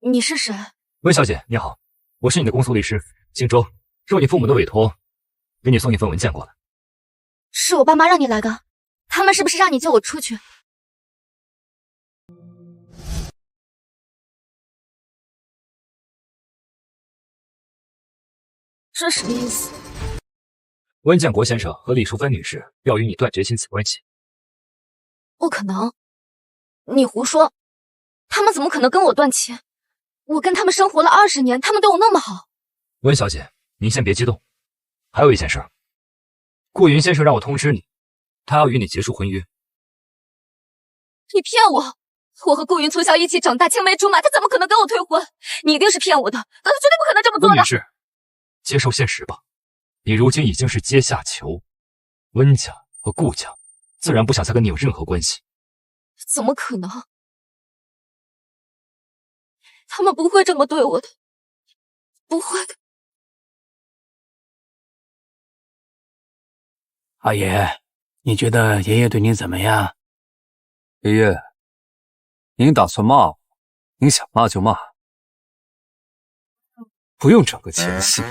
你是誰？溫小姐，你好，我是你的公訴律師，姓周，受你父母的委托，給你送一份文件過來。是我爸媽讓你來的，他們是不是讓你救我出去？這什麼意思？溫建國先生和李淑芬女士要與你斷絕親子關係。不可能，你胡說，他們怎麼可能跟我斷親？我跟他們生活了20年，他們对我那麼好。溫小姐，您先別激動，還有一件事，顧雲先生讓我通知你，他要與你結束婚約。你騙我！我和顧雲從小一起長大，青梅竹馬，他怎麼可能跟我退婚？你一定是騙我的，他絕对不可能這麼做的。溫女士，接受現實吧，你如今已經是阶下囚，溫家和顧家自然不想再跟你有任何關係。怎麼可能？他們不會這麼對我的，不會的。阿爺，你覺得爺爺對您怎麼樣？爺爺，您打算罵我？您想罵就罵，不用整個前戲。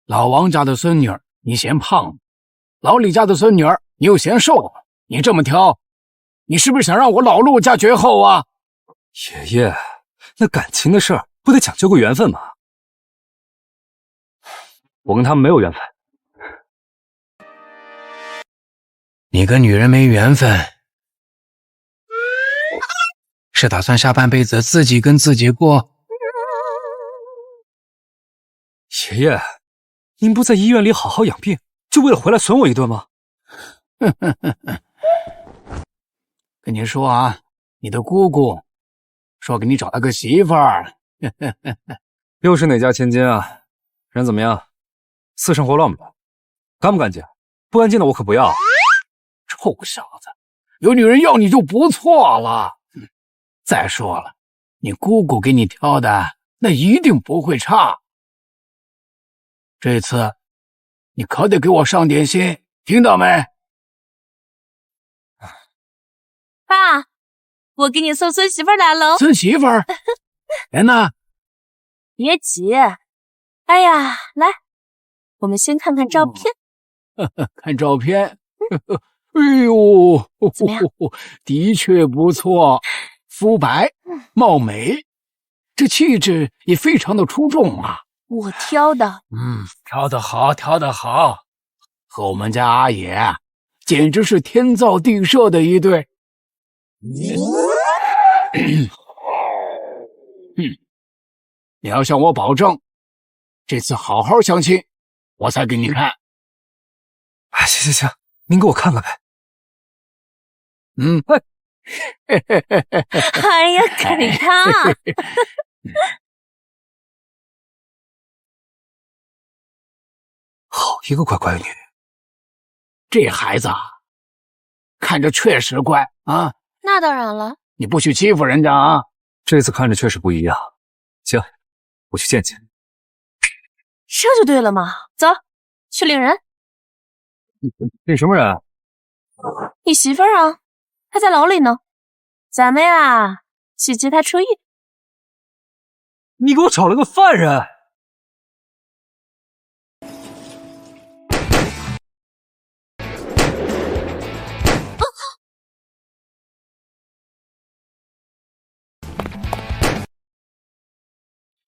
老王家的孫女兒你嫌胖，老李家的孫女兒你又嫌瘦，你這麼挑，你是不是想讓我老陸家絕後啊？爺爺，那感情的事兒不得講究個緣分嗎？我跟他們沒有緣分。你跟女人沒緣分，是打算下半輩子自己跟自己過？爺爺，您不在醫院裡好好養病，就為了回來損我一頓嗎？跟你說啊，你的姑姑說給你找了個媳婦兒。又是哪家千金啊？人怎麼樣？私生活亂不亂？乾不乾淨？不乾淨的我可不要。臭小子，有女人要你就不錯了。再說了，你姑姑给你挑的那一定不會差。這次你可得給我上點心，聽到沒？爸，我給你送孫媳婦來嘍。孫媳婦？人呢？別急。哎呀，來，我們先看看照片。看照片。哎呦，怎麼樣？的確不錯，膚白貌美，這氣質也非常的出眾啊。我挑的。挑得好，挑得好，和我們家阿爺簡直是天造地設的一對。你要向我保證，這次好好相親，我才給你看。哎，行，您給我看看呗。哎呀，看你看。好一個乖乖女。這孩子啊，看着確實乖啊。那當然了。你不許欺負人家啊。這次看着確實不一樣。行，我去見見。這就對了嘛，走，去領人。領什麼人？你媳婦兒啊，她在牢裡呢，咱們呀去接她出獄。你給我找了個犯人！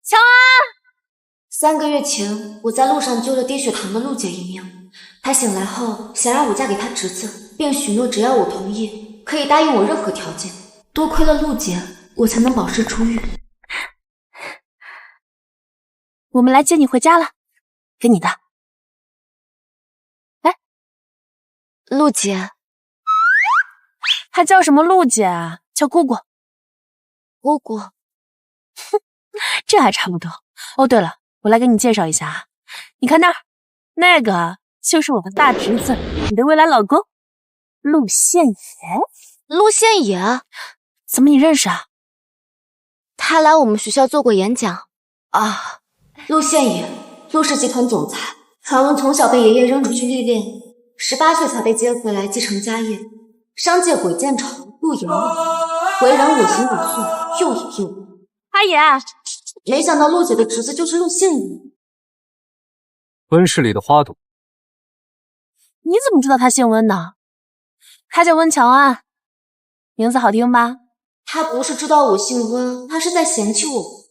乔安！3個月前，我在路上救了低血糖的陸姐一命。她醒來後，想讓我嫁給她侄子，便許諾只要我同意，可以答應我任何條件。多虧了陸姐，我才能保釋出獄。我們來接你回家了，給你的。哎，陸姐，還叫什麼陸姐啊？叫姑姑。姑姑，這還差不多。哦，对了，我來給你介紹一下啊，你看那兒，那個就是我的大侄子，你的未來老公，陸憲野。陸憲野？怎麼你認識啊？他來我們學校做過演講啊。陸憲野，陸氏集團總裁，傳聞從小被爺爺扔出去歷練，18歲才被接回來繼承家業，商界鬼見愁，又嚴厲，為人我行我素，又野又武。阿姨，沒想到陸姐的侄子就是陸信宇。温室裡的花朵。你怎麼知道他姓溫呢？他叫溫喬安，名字好聽吧？他不是知道我姓溫，他是在嫌棄我。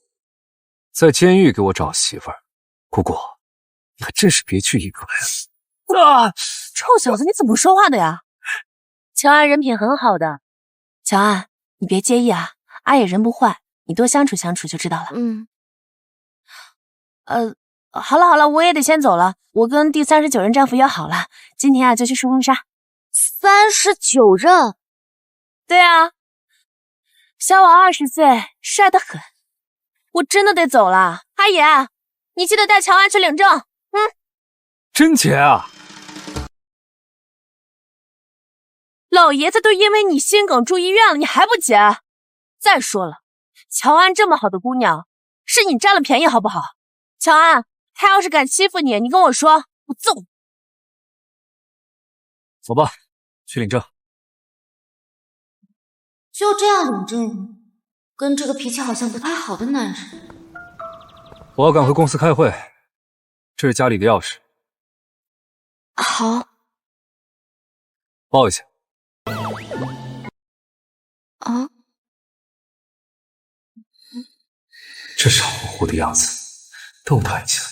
在監獄給我找媳婦兒，姑姑，你還真是別具一格呀！臭小子，你怎麼說話的呀？喬安人品很好的，喬安，你別介意啊，阿野人不壞，你多相處相處就知道了。好了，我也得先走了，我跟第39任丈夫約好了，今天啊就去梳婚紗。39任？对啊，小我20歲，帥得很。我真的得走了，阿野，你記得帶喬安去領證。真結啊！老爺子都因為你心梗住醫院了，你還不結？再說了，喬安這麼好的姑娘，是你占了便宜好不好？喬安，他要是敢欺負你，你跟我說，我揍你。走吧，去領證。就這樣領證，跟這個脾氣好像不太好的男人。我要趕回公司開會，這是家裡的鑰匙。好。抱一下。啊？這傻乎乎的樣子，逗他一下，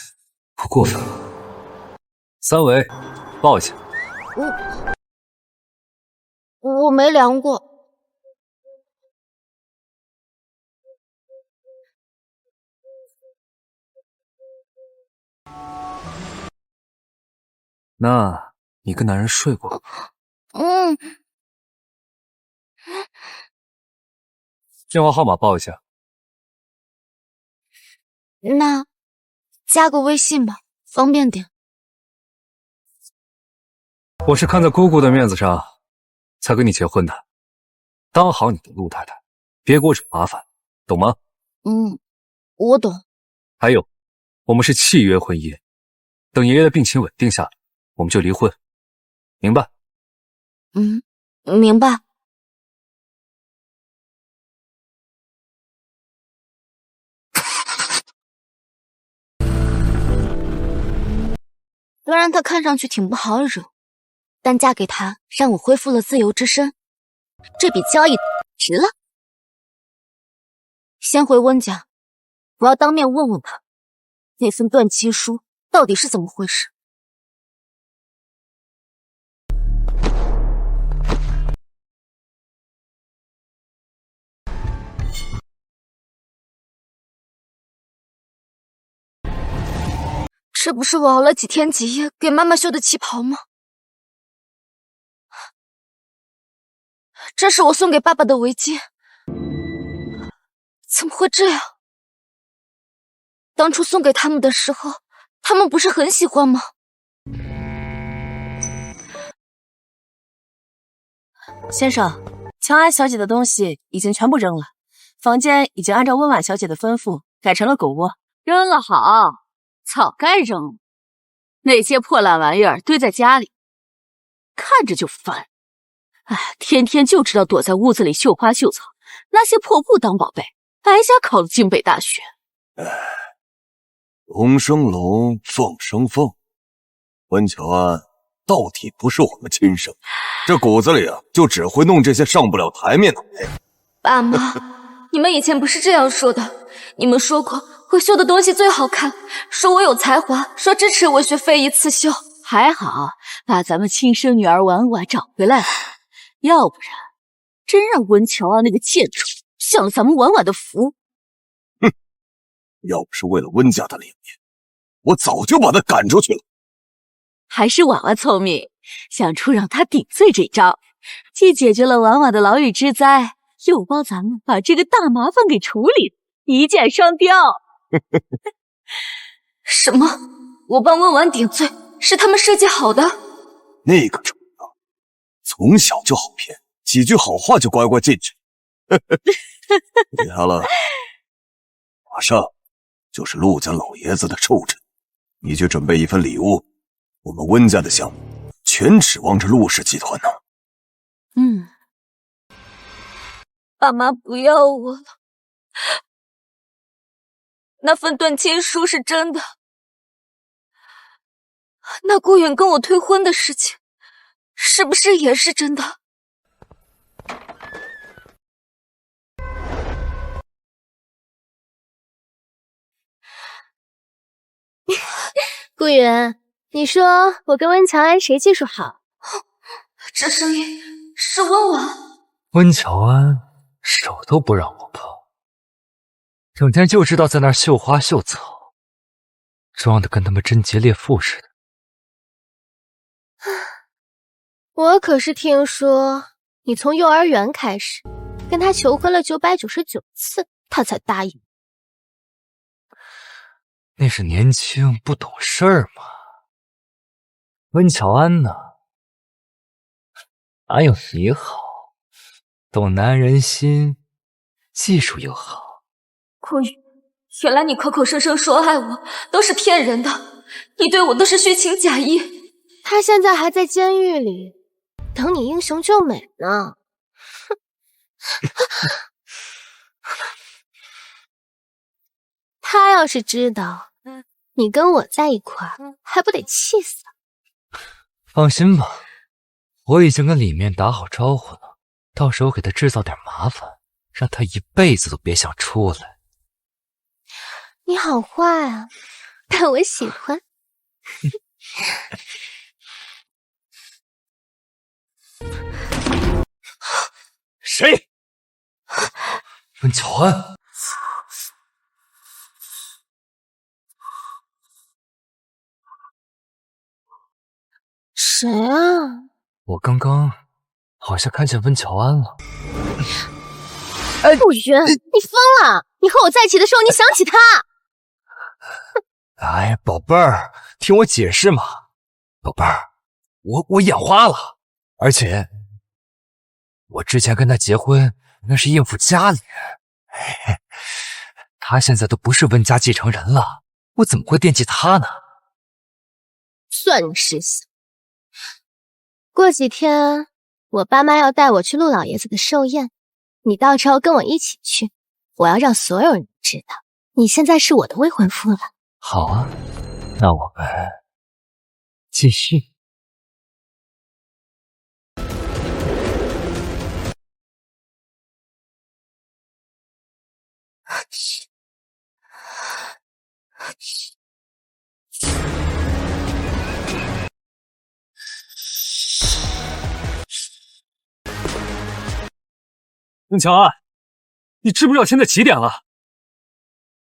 不過分吧？三維，抱一下。我沒量過。那你跟男人睡過？電話號碼報一下。那加個微信吧，方便點。我是看在姑姑的面子上才跟你結婚的，當好你的陸太太，別給我惹麻煩，懂嗎？我懂。還有，我們是契約婚姻，等爺爺的病情穩定下來，我們就離婚，明白？明白。虽然他看上去挺不好惹，但嫁給他讓我恢復了自由之身，這筆交易值了。先回溫家，我要當面問問他，那份斷親書到底是怎麼回事。這不是我熬了幾天幾夜給媽媽繡的旗袍嗎？這是我送給爸爸的圍巾，怎麼會這樣？當初送給他們的時候，他們不是很喜歡嗎？先生，喬安小姐的東西已經全部扔了，房間已經按照溫婉小姐的吩咐改成了狗窩。扔了好，早該扔了。那些破爛玩意兒堆在家裡，看着就煩。天天就知道躲在屋子裡繡花繡草，拿些破布當寶貝，白瞎考了京北大學。龙生龙，鳳生鳳，溫喬安到底不是我們親生，這骨子裡就只會弄這些上不了台面的活。爸媽，你們以前不是這樣說的，你們說過我繡的東西最好看，說我有才華，說支持我學非遺刺繡。還好把咱們親生女兒婉婉找回來了，要不然真讓溫喬安那個賤種享了咱們婉婉的福。要不是為了溫家的臉面，我早就把他趕出去了。還是婉婉聰明，想出讓他頂罪這招，既解決了婉婉的牢獄之災，又幫咱們把這個大麻煩給處理，一箭雙雕。什麼？我幫溫婉頂罪，是他們設計好的？那個蠢的，從小就好騙，幾句好話就乖乖進去。別了，馬上就是陸家老爺子的壽辰，你去準備一份禮物。我們溫家的項目全指望着陸氏集團呢。爸媽不要我了。那份斷親書是真的，那顧遠跟我退婚的事情，是不是也是真的？顧遠，你說我跟溫喬安誰技術好？这聲音是溫婉。溫喬安手都不讓我碰，整天就知道在那兒繡花繡草，裝的跟他們贞潔烈婦似的。我可是听說你從幼兒園開始跟他求婚了999次，他才答應。那是年輕不懂事兒嘛。溫喬安呢，哪有你好，懂男人心，技術又好。顧遠，原來你口口聲聲說愛我都是騙人的，你對我都是虛情假意。他現在還在監獄裡等你英雄救美呢。他要是知道你跟我在一塊兒，還不得氣死？放心吧，我已經跟裡面打好招呼了，到時候給他制造點麻煩，讓他一輩子都別想出來。你好壞啊，但我喜歡。誰？溫喬安。誰啊？我剛剛好像看見溫喬安了。顧遠，你瘋了！你和我在一起的時候，你想起他？哎，寶貝兒，聽我解釋嘛。寶貝兒，我眼花了，而且我之前跟他結婚那是應付家裡人，他現在都不是溫家繼承人了，我怎麼會惦記他呢？算你識相。過幾天我爸媽要帶我去陸老爺子的壽宴，你到時候跟我一起去，我要讓所有人知道你現在是我的未婚夫了。好啊，那我們繼續。溫喬安，你知不知道現在幾點了？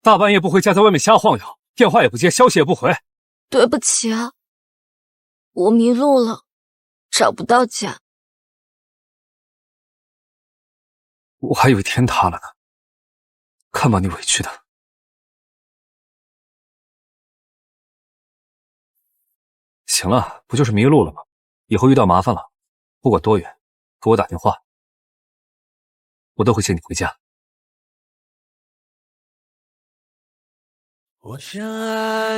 大半夜不回家，在外面瞎晃悠，電話也不接，消息也不回。對不起啊，我迷路了，找不到家。我還以為天塌了呢，看把你委屈的。行了，不就是迷路了嗎？以後遇到麻煩了，不管多遠，給我打電話，我都會接你回家。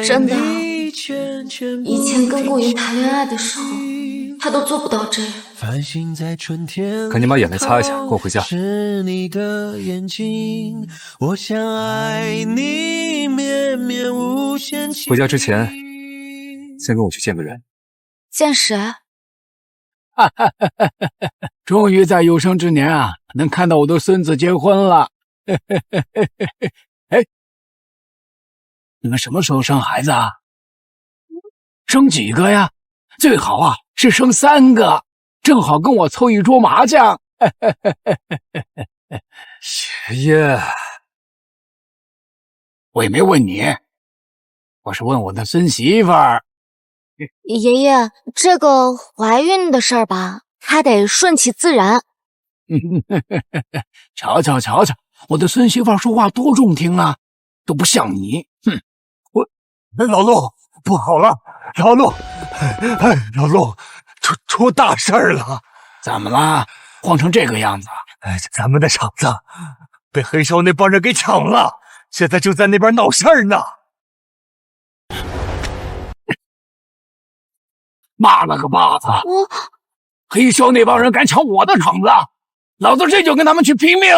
真的啊，以前跟顧雲談戀愛的時候，他都做不到這樣。趕緊把眼淚擦一下，跟我回家。回家之前，先跟我去見個人。見誰？終於在有生之年啊，能看到我的孫子結婚了。哎，你們什麼時候生孩子啊？生幾個呀？最好啊是生3個，正好跟我湊一桌麻將。爺爺，我也沒問你，我是問我的孫媳婦兒。爺爺，這個懷孕的事兒吧，還得順其自然。瞧瞧瞧瞧，我的孫媳婦兒說話多中聽啊，都不像你。哼，老陸，不好了，老陸，老陸，出大事了！怎麼了？慌成這個樣子？咱們的廠子被黑社會那幫人給搶了，現在正在那邊鬧事兒呢。媽了個巴子！黑社那幫人敢搶我的廠子，老子这就跟他们去拼命！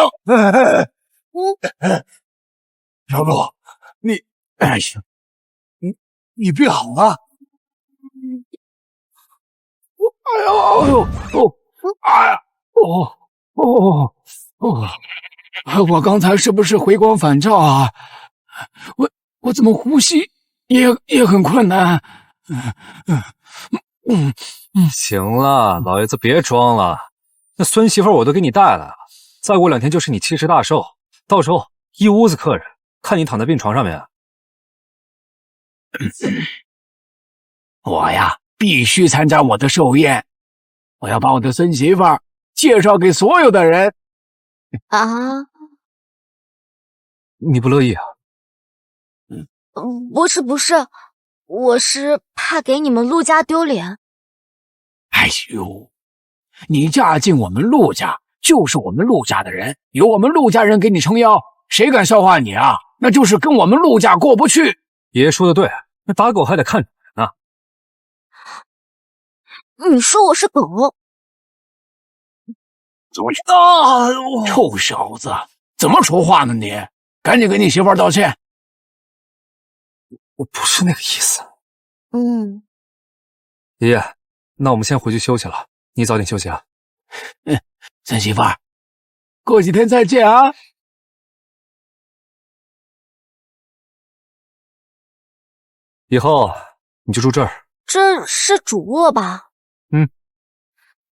小陆，哎呀，你病好了？哎呦，哎呀，我刚才是不是回光返照啊？我怎么呼吸也很困难？行了，老爷子别装了，那孙媳妇我都给你带来了，再过2天就是你70大寿，到时候一屋子客人看你躺在病床上面。我呀，必須參加我的壽宴，我要把我的孫媳婦介紹給所有的人。啊？你不樂意啊？不是，我是怕給你們陸家丟臉。哎呦，你嫁進我們陸家，就是我們陸家的人，有我們陸家人給你撐腰，誰敢笑話你啊？那就是跟我們陸家過不去。爺爺說的對，那打狗還得看主人呢。你說我是狗？臭小子，怎麼說話呢你？趕緊給你媳婦兒道歉。我不是那個意思。爺爺，那我們先回去休息了，你早點休息啊。孫媳婦兒，過幾天再見啊。以後你就住這兒。這是主臥吧？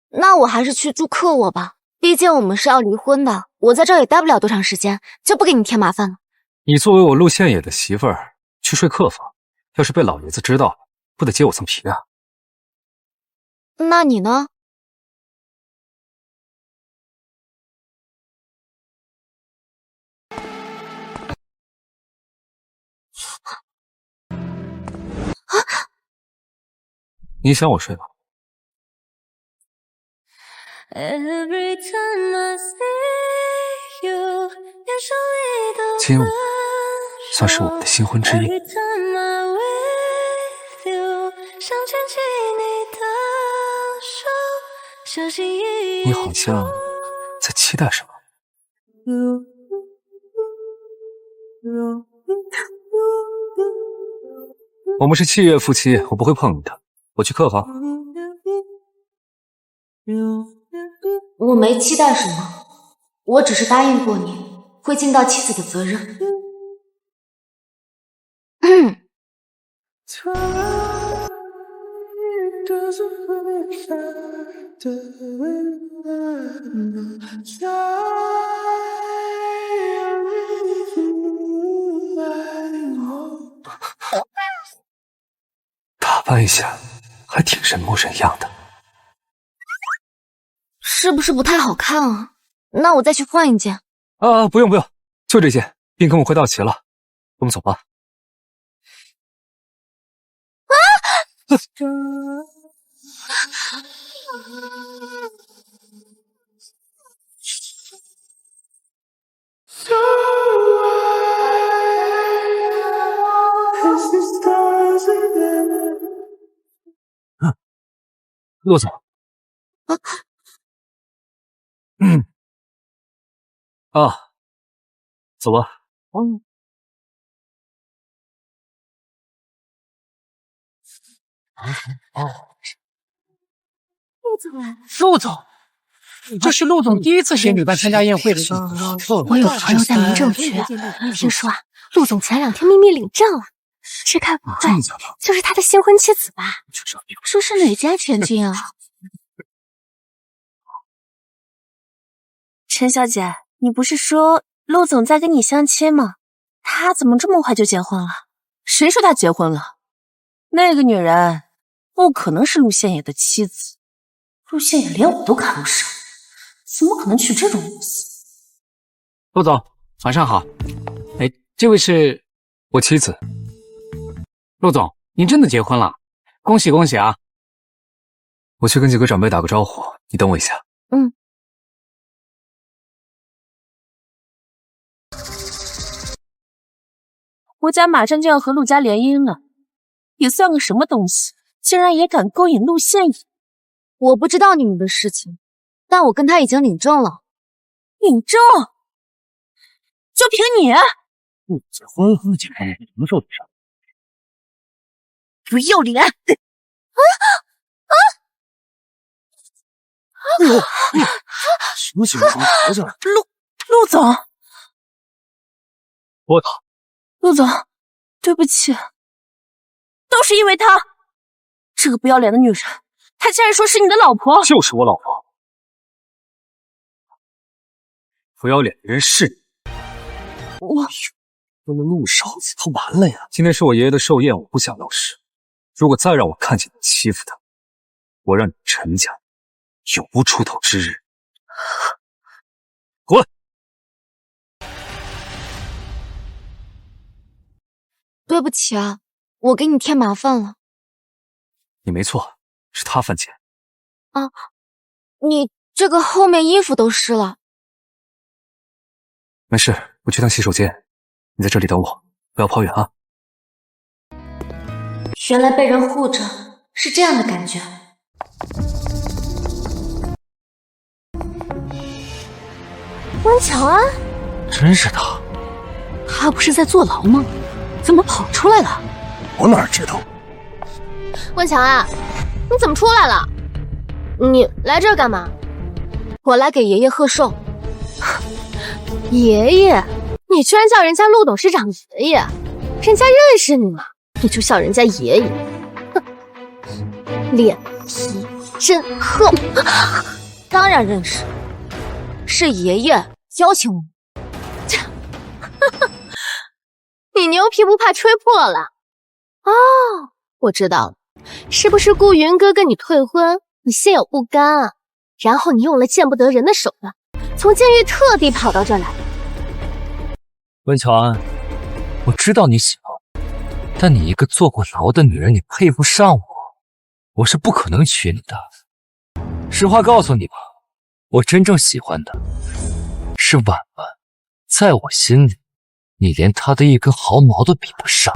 那我還是去住客臥吧，畢竟我們是要離婚的，我在這兒也待不了多長時間，就不給你添麻煩了。你作為我陸縣爺的媳婦兒去睡客房，要是被老爺子知道了，不得揭我層皮啊？那你呢？你想我睡吧。今晚算是我們的新婚之夜。你好像在期待什麼？我們是契約夫妻，我不會碰你的。我去客房。我沒期待什麼，我只是答應過你，會盡到妻子的責任。打扮一下，還挺人模人樣的。是不是不太好看啊？那我再去換一件。啊，不用，就這件，賓客們快到齊了，我們走吧。陸總。走吧。陸總，這是陸總第一次携女伴參加宴會的時候。我有朋友在民政局，聽說啊，陸總前2天秘密領證了，這該不會就是他的新婚妻子吧？說是哪家千金啊？陳小姐，你不是說陸總在跟你相親嗎？他怎麼這麼快就結婚了？誰說他結婚了？那個女人不可能是陸縣爺的妻子，陸縣爺連我都看不上，怎麼可能娶這種女子？陸總，晚上好。哎，這位是我妻子。陸總，您真的結婚了，恭喜恭喜啊！我去跟幾個長輩打個招呼，你等我一下。我家馬上就要和陸家聯姻了，也算個什麼東西，竟然也敢勾引陸縣爺。我不知道你們的事情，但我跟他已經領證了，嬴政，就凭你，不结婚了，结婚了，什么时候得上？不要脸！醒醒，怎么活着了？陆总，我陆总，对不起，都是因为她，这个不要脸的女人，她竟然说是你的老婆，就是我老婆。不要脸的人是你。我不能陆少子，他完了呀！今天是我爷爷的寿宴，我不想闹事。如果再让我看见你欺负他，我让你陈家永无出头之日。滚！对不起啊，我给你添麻烦了。你没错，是他犯贱。啊，你这个后面衣服都湿了。没事，我去趟洗手间，你在这里等我，不要跑遠啊。原来被人護着是這樣的感覺。溫喬安，真是他，他不是在坐牢嗎？怎麼跑出來了？我哪知道？溫喬安，你怎麼出來了？你來這兒幹嘛？我來給爺爺賀壽。爺爺，你居然叫人家陸董事長爺爺，人家認識你嗎？你就叫人家爺爺，哼，臉皮真厚。當然認識，是爺爺邀請我。你牛皮不怕吹破了？哦，我知道了，是不是顧雲哥跟你退婚，你心有不甘啊？然後你用了見不得人的手段，從監獄特地跑到這來。溫喬安，我知道你喜歡我，但你一個坐過牢的女人，你配不上我，我是不可能娶你的。實話告訴你吧，我真正喜歡的是婉婉，在我心裡，你連她的一根毫毛都比不上，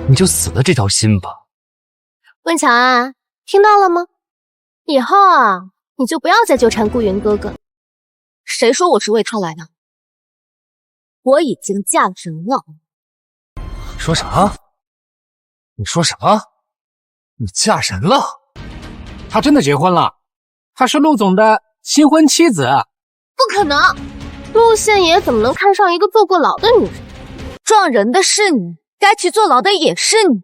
你就死了這條心吧。溫喬安，聽到了嗎？以後啊，你就不要再糾纏顧雲哥哥。誰說我是為他來的？我已經嫁人了。說啥？你說什麼？你嫁人了？他真的結婚了，他是陸總的新婚妻子。不可能，陸縣爺怎麼能看上一個坐過牢的女人？撞人的是你，該去坐牢的也是你。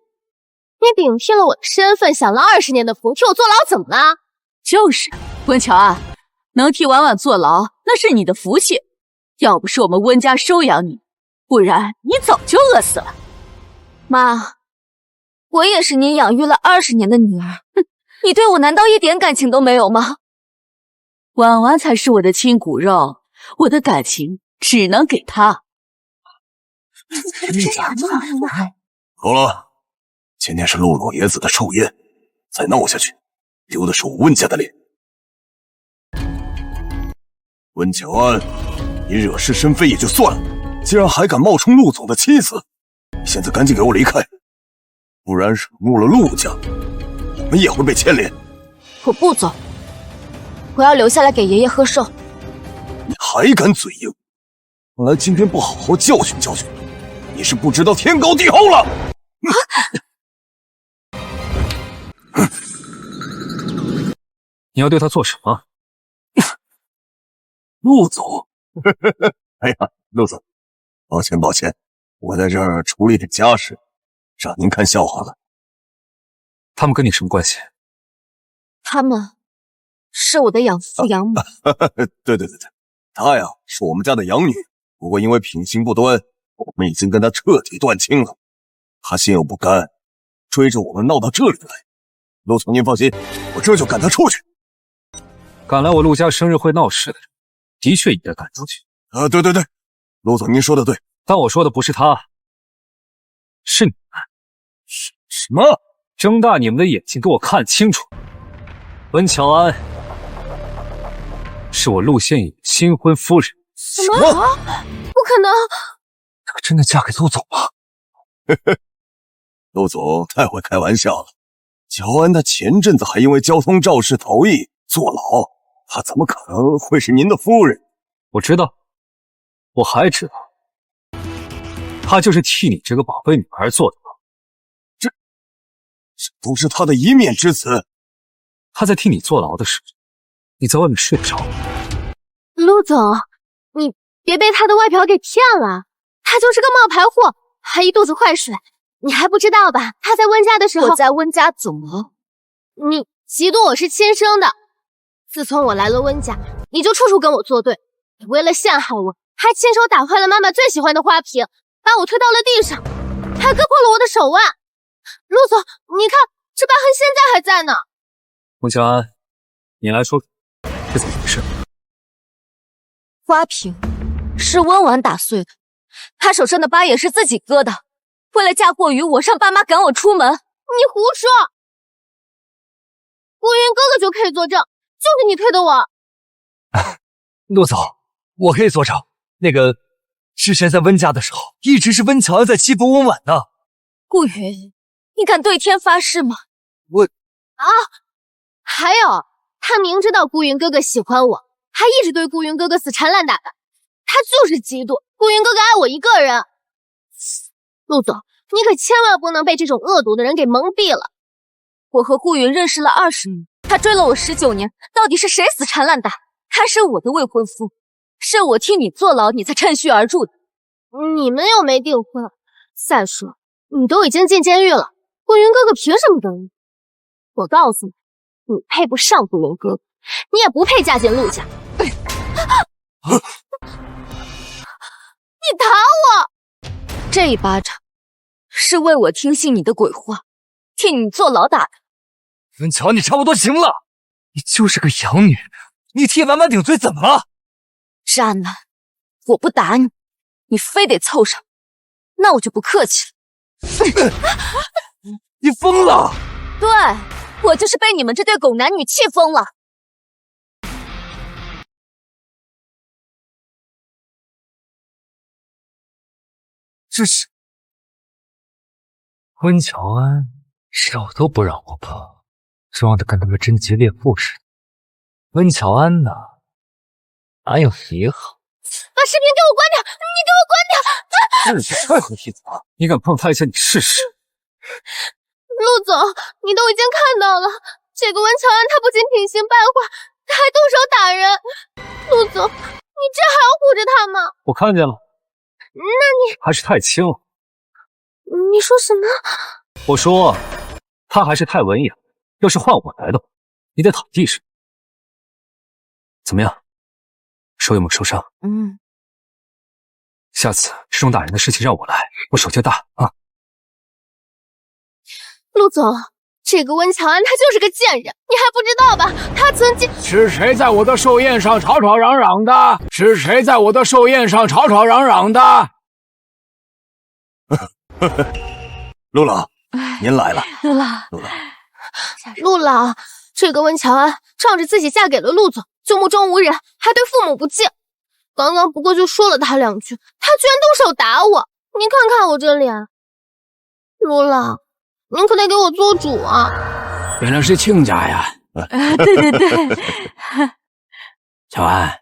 你頂替了我的身份，享了20年的福，替我坐牢怎麼了？就是溫喬安，能替婉婉坐牢，那是你的福氣。要不是我們溫家收養你，不然你早就餓死了。媽，我也是您養育了20年的女兒，你對我難道一點感情都沒有嗎？婉婉才是我的親骨肉，我的感情只能給她。好了，今天是陸老爺子的壽宴，再鬧下去，丟的是我溫家的臉。溫喬安，你惹是生非也就算了，竟然還敢冒充陸總的妻子，你現在趕緊給我離開，不然惹怒了陸家，我們也會被牽連。我不走，我要留下來給爺爺賀壽。你還敢嘴硬？看來今天不好好教訓教訓你，是不知道天高地厚了。你要對他做什麼？陸總，哎呀，陸總，抱歉，我在這兒處理點家事，讓您看笑話了。他們跟你什麼關係？他們是我的養父養母。對，她呀是我們家的養女，不過因為品行不端，我們已經跟她徹底斷親了。她心有不甘，追着我們鬧到這裡來。陸總您放心，我這就趕她出去。趕來我陸家生日會鬧事的人，的確應該趕出去。對，陸總您說的對，但我說的不是他，是你們。什麼？睜大你們的眼睛給我看清楚，溫喬安是我陸縣尹新婚夫人。什麼？不可能！她真的嫁給陸總嗎？陸總太會開玩笑了，喬安他前陣子還因為交通肇事逃逸坐牢，他怎麼可能會是您的夫人？我知道，我还知道，他就是替你这個寶貝女兒做的。這都是他的一面之詞。他在替你坐牢的時候，你在外面睡不着。陸總，你別被他的外表給騙了，他就是個冒牌貨，還一肚子壞水。你還不知道吧？他在溫家的時候，我在溫家怎麼了？你嫉妒我是親生的。自從我來了溫家，你就處處跟我作對，你為了陷害我，還親手打壞了媽媽最喜歡的花瓶，把我推到了地上，還割破了我的手腕。陸總，你看這疤痕現在還在呢。溫喬安，你來說，這怎麼回事？花瓶是溫婉打碎的，她手上的疤也是自己割的。為了嫁禍於我，讓爸媽趕我出門。你胡說！顧雲哥哥就可以作證，就是你推的我。陸總，我可以作證。那個之前在溫家的時候，一直是溫喬安在欺負溫婉的。顧雲，你敢對天發誓嗎？還有，他明知道顧雲哥哥喜歡我，還一直对顧雲哥哥死纏爛打的，他就是嫉妒顧雲哥哥愛我一個人。陸總，你可千萬不能被這種惡毒的人給蒙蔽了。我和顧雲認識了20年，他追了我19年，到底是誰死纏爛打？他是我的未婚夫，是我替你坐牢，你才趁虛而入的。你們又沒訂婚，再說你都已經進監獄了，顧雲哥哥憑什麼等你？我告訴你，你配不上顧雲哥哥，你也不配嫁進陸家。你打我！這一巴掌是為我聽信你的鬼話，替你坐牢打的。溫喬，你差不多行了，你就是個養女，你替媽媽頂罪怎麼了？渣男，我不打你，你非得湊上，那我就不客氣了。你瘋了！對，我就是被你們這對狗男女氣瘋了。这是溫喬安，手都不讓我碰，裝的跟他們貞潔烈婦似的。溫喬安呢，哪有你好？把視頻給我關掉！你給我關掉！日子太和屁怎麼？你敢碰他一下，你試試。陸總，你都已經看到了，這個溫喬安他不僅品行敗壞，他還動手打人。陸總，你這還要護着他嗎？我看見了。那你還是太輕了。你說什麼？我說他還是太文雅，要是換我來的話，你得躺地上。怎麼樣？手有沒有受傷？下次這種打人的事情讓我來，我手就大啊。陸總，這個溫喬安他就是個賤人，你還不知道吧？他曾經……是誰在我的壽宴上吵吵嚷嚷的？是誰在我的壽宴上吵吵嚷嚷的？陸老，您來了。陸老，這個溫喬安仗着自己嫁給了陸總，就目中無人，還對父母不敬。剛剛不過就說了他2句，他居然動手打我！您看看我這臉。陸老，您可得給我做主啊！原來是親家呀！對。喬安，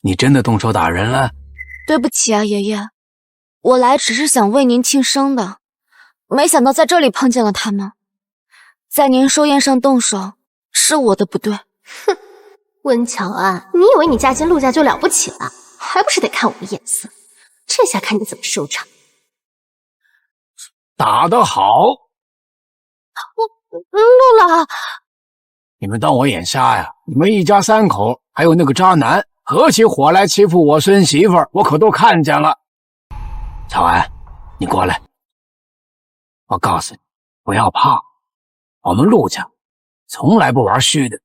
你真的動手打人了？對不起啊，爺爺，我來只是想為您慶生的，沒想到在這裡碰見了他們，在您壽宴上動手，是我的不對。哼，溫喬安，你以為你嫁進陸家就了不起了，還不是得看我的眼色？這下看你怎麼收場。打得好！陸老，你們當我眼瞎呀？你們一家3口，還有那個渣男，合起夥來欺負我孫媳婦兒，我可都看見了。喬安，你過來。我告訴你，不要怕，我們陸家從來不玩虛的，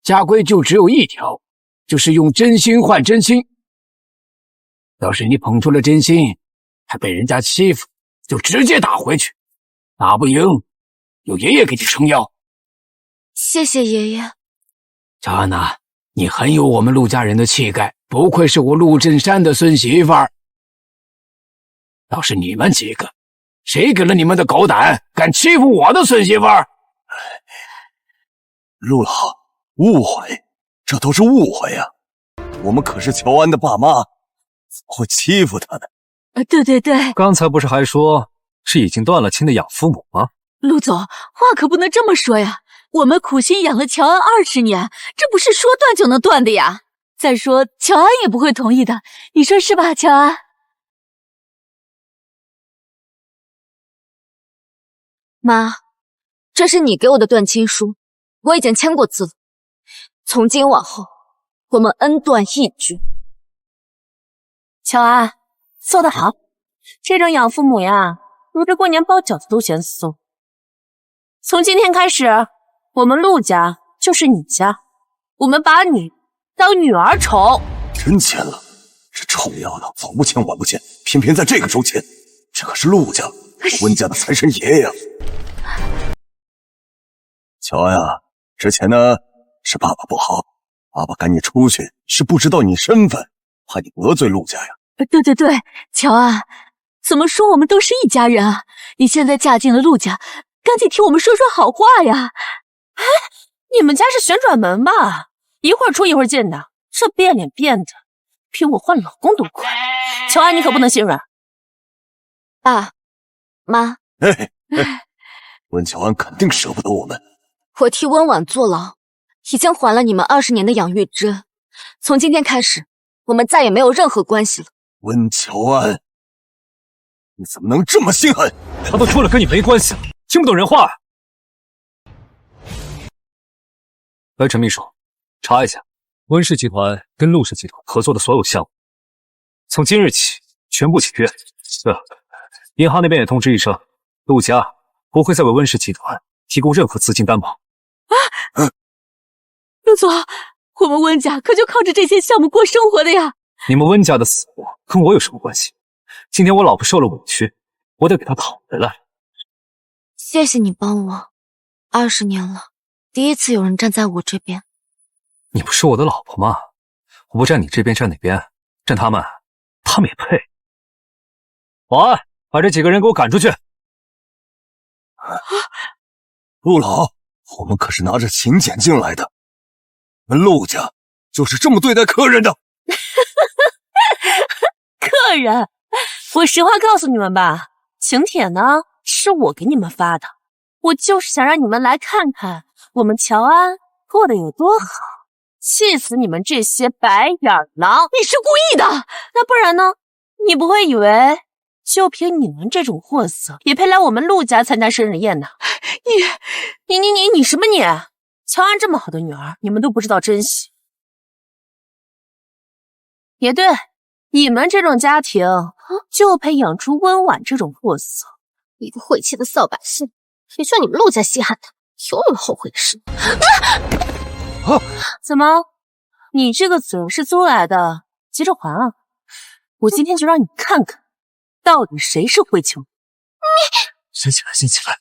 家規就只有一條，就是用真心換真心。要是你捧出了真心，還被人家欺負，就直接打回去，打不贏，有爺爺給你撐腰。謝謝爺爺。喬安吶，你很有我們陸家人的氣概，不愧是我陸振山的孫媳婦兒。要是你們幾個，誰給了你們的狗膽，敢欺負我的孫媳婦兒？陸老，誤會，這都是誤會呀！我們可是喬安的爸媽，怎麼會欺負他呢？对，刚才不是還說是已經斷了親的養父母嗎？陸總，話可不能這麼說呀。我們苦心養了喬安20年，這不是說斷就能斷的呀。再說，喬安也不會同意的，你說是吧，喬安？媽，這是你給我的斷親書，我已經簽過字了。從今往後，我們恩斷義絕。喬安，做得好！這種養父母呀，如这過年包餃子都嫌餿。從今天開始，我們陸家就是你家，我們把你當女兒寵。真簽了，這臭丫頭早不簽晚不簽，偏偏在這個時候簽，這可是陸家溫家的財神爺呀！喬安啊，之前呢是爸爸不好，爸爸趕你出去是不知道你身份，怕你得罪陸家呀。对，喬安，怎麼說我們都是一家人啊？你現在嫁進了陸家，趕緊替我們說說好話呀！哎，你們家是旋轉門吧？一會兒出一會兒進的，這變臉變的比我換老公都快。喬安，你可不能心軟。爸媽，溫喬安肯定捨不得我們。我替溫婉坐牢，已經還了你們20年的養育之恩。從今天開始，我們再也沒有任何關係了。溫喬安，你怎麼能這麼心狠？他都說了跟你沒關係了，聽不懂人話。来，陳秘書，查一下溫氏集團跟陸氏集團合作的所有項目，從今日起全部解約。銀行那邊也通知一聲，陸家不會再為溫氏集團提供任何資金擔保。陸總，我們溫家可就靠着這些項目過生活的呀。你們溫家的死活跟我有什麼關係？今天我老婆受了委屈，我得給她討回來。謝謝你幫我，20年了，第一次有人站在我這邊。你不是我的老婆嗎？我不站你這邊站哪邊？站他們也配。保安，把這幾個人給我趕出去。陸老，我們可是拿着請柬進來的，我們陸家就是這麼對待客人的。客人，我實話告訴你們吧，請帖呢是我給你們發的，我就是想讓你們來看看我們喬安過得有多好，氣死你們這些白眼狼！你是故意的，那不然呢？你不会以为就凭你们這種貨色也配來我們陸家參加生日宴呢？你什麼你？喬安這麼好的女兒，你們都不知道珍惜。也對，你們這種家庭就配養出溫婉這種貨色。一個晦氣的掃把星，也算你們陸家稀罕他，永遠後悔的事。怎麼，你這個嘴是租來的，急着還啊？我今天就讓你看看，到底誰是灰球。先起來。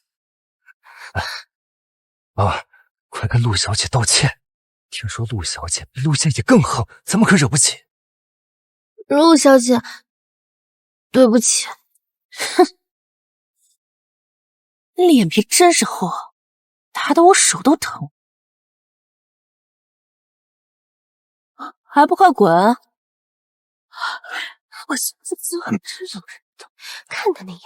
妈妈，快跟陸小姐道歉。聽說陸小姐比陸家也更橫，咱們可惹不起。陸小姐，對不起。哼，臉皮真是厚，打得我手都疼。還不快滾！我下次滋潤這種人的，看他那樣。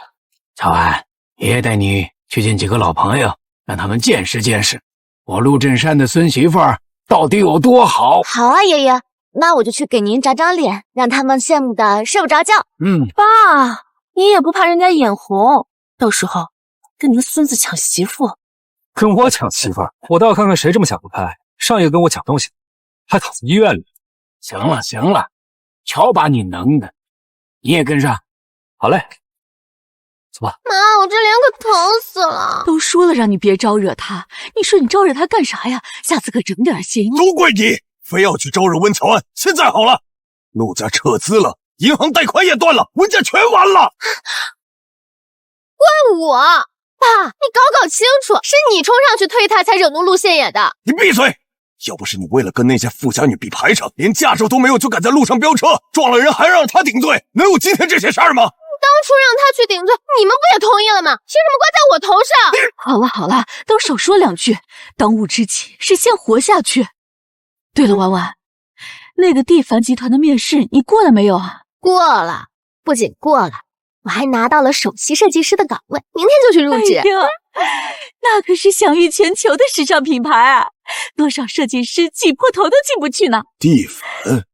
喬安，爺爺帶你去見幾個老朋友，讓他們見識見識我陸振山的孫媳婦兒到底有多好。好啊，爺爺，那我就去給您長長臉，讓他們羨慕的睡不着覺。爸，你也不怕人家眼紅，到時候跟您孫子搶媳婦。跟我搶媳婦，我倒要看看誰這麼想不開。上一個跟我搶東西，還躺在醫院裡。行了，瞧把你能的，你也跟上。好嘞，走吧。媽，我這臉可疼死了。都說了讓你別招惹他，你說你招惹他幹啥呀？下次可整點心。都怪你，非要去招惹溫喬安。現在好了，陸家撤資了，銀行貸款也斷了，溫家全完了。怪我？爸，你搞清楚，是你衝上去推他，才惹怒陸縣野的。你閉嘴！要不是你為了跟那些富家女比排場，連駕照都沒有就敢在路上飆車，撞了人還讓他頂罪，能有今天這些事兒嗎？當初讓他去頂罪，你們不也同意了嗎？憑什麼怪在我頭上？好了，都少說兩句。當務之急是先活下去。對了，婉婉，那個地凡集團的面試你過了沒有啊？過了，不僅過了，我還拿到了首席設計師的岗位，明天就去入職。哎呦，那可是享誉全球的时尚品牌啊，多少設計師擠破头都进不去呢。地凡，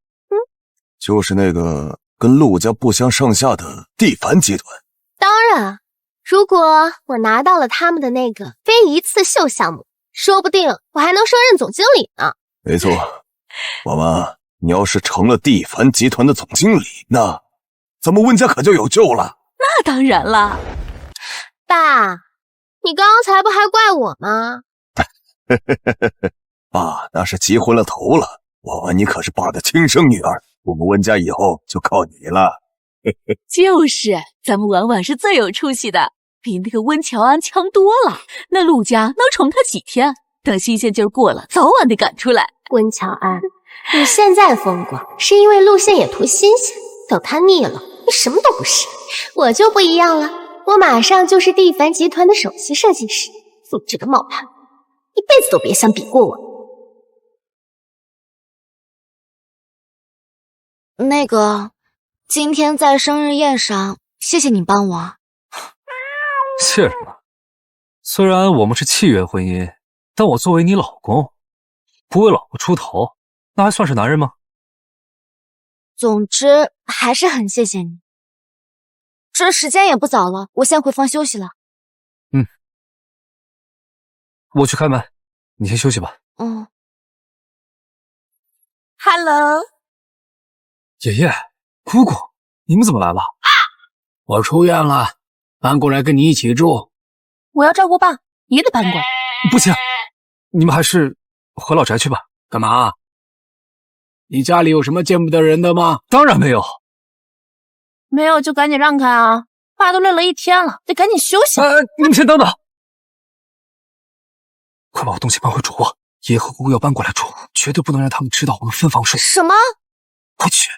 就是那个跟陆家不相上下的地凡集团。当然，如果我拿到了他们的那个非一次秀项目，说不定我还能升任总经理呢。没错，妈妈，你要是成了地凡集团的总经理，那咱们温家可就有救了。那当然了。爸，你刚才不还怪我吗？爸，那是急昏了头了。娃娃，你可是爸的亲生女儿，我们温家以后就靠你了。就是，咱们婉婉是最有出息的，比那个温乔安强多了。那陆家能宠他几天？等新鲜劲儿过了，早晚得赶出来。温乔安，你现在风光是因为陆县也图新鲜，等他腻了，你什么都不是。我就不一样了，我馬上就是地凡集團的首席設計師，素質個冒牌，一輩子都別想比過我。那個，今天在生日宴上，謝謝你幫我。謝什麼？雖然我們是契約婚姻，但我作為你老公，不為老婆出頭，那還算是男人嗎？總之，還是很謝謝你。這時間也不早了，我先回房休息了。我去開門，你先休息吧。Hello， 爺爺、姑姑，你們怎麼來了？我出院了，搬過來跟你一起住。我要照顧爸，也得搬過來。不行，你們還是回老宅去吧。幹嘛？你家裡有什麼見不得人的嗎？當然沒有。沒有就趕緊讓開啊！爸都累了一天了，得趕緊休息。你們先等等，快把我東西搬回主臥。爺爺和姑姑要搬過來住，絕對不能讓他們知道我們分房睡。什麼？快去！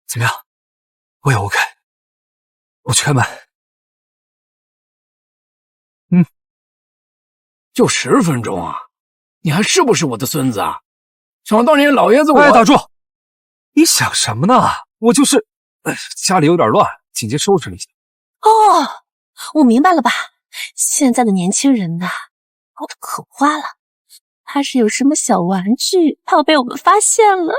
怎麼樣？我也 OK。我去開門。就10分鐘啊！你還是不是我的孫子啊？想當年老爺子我……哎，打住！你想什麼呢？我就是……家裡有點亂，緊急收拾了一下。哦，我明白了吧？現在的年輕人吶，搞得可花了。他是有什麼小玩具，怕我被我們發現了。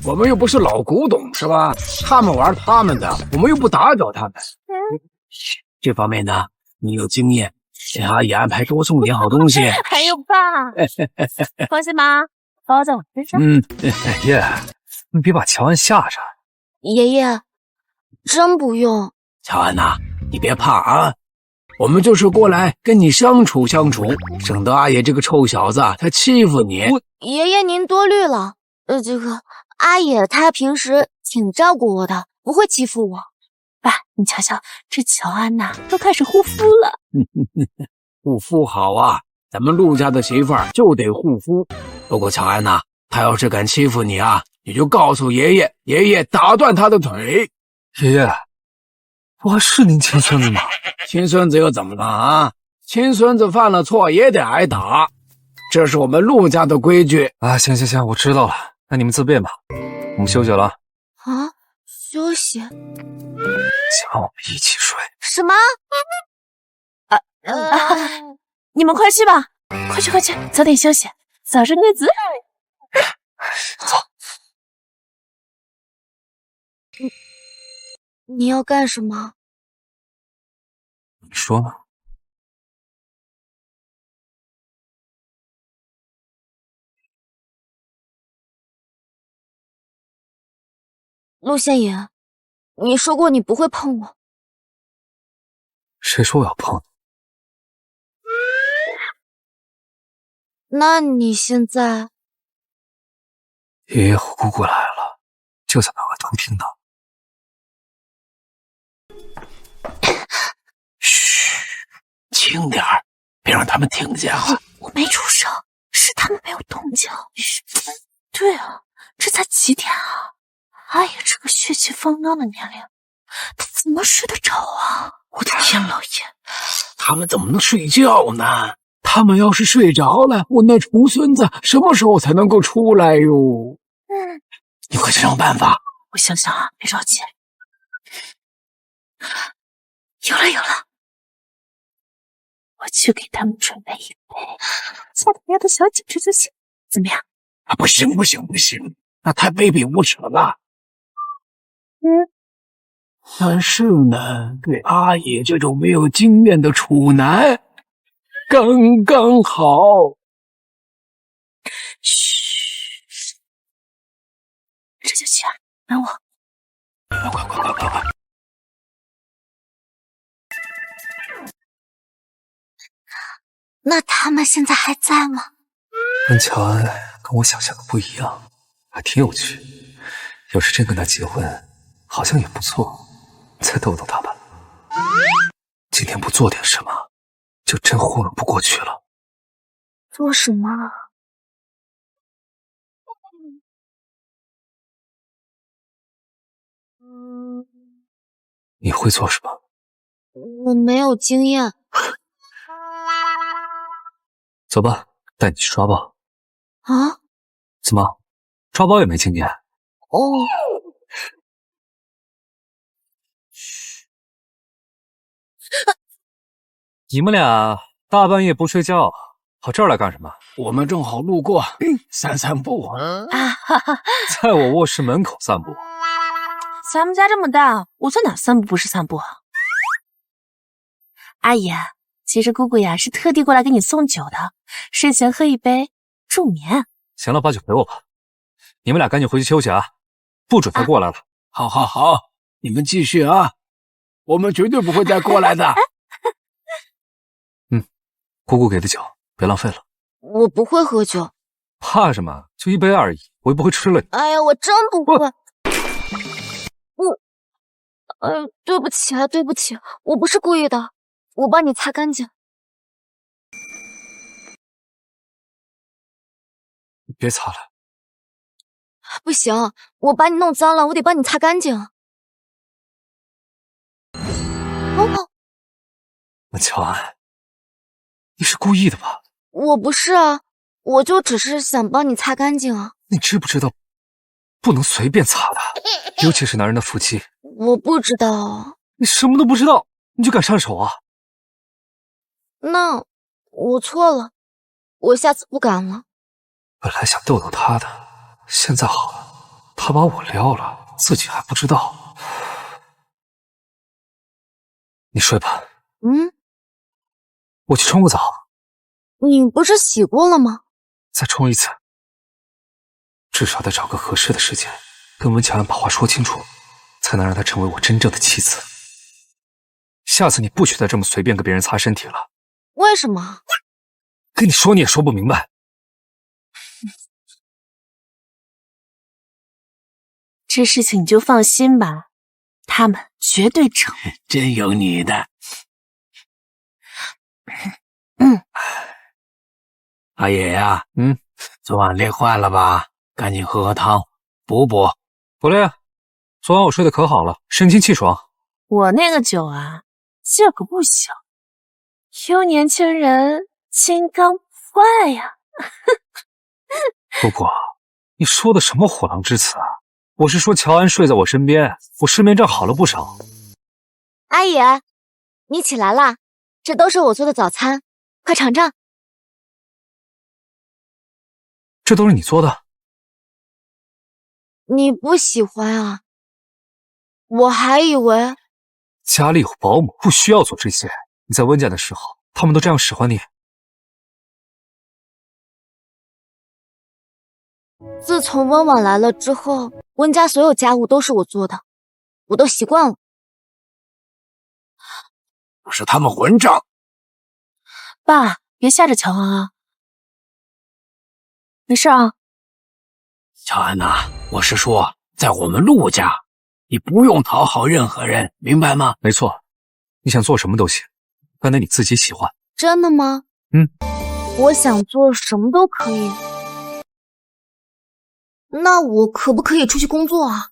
我們又不是老古董，是吧？他們玩他們的，我們又不打擾他們。這方面呢，你有經驗，請阿姨安排多送點好東西。還有爸，放心吧，包在我身上。爺，你別把喬安嚇着。爺爺，真不用。喬安吶，你別怕啊，我們就是過來跟你相處相處，省得阿爺這個臭小子他欺負你。爺爺您多慮了，這個阿爺他平時挺照顧我的，不會欺負我。爸，你瞧瞧，這喬安吶，都開始護膚了。護膚好啊，咱們陸家的媳婦兒就得護膚。不過喬安吶，他要是敢欺負你啊，你就告訴爺爺，爺爺打斷他的腿。爺爺，我還是您親孫子嗎？親孫子又怎麼了啊？親孫子犯了錯也得挨打，這是我們陸家的規矩。啊，行，我知道了，那你們自便吧，我們休息了。啊，休息？想讓我們一起睡？什麼？你們快去吧，快去，早點休息，早生貴子。走。你要幹什麼？你說呢？陸縣爺，你說過你不會碰我。誰說我要碰你？那你現在……爺爺和姑姑來了，就在門外偷聽的。噓，輕點兒，別讓他們聽見啊！我沒出聲，是他們沒有動靜。對啊，這才幾點啊？阿野這個血氣方剛的年齡，他怎麼睡得着啊？我的天，老爺，他們怎么能睡覺呢？他們要是睡着了，我那重孫子什麼時候才能夠出來喲？你快想想辦法。我想想啊，別着急。有了，我去給他們準備一杯下他家的小酒吃就行，怎麼樣？啊，不行，那太卑鄙無恥了。但是呢，對阿野這種沒有經驗的處男，剛剛好。噓，這就去啊，等我。快！那他们现在還在嗎？跟喬安跟我想象的不一樣，還挺有趣。要是真跟他結婚，好像也不錯。再逗逗他吧。今天不做點什麼，就真混不過去了。做什麼？你會做什麼？我沒有經驗。走吧，帶你去抓包。啊？怎麼，抓包也沒經驗？哦。你們倆大半夜不睡覺，跑這兒來幹什麼？我們正好路過，散步。在我臥室門口散步。咱們家這麼大，我在哪散步不是散步啊？阿姨，其實姑姑呀是特地過來給你送酒的，睡前喝一杯助眠。行了，把酒給我吧。你們倆趕緊回去休息啊，不准再過來了。好，你們繼續啊，我們絕對不會再過來的。姑姑給的酒，別浪費了。我不會喝酒。怕什麼？就一杯而已，我又不會吃了你。哎呀，我真不會。對不起啊，對不起，我不是故意的，我幫你擦乾淨。別擦了。不行，我把你弄髒了，我得幫你擦乾淨。那喬安，你是故意的吧？我不是啊，我就只是想幫你擦乾淨啊。你知不知道不能隨便擦的，尤其是男人的腹肌。我不知道。你什麼都不知道，你就敢上手啊？那我錯了，我下次不敢了。本來想逗逗他的，現在好了，他把我撩了，自己還不知道。你睡吧。我去沖個澡。你不是洗過了嗎？再沖一次。至少得找個合適的時間，跟溫喬安把話說清楚，才能讓她成為我真正的妻子。下次你不許再這麼隨便跟別人擦身體了。為什麼？跟你說你也說不明白。這事情你就放心吧，他們絕對成。真有你的。阿野呀，昨晚累壞了吧？趕緊喝湯補補。不累啊，昨晚我睡得可好了，神清氣爽。我那個酒啊，勁兒可不小，有年輕人金剛不壞呀。姑姑，你說的什麼虎狼之詞啊？我是說喬安睡在我身邊，我失眠症好了不少。阿野，你起來啦，這都是我做的早餐，快嘗嘗。這都是你做的？你不喜歡啊？我還以為家裡有保姆，不需要做這些。你在溫家的時候，他們都這樣使喚你。自從溫婉來了之後，溫家所有家務都是我做的，我都習慣了。不是他們混賬！爸，別嚇着喬安啊。沒事啊。喬安吶，我是說，在我們陸家，你不用討好任何人，明白嗎？沒錯，你想做什麼都行，反正你自己喜歡。真的嗎？我想做什麼都可以。那我可不可以出去工作啊？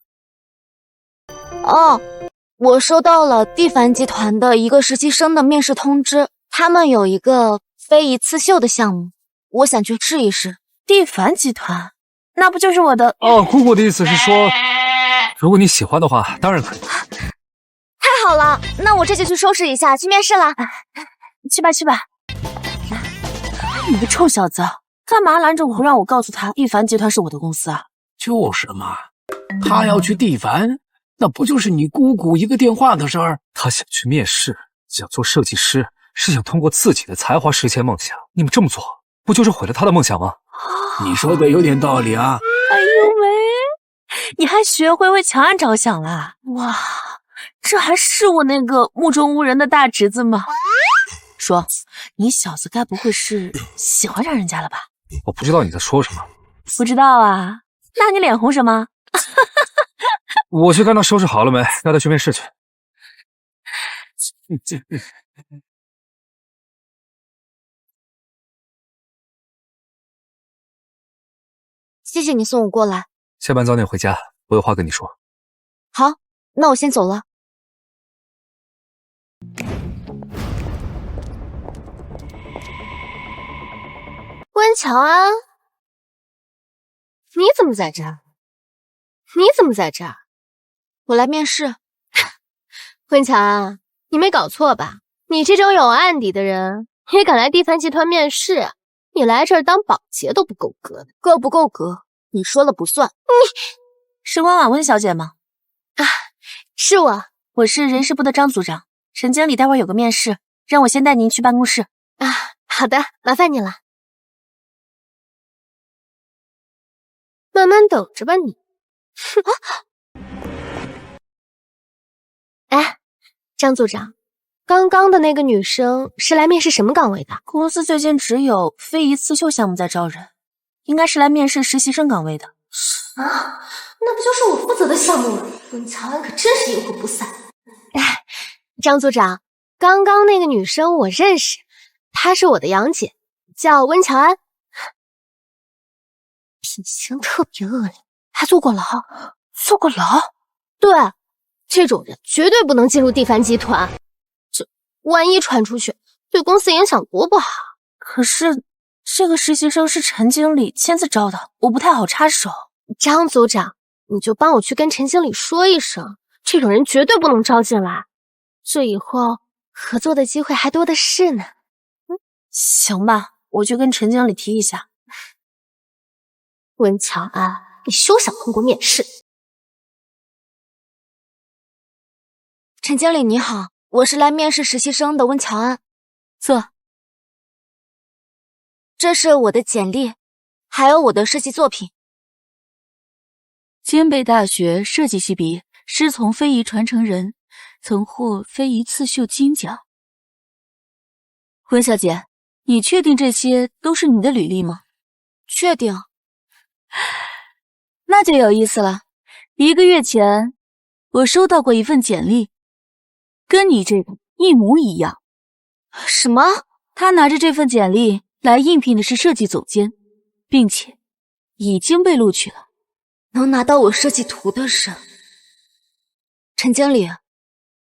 哦，我收到了地凡集团的一个实習生的面試通知，他們有一個非遺刺繡的項目，我想去試一試。地凡集團，那不就是我的？哦，姑姑的意思是說，如果你喜歡的話，當然可以。太好了，那我這就去收拾一下，去面試了。去吧去吧。你個臭小子，幹嘛攔着我不讓我告訴他地凡集團是我的公司啊？就是嘛，他要去地凡，那不就是你姑姑一個電話的事兒？他想去面試，想做設計師，是想通過自己的才華實現夢想。你們這麼做，不就是毀了他的夢想嗎？你說的有點道理啊。哎呦喂，你還學會為喬安着想了？哇，這還是我那個目中無人的大侄子嗎？說，你小子該不會是喜歡上人家了吧？我不知道你在說什麼。不知道啊？那你臉紅什麼？我去看他收拾好了沒，帶他去面試去。謝謝你送我過來。下班早點回家，我有話跟你說。好，那我先走了。溫喬安，你怎麼在這兒？你怎麼在這兒？我來面試。溫喬安，你沒搞錯吧？你這種有案底的人，也敢來地凡集團面試？你來這兒當保潔都不夠格的。夠不夠格？你說了不算。是溫婉溫小姐嗎？啊，是我。我是人事部的張組長，陳經理待會兒有個面試，讓我先帶您去辦公室。啊，好的，麻煩你了。慢慢等着吧你。哎，張組長，剛剛的那個女生是來面試什麼崗位的？公司最近只有非遺刺繡項目在招人，應該是來面試實習生崗位的。啊，那不就是我負責的項目嗎？溫喬安可真是有口不散。哎，張組長，剛剛那個女生我認識，她是我的養姐，叫溫喬安，品行特別惡劣，還坐過牢。坐過牢？對，這種人絕對不能進入地凡集團，這萬一傳出去，對公司影響多不好。可是這個實習生是陳經理親自招的，我不太好插手。張組長，你就幫我去跟陳經理說一聲，這種人絕對不能招進來，這以後合作的機會還多的是呢。行吧，我去跟陳經理提一下。溫喬安，你休想通過面試。陳經理你好，我是來面試實習生的溫喬安。坐。這是我的簡歷，還有我的設計作品。兼備大學設計系畢業，師從非遺傳承人，曾獲非遺刺繡金獎。溫小姐，你確定這些都是你的履歷嗎？確定。那就有意思了。1個月前，我收到過一份簡歷，跟你這個一模一樣。什麼？他拿着這份簡歷來應聘的是設計總監，並且已經被錄取了。能拿到我設計圖的人，陳經理，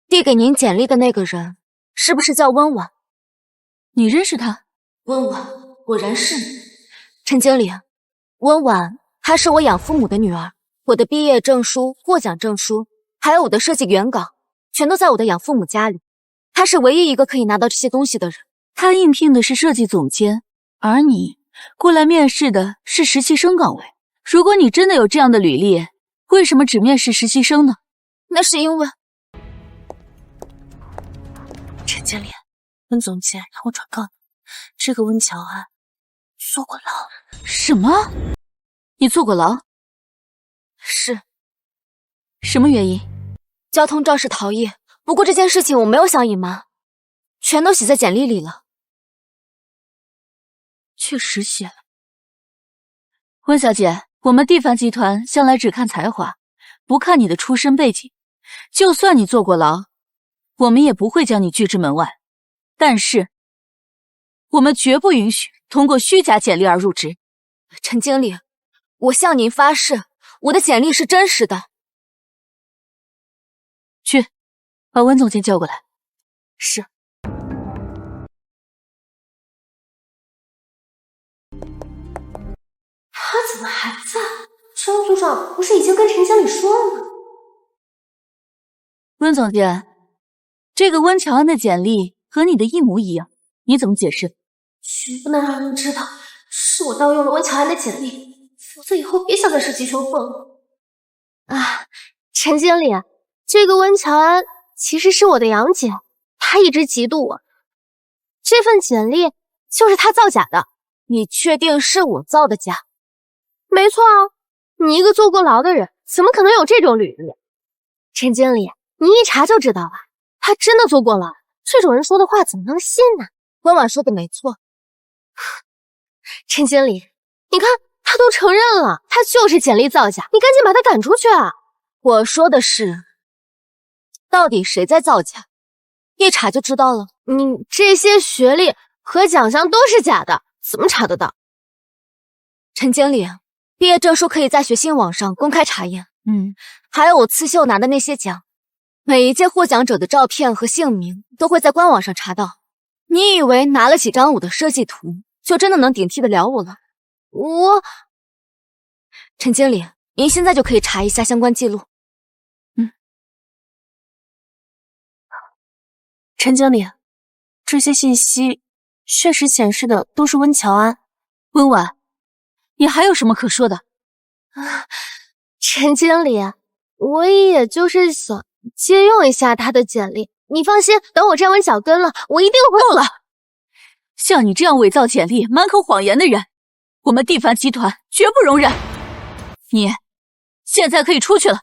遞給您簡歷的那個人是不是叫溫婉？你認識他？溫婉，果然是你。陳經理，溫婉她是我養父母的女兒，我的畢業證書、獲獎證書，還有我的設計原稿，全都在我的養父母家裡。她是唯一一個可以拿到這些東西的人。他應聘的是設計總監，而你過來面試的是實習生崗位。如果你真的有這樣的履歷，為什麼只面試實習生呢？那是因為陳經理，溫總監讓我轉告你，這個溫喬安坐過牢。什麼？你坐過牢？是。什麼原因？交通肇事逃逸。不過這件事情我沒有想隱瞞，全都寫在簡歷裡了。確實寫了。溫小姐，我們地凡集團向來只看才華，不看你的出身背景。就算你坐過牢，我們也不會將你拒之門外。但是，我們絕不允許通過虛假簡歷而入職。陳經理，我向您發誓，我的簡歷是真實的。把温总监叫过来。是。他怎么还在？张组长不是已经跟陈经理说了吗？温总监，这个温乔安的简历和你的一模一样，你怎么解释？绝不能让人知道是我盗用了温乔安的简历，否则以後別想再是雞胸鳳了。啊，陳經理，這個溫喬安其實是我的養姐，她一直嫉妒我。這份簡歷就是她造假的。你確定是我造的假？沒錯啊，你一個坐過牢的人，怎麼可能有這種履歷？陳經理，你一查就知道了，他真的坐過牢，這種人說的話怎麼能信呢？溫婉說的沒錯。陳經理，你看他都承認了，他就是簡歷造假，你趕緊把他趕出去啊！我說的是，到底誰在造假？一查就知道了。你這些學歷和獎項都是假的，怎麼查得到？陳經理，畢業證書可以在學信網上公開查驗。還有我刺繡拿的那些獎，每一屆獲獎者的照片和姓名都會在官網上查到。你以為拿了幾張我的設計圖，就真的能頂替得了我了？陳經理，您現在就可以查一下相關記錄。陳經理，這些信息確實顯示的都是溫喬安。溫婉，你還有什麼可說的？陳經理，我也就是想借用一下他的簡歷，你放心，等我站穩腳跟了，我一定會。夠了！像你這樣偽造簡歷、滿口謊言的人，我們蒂凡集團絕不容忍。你現在可以出去了。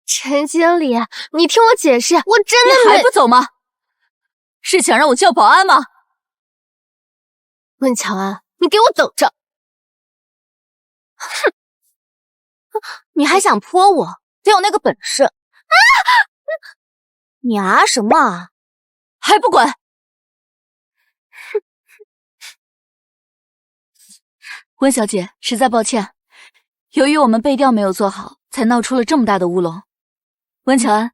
陳經理，你聽我解釋，我真的你還不走嗎？是想讓我叫保安嗎？溫喬安，你給我等着！哼！你還想潑我？得有那個本事！你啊什麼啊？還不滾！溫小姐，實在抱歉，由於我們背調沒有做好，才鬧出了這麼大的烏龍。溫喬安，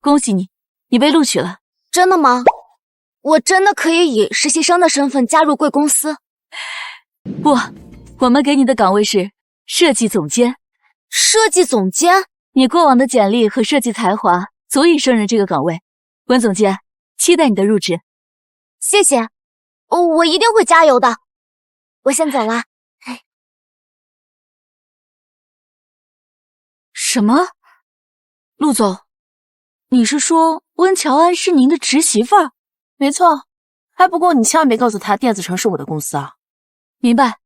恭喜你，你被錄取了。真的嗎？我真的可以以實習生的身份加入貴公司？不，我們給你的崗位是設計總監。設計總監？你過往的簡歷和設計才華足以勝任這個崗位。溫總監，期待你的入職。謝謝，我一定會加油的。我先走了。什麼？陸總，你是說溫喬安是您的侄媳婦兒？沒錯，還不過你千萬別告訴他電子城是我的公司啊。明白。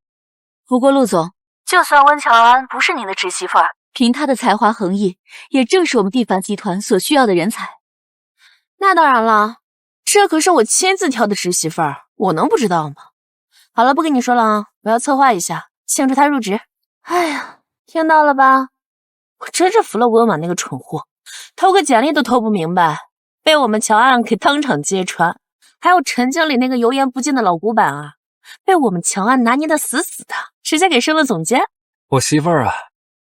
不過陸總，就算溫喬安不是您的侄媳婦兒，憑她的才華橫溢，也正是我們蒂凡集團所需要的人才。那當然了，這可是我親自挑的侄媳婦兒，我能不知道嗎？好了，不跟你說了啊，我要策劃一下慶祝她入職。哎呀，聽到了吧？我真是服了溫婉那個蠢貨，投個簡歷都投不明白，被我們喬安給當場揭穿。還有陳經理那個油鹽不進的老古板啊，被我們喬安拿捏的死死的，直接給升了總監。我媳婦兒啊，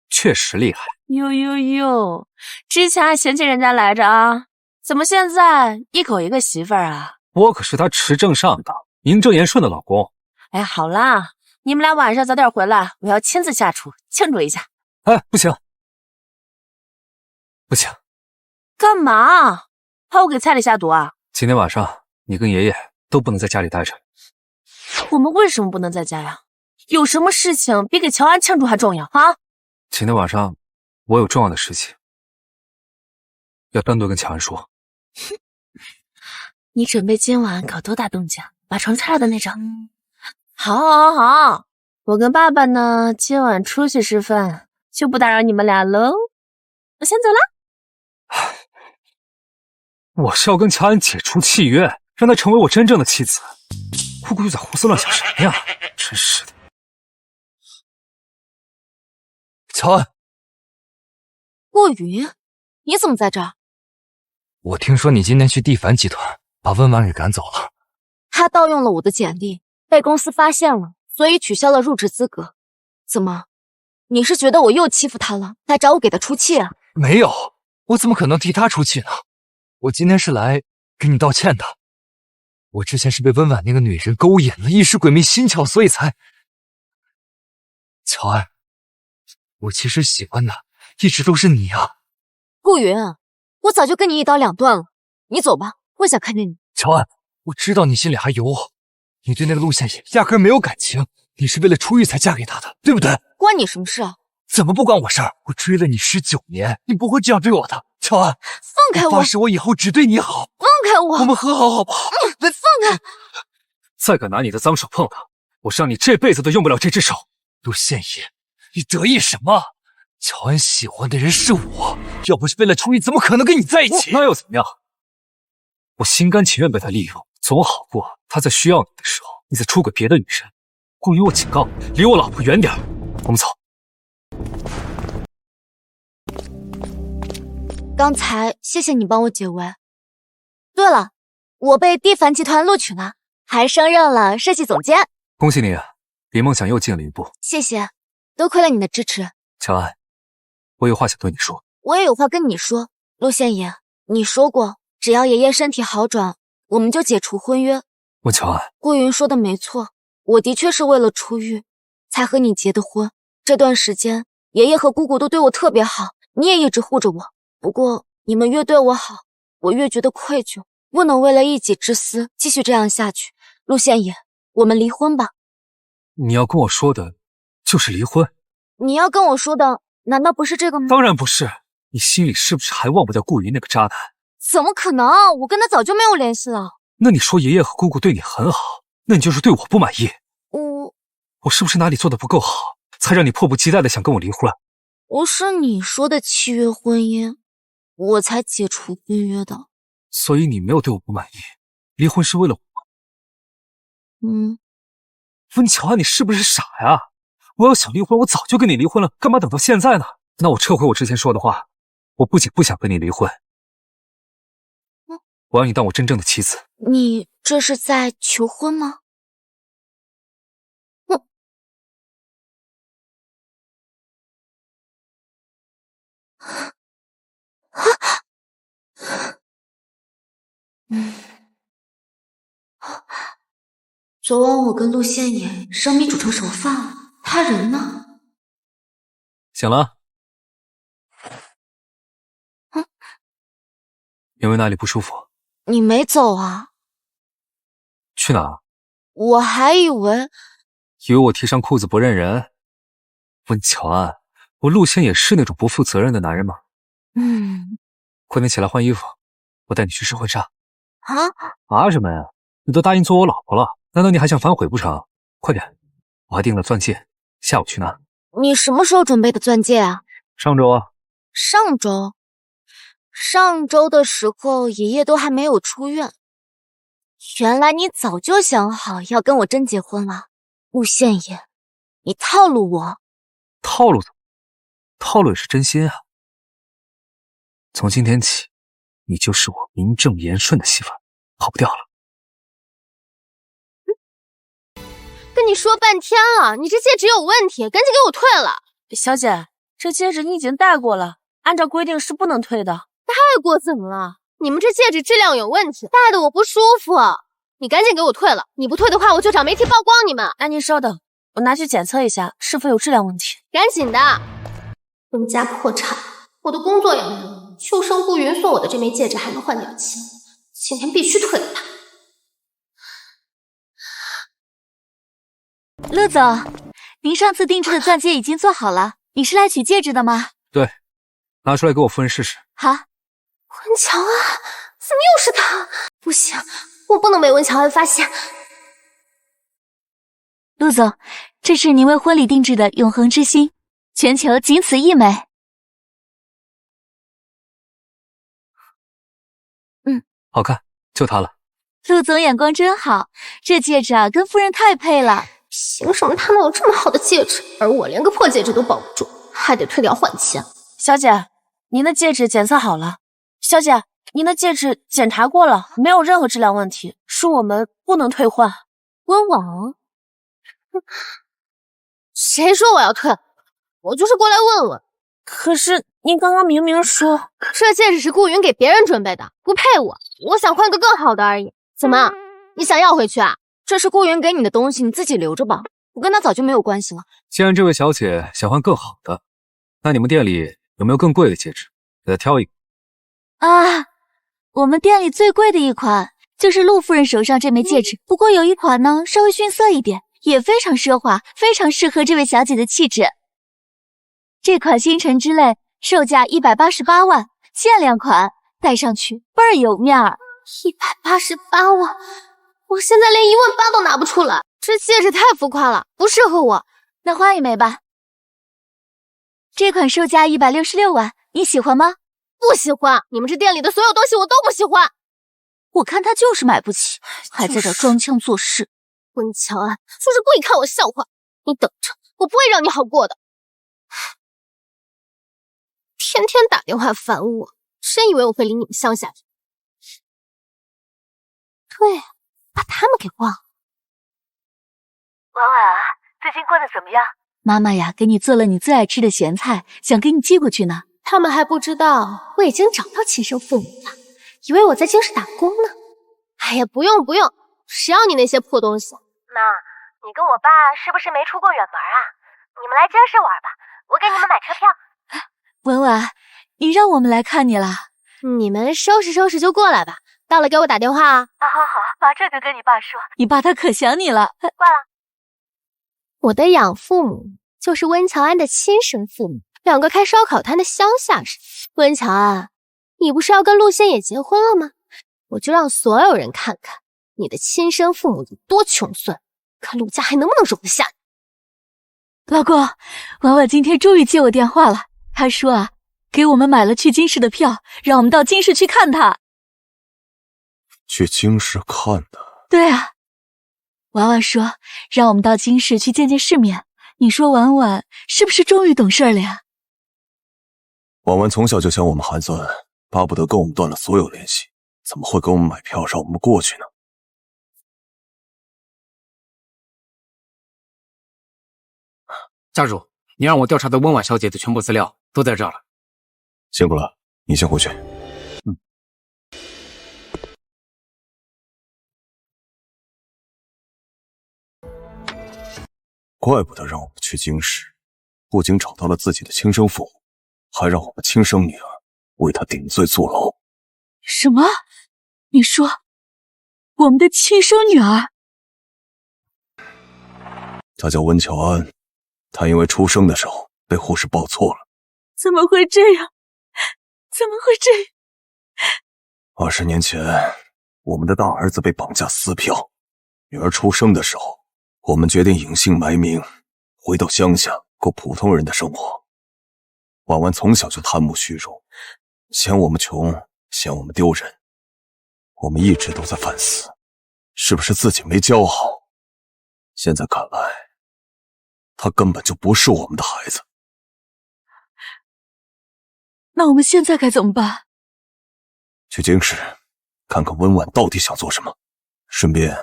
確實厲害。喲，之前還嫌棄人家來着啊，怎麼現在一口一個媳婦兒啊？我可是他持證上黨、名正言順的老公。哎，好啦，你們倆晚上早點回來，我要親自下廚慶祝一下。哎，不行，不行。幹嘛？怕我給菜裡下毒啊？今天晚上你跟爺爺都不能在家裡待着。我們為什麼不能在家呀？有什麼事情比給喬安慶祝還重要啊？今天晚上我有重要的事情要單獨跟喬安說。你準備今晚搞多大動靜？把床拆了的那種。好，我跟爸爸呢今晚出去吃飯，就不打擾你們倆嘍。我先走了。我是要跟喬安解除契約，讓她成為我真正的妻子。姑姑又在胡思亂想什麼呀？真是的。喬安，顧雲，你怎麼在這兒？我聽說你今天去蒂凡集團，把溫婉給趕走了。他盜用了我的簡歷，被公司發現了，所以取消了入職資格。怎麼？你是覺得我又欺負他了，才找我給他出氣啊？沒有，我怎麼可能替他出氣呢？我今天是来跟你道歉的。我之前是被温婉那个女人勾引了，一时鬼迷心窍，所以才……乔安，我其實喜歡的一直都是你啊。顧雲，我早就跟你一刀兩斷了，你走吧，我想看見你。喬安，我知道你心裡還有我，你對那個陸獻言壓根沒有感情，你是為了出獄才嫁給他的，對不對？關你什麼事啊？怎麼不關我事兒？我追了你19年，你不會這樣對我的，喬安。放開我！我發誓我以後只對你好。放開我！我們和好好不好？放開！再敢拿你的髒手碰他，我讓你這輩子都用不了這隻手。陸獻言，你得意什麼？喬安喜歡的人是我，要不是為了出獄，怎麼可能跟你在一起？那又怎麼樣？我心甘情願被他利用，總好過他在需要你的時候，你在出軌別的女人。顧雲，我警告你，離我老婆遠點。我們走。剛才謝謝你幫我解圍。對了，我被蒂凡集團錄取了，還升任了設計總監。恭喜你，離夢想又近了一步。謝謝，多虧了你的支持。喬安，我有話想對你說。我也有話跟你說。陸獻言，你說過，只要爺爺身體好轉，我們就解除婚約。溫喬安，顧雲說的沒錯，我的確是為了出獄才和你結的婚。這段時間，爺爺和姑姑都對我特別好，你也一直護着我。不過你們越對我好，我越覺得愧疚，不能為了一己之私繼續這樣下去。陸獻言，我們離婚吧。你要跟我說的就是離婚？你要跟我說的難道不是這個嗎？當然不是，你心裡是不是還忘不掉顧雲那個渣男？怎麼可能？我跟他早就沒有聯繫了。那你說爺爺和姑姑對你很好，那你就是對我不滿意。我是不是哪裡做的不夠好，才讓你迫不及待的想跟我離婚？不是你說的契約婚姻，我才解除婚約的。所以你沒有對我不滿意，離婚是為了我。溫喬安，你是不是傻呀？我要想離婚，我早就跟你離婚了，幹嘛等到現在呢？那我撤回我之前說的話，我不僅不想跟你離婚，我要你當我真正的妻子。你這是在求婚嗎？昨晚我跟陸獻言生米煮成熟飯了，他人呢？醒了？有沒有哪裡不舒服？你沒走啊？去哪？我還以為我提上褲子不認人。溫喬安，我陸獻也是那種不負責任的男人嗎？快點起來換衣服，我帶你去試婚紗。啊什麼呀？你都答應做我老婆了，難道你還想反悔不成？快點，我還訂了鑽戒，下午去拿。你什麼時候準備的鑽戒啊？上周啊。上周？上周的時候爺爺都還沒有出院。原來你早就想好要跟我真結婚了。陸獻言，你套路我。套路怎麼？套路也是真心啊。從今天起，你就是我名正言順的媳婦，跑不掉了。跟你說半天了，你這戒指有問題，趕緊給我退了。小姐，這戒指你已經戴過了，按照規定是不能退的。戴過怎麼了？你們這戒指質量有問題，戴得我不舒服。你趕緊給我退了，你不退的話，我就找媒體曝光你們。那您稍等，我拿去檢測一下，是否有質量問題。趕緊的。溫家破產，我的工作也沒了，就剩顧雲送我的這枚戒指還能換點錢，今天必須退了它。陸總，您上次定制的鑽戒已經做好了，你是來取戒指的嗎？對，拿出來給我夫人試試。好。溫喬安，怎麼又是他？不行，我不能被溫喬安發現。陸總，這是您為婚禮定制的永恆之星，全球僅此一枚。好看，就它了。陸總眼光真好，這戒指啊跟夫人太配了。憑什麼他們有這麼好的戒指，而我連個破戒指都保不住，還得退掉換錢？小姐，您的戒指檢測好了。小姐，您的戒指檢查過了，沒有任何質量問題，是我們不能退換。溫王，誰說我要退？我就是過來問問。可是你刚刚明明說这戒指是顾云给別人準備的，不配我，我想換個更好的而已。怎麼，你想要回去啊？這是顧云給你的東西，你自己留着吧，我跟他早就沒有關係了。既然這位小姐想換更好的，那你們店裡有沒有更貴的戒指？給她挑一個。啊，我們店裡最貴的一款就是陸夫人手上這枚戒指，不過有一款呢稍微遜色一點，也非常奢華，非常適合這位小姐的氣質。這款星辰之淚售價188萬，限量款，戴上去倍兒有面兒。188萬，我現在連18000都拿不出來，這戒指太浮誇了，不適合我。那換一枚吧。這款售價166萬，你喜歡嗎？不喜歡，你們這店裡的所有東西我都不喜歡。我看他就是買不起，還在這裝腔作勢。溫喬安就是故意看我笑話，你等着，我不會讓你好過的。天天打電話煩我，真以為我會理你們鄉下人？對，把他們給忘了。婉婉啊，最近過得怎麼樣？媽媽呀，給你做了你最愛吃的鹹菜，想給你寄過去呢。他們還不知道我已經找到親生父母了，以為我在京市打工呢。哎呀，不用，誰要你那些破東西？媽，你跟我爸是不是沒出過遠門啊？你們來京市玩吧，我給你們買車票。婉婉，你讓我們來看你了。你們收拾收拾就過來吧，到了給我打電話啊。啊，好，馬上就跟你爸說。你爸他可想你了。掛了。我的養父母就是溫喬安的親生父母，兩個開燒烤攤的鄉下人。溫喬安，你不是要跟陸仙野結婚了嗎？我就讓所有人看看你的親生父母有多窮酸，看陸家還能不能容得下你。老公，婉婉今天終於接我電話了，她說啊，給我們買了去京市的票，讓我們到京市去看她。去京市看她？對啊，婉婉說讓我們到京市去見見世面。你說婉婉是不是終於懂事了呀？婉婉從小就想我們孩子巴不得跟我們斷了所有聯繫，怎麼會給我們買票讓我們過去呢？家主，你讓我調查的溫婉小姐的全部資料都在這兒了。辛苦了，你先回去。怪不得讓我們去京市，不僅找到了自己的親生父母，還讓我們親生女兒為他頂罪坐牢。什麼？你說我們的親生女兒？她叫溫喬安，她因為出生的時候被護士報錯了。怎麼會這樣？怎麼會這樣？20年前，我們的大兒子被綁架撕票，女兒出生的時候，我們決定隱姓埋名，回到鄉下過普通人的生活。婉婉從小就貪慕虛榮，嫌我們窮，嫌我們丟人。我們一直都在反思，是不是自己沒教好？現在看來，她根本就不是我們的孩子。那我們現在該怎麼辦？去京市，看看溫婉到底想做什麼，順便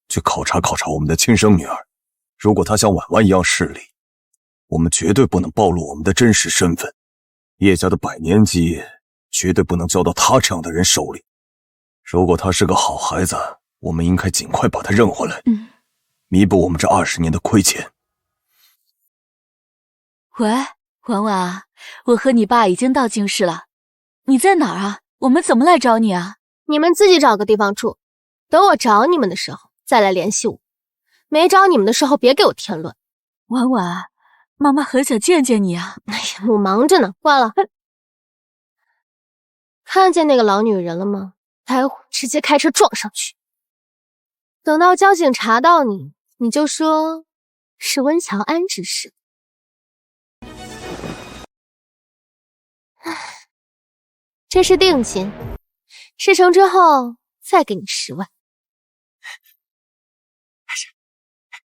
去考察考察我們的親生女兒。如果她像婉婉一樣勢利，我們絕對不能暴露我們的真實身份。葉家的100年基業絕對不能交到她這樣的人手裡。如果她是個好孩子，我們應該盡快把她認回來，彌補我們這20年的虧欠。喂，婉婉啊，我和你爸已經到京市了，你在哪兒啊？我們怎麼來找你啊？你們自己找個地方住，等我找你們的時候再來聯繫我。沒找你們的時候別給我添亂。婉婉，媽媽很想見見你啊。哎呀，我忙着呢，掛了。看見那個老女人了嗎？待會兒直接開車撞上去。等到交警查到你，你就說是溫喬安指使。這是定金，事成之後再給你10萬。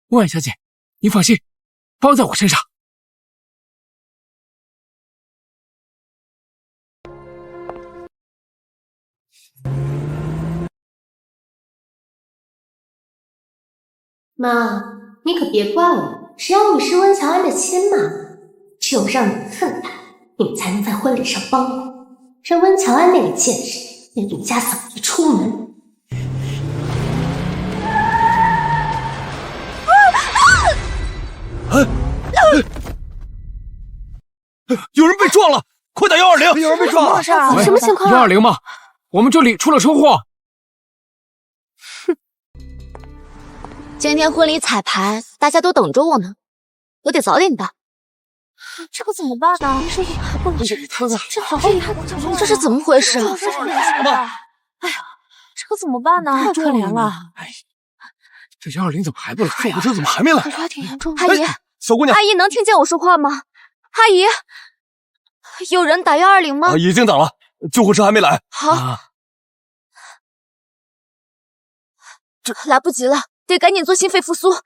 溫婉小姐，您放心，包在我身上。媽，你可別怪我，只要你是溫喬安的親媽，只有讓你恨她，你们才能在婚禮上幫我，讓溫喬安那個賤人連陸家嫂一出門。有人被撞了，快打120！有人被撞了，什么情况？120吗？我们这裡出了車禍。今天婚禮彩排，大家都等着我呢，我得早點到。这可怎麼辦呢？這是怎麼回事？哎呀，這可怎麼辦呢？太可憐了。哎，這120怎麼還不來呀？這怎麼還沒來？感覺還挺嚴重的。阿姨，小姑娘，阿姨能聽見我說話嗎？阿姨，有人打120嗎？已經打了，救護車還沒來。好，這來不及了，得趕緊做心肺復甦。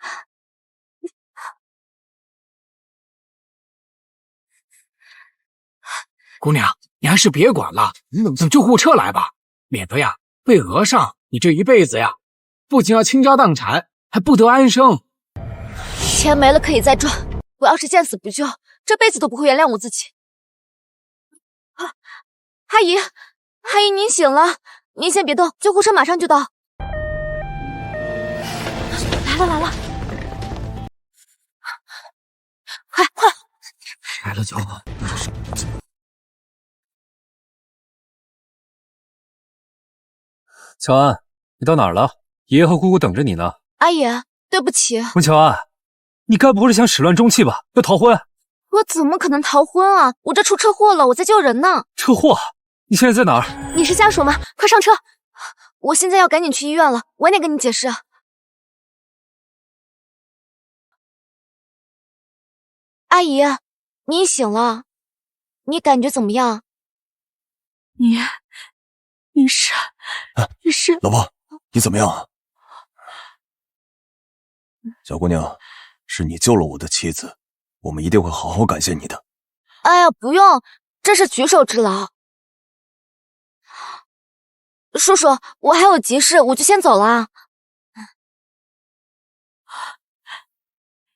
姑娘，你還是別管了，等救護車來吧，免得呀被訛上你這一輩子呀，不僅要傾家蕩產，還不得安生。錢沒了可以再賺，我要是見死不救，這輩子都不會原諒我自己。阿姨，阿姨您醒了，您先別動，救護車馬上就到。來了，快！來了就好。喬安，你到哪兒了？爺爺和姑姑等着你呢。阿姨，對不起。溫喬安，你該不會是想始亂終棄吧？要逃婚？我怎麼可能逃婚啊？我這出車禍了，我在救人呢。車禍？你現在在哪兒？你是家屬嗎？快上車！我現在要趕緊去醫院了，晚點跟你解釋。阿姨，你醒了，你感覺怎麼樣？你是？老婆，你怎麼樣啊？小姑娘，是你救了我的妻子，我們一定會好好感謝你的。哎呀，不用，這是舉手之勞。叔叔，我還有急事，我就先走了。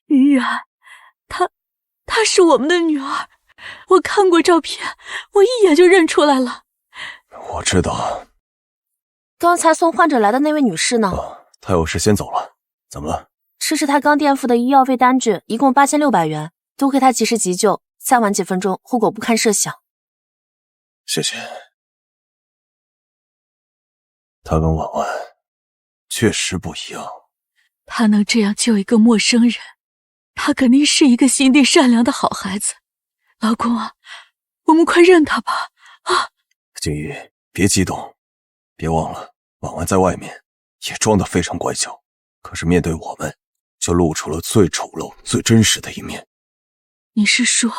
於然，她是我們的女兒，我看過照片，我一眼就認出來了。我知道。剛才送患者來的那位女士呢？她有事先走了。怎麼了？這是她剛墊付的醫藥費單據，一共8600元，多虧她及時急救，再晚幾分鐘，後果不堪設想。謝謝。她跟婉婉確實不一樣。她能這樣救一個陌生人，她肯定是一個心地善良的好孩子。老公啊，我們快認她吧。啊！靜怡，別激動，別忘了，婉婉在外面也裝得非常乖巧，可是面對我們，就露出了最醜陋、最真實的一面。你是說，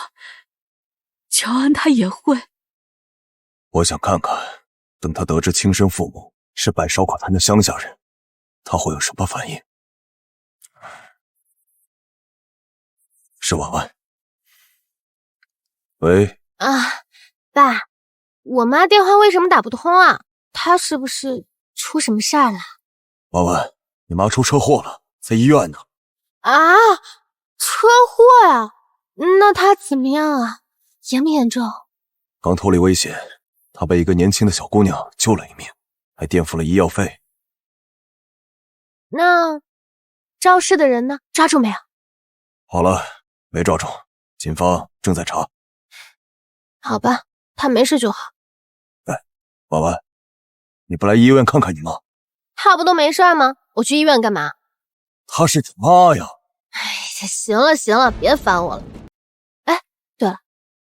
喬安她也會？我想看看，等他得知親生父母是擺燒烤攤的鄉下人，他會有什麼反應？是婉婉。喂。啊，爸。我媽電話為什麼打不通啊？她是不是出什麼事兒了？婉婉，你媽出車禍了，在醫院呢。啊，車禍呀？那她怎麼樣啊？嚴不嚴重？剛脫離危險，她被一個年輕的小姑娘救了一命，還墊付了醫藥費。那肇事的人呢？抓住沒有？好了，沒抓住，警方正在查。好吧，她沒事就好。婉婉，你不來醫院看看你媽？她不都沒事嗎？我去醫院幹嘛？她是你媽呀！哎呀，行了，別煩我了。哎，對了，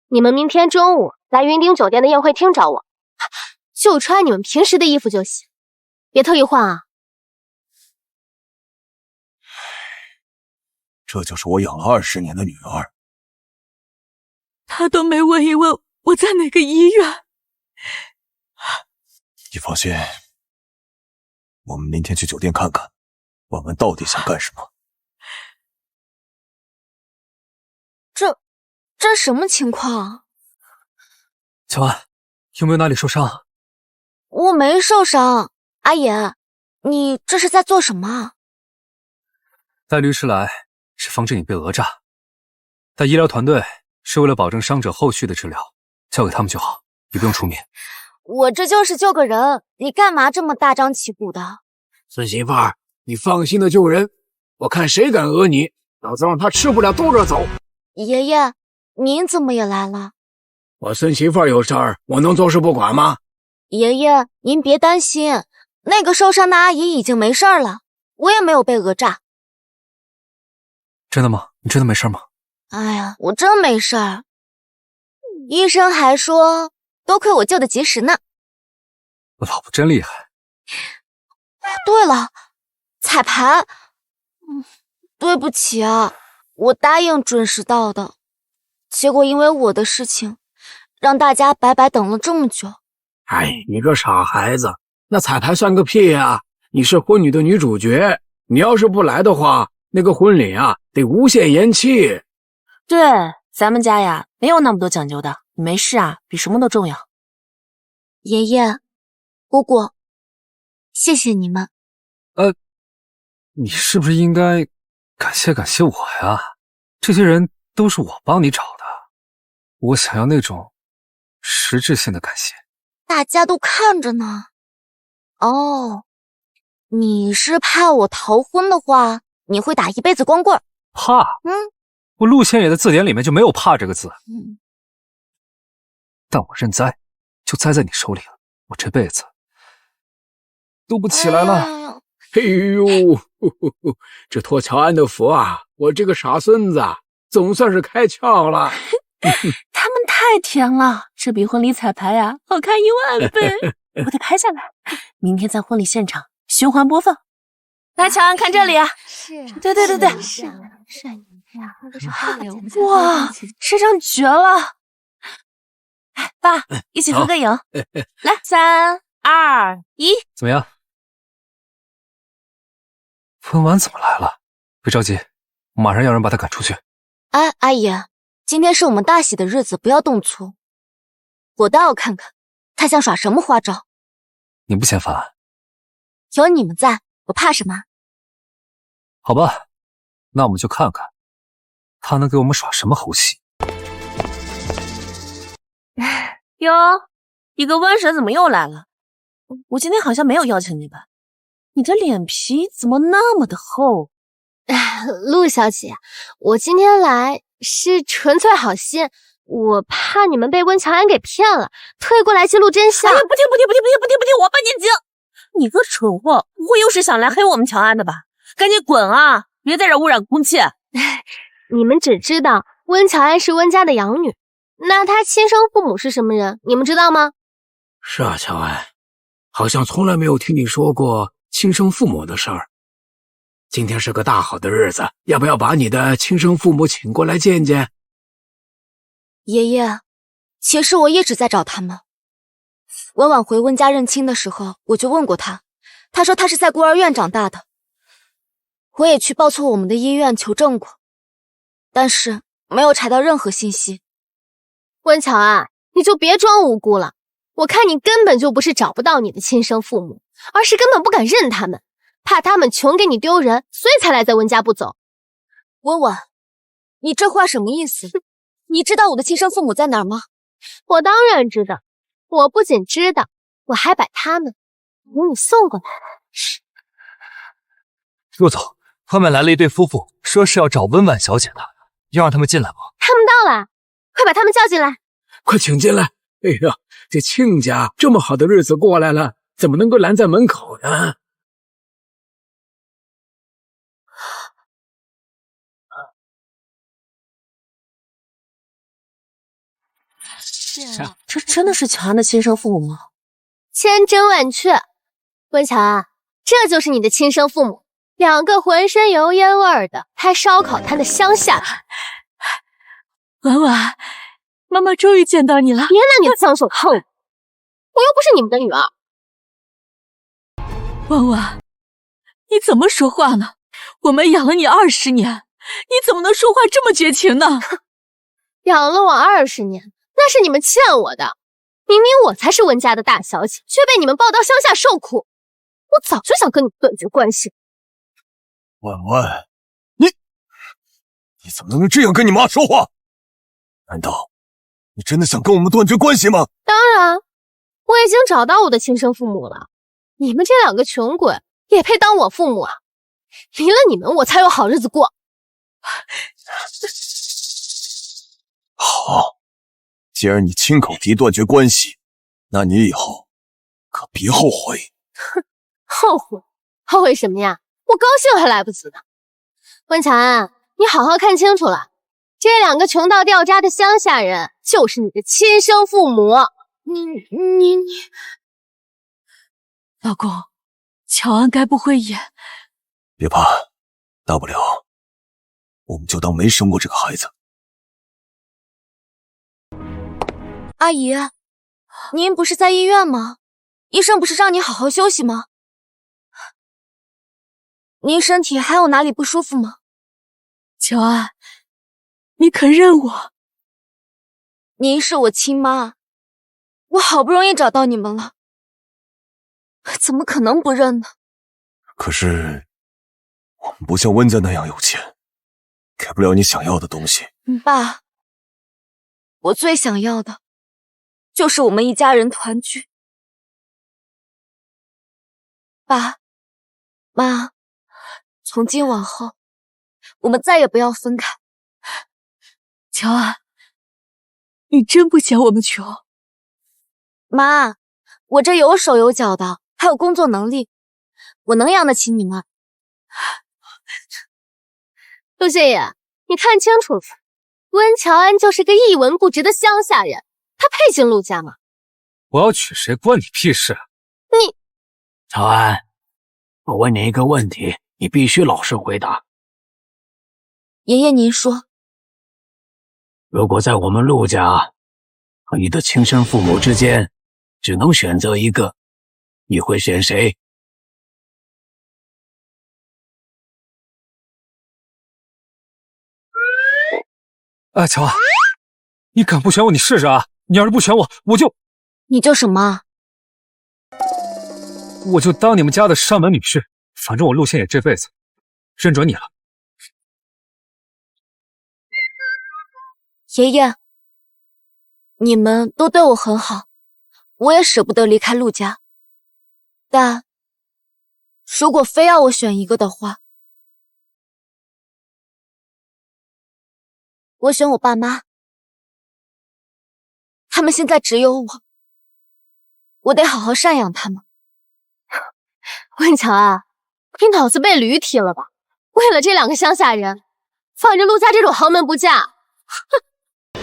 你們明天中午來雲頂酒店的宴會廳找我，就穿你們平時的衣服就行，別特意換啊。這就是我養了20年的女兒。她都沒問一問我在哪個醫院。你放心，我們明天去酒店看看，婉婉到底想幹什麼。這什麼情況？喬安，有沒有哪裡受傷？我沒受傷。阿姨，你這是在做什麼？帶律師來是防止你被訛詐，但醫療團隊是為了保證傷者後續的治療，交给他们就好，你不用出面。我这就是救个人，你干嘛这么大张旗鼓的？孙媳妇儿，你放心的救人，我看谁敢讹你，老子让他吃不了兜着走。爷爷，您怎么也来了？我孙媳妇儿有事儿，我能坐视不管吗？爷爷，您別擔心，那個受傷的阿姨已經沒事了，我也沒有被訛詐。真的嗎？你真的沒事嗎？哎呀，我真沒事兒，醫生還說多虧我救得及時呢。我老婆真厲害。對了，彩排，對不起啊，我答應準時到的，結果因為我的事情，讓大家白白等了這麼久。哎，你個傻孩子，那彩排算個屁啊！你是婚禮的女主角，你要是不來的話，那個婚禮啊得無限延期。對，咱們家呀沒有那麼多講究的，你沒事啊比什麼都重要。爺爺，姑姑，謝謝你們。你是不是應該感謝我呀？這些人都是我幫你找的，我想要那種實質性的感謝。大家都看着呢。哦，你是怕我逃婚的話，你會打一輩子光棍？怕？我陸千野的字典裡面就沒有怕這個字。但我認栽，就栽在你手裡了，我這輩子都不起來了。哎呦，這托喬安的福啊，我這個傻孫子總算是開竅了。他們太甜了，這比婚禮彩排啊好看10000倍。我得拍下來，明天在婚禮現場循環播放。來，喬安看這裡啊。是啊，對。是啊，哇，這張絕了。爸，一起合個影。來，3、2、1。怎麼樣？溫婉怎麼來了？別着急，我馬上要人把他趕出去。哎，阿姨，今天是我們大喜的日子，不要動粗。我倒要看看他想耍什麼花招。你不嫌煩？有你們在，我怕什麼？好吧，那我們就看看他能給我們耍什麼猴戲。喲，一個瘟神怎麼又來了？我今天好像沒有邀請你吧？你的臉皮怎麼那麼的厚？陸小姐，我今天來是純粹好心，我怕你們被溫喬安給騙了，特意過來記錄真相。哎呀，不聽，我半年經。你個蠢貨，不會又是想來黑我們喬安的吧？趕緊滾啊！別在這污染空氣。你們只知道溫喬安是溫家的養女，那她親生父母是什麼人？你們知道嗎？是啊，喬安，好像從來沒有聽你說過親生父母的事兒。今天是個大好的日子，要不要把你的親生父母請過來見見？爺爺，其實我一直在找他們。我晚回溫家認親的時候，我就問過他，他說他是在孤兒院長大的。我也去報錯我們的醫院求證過，但是沒有查到任何信息。溫喬安，你就別裝無辜了，我看你根本就不是找不到你的親生父母，而是根本不敢認他們，怕他們窮給你丟人，所以才賴在溫家不走。溫婉，你這話什麼意思？你知道我的親生父母在哪兒嗎？我當然知道，我不僅知道，我還把他們給你送過來。陸總，外面來了一對夫婦，說是要找溫婉小姐的，要讓他們進來嗎？他們到了，快把他們叫進來。快請進來。哎呀，這親家這麼好的日子過來了，怎麼能夠攔在門口呢？是啊，這真的是喬安的親生父母嗎？千真萬確，溫喬安，這就是你的親生父母，兩個渾身油煙味兒的開燒烤攤的鄉下。婉婉，媽媽終於見到你了。別拿你的髒手碰我，我又不是你們的女兒。婉婉，你怎麼說話呢？我們養了你20年，你怎麼能說話這麼絕情呢？養了我20年，那是你們欠我的。明明我才是溫家的大小姐，卻被你們抱到鄉下受苦。我早就想跟你斷絕關係。婉婉，你怎麼能這樣跟你媽說話？難道你真的想跟我们斷絕關係嗎？當然，我已經找到我的親生父母了。你們這兩個窮鬼也配當我父母啊？離了你們，我才有好日子過。好，既然你親口提斷絕關係，那你以後可別後悔。哼，後悔？後悔什麼呀？我高興還來不及呢。溫喬安，你好好看清楚了，這兩個窮到掉渣的鄉下人就是你的親生父母。你，老公，喬安該不會也……別怕，大不了我們就當沒生過這個孩子。阿姨，您不是在醫院嗎？醫生不是讓你好好休息嗎？您身體還有哪裡不舒服嗎？喬安，你可認我？您是我親媽，我好不容易找到你們了，怎麼可能不認呢？可是我們不像溫家那樣有錢，給不了你想要的東西。爸，我最想要的就是我們一家人團聚。爸媽，從今往後我們再也不要分開。喬安，你真不嫌我們窮？媽，我這有手有腳的，還有工作能力，我能養得起你們。陸謝野，你看清楚了，溫喬安就是個一文不值的鄉下人，他配進陸家嗎？我要娶誰關你屁事？你，喬安，我問你一個問題，你必須老實回答。爺爺您說，如果在我們陸家和你的親生父母之間只能選擇一個，你會選誰？哎，喬安，你敢不選我，你試試啊！你要是不選我，我就……你就什麼？我就當你們家的上門女婿，反正我陸憲也這輩子認準你了。爺爺，你們都對我很好，我也捨不得離開陸家。但如果非要我選一個的話，我選我爸媽。他們現在只有我，我得好好贍養他們。溫喬啊，你腦子被驢踢了吧？為了這兩個鄉下人，放着陸家這種豪門不嫁，哼！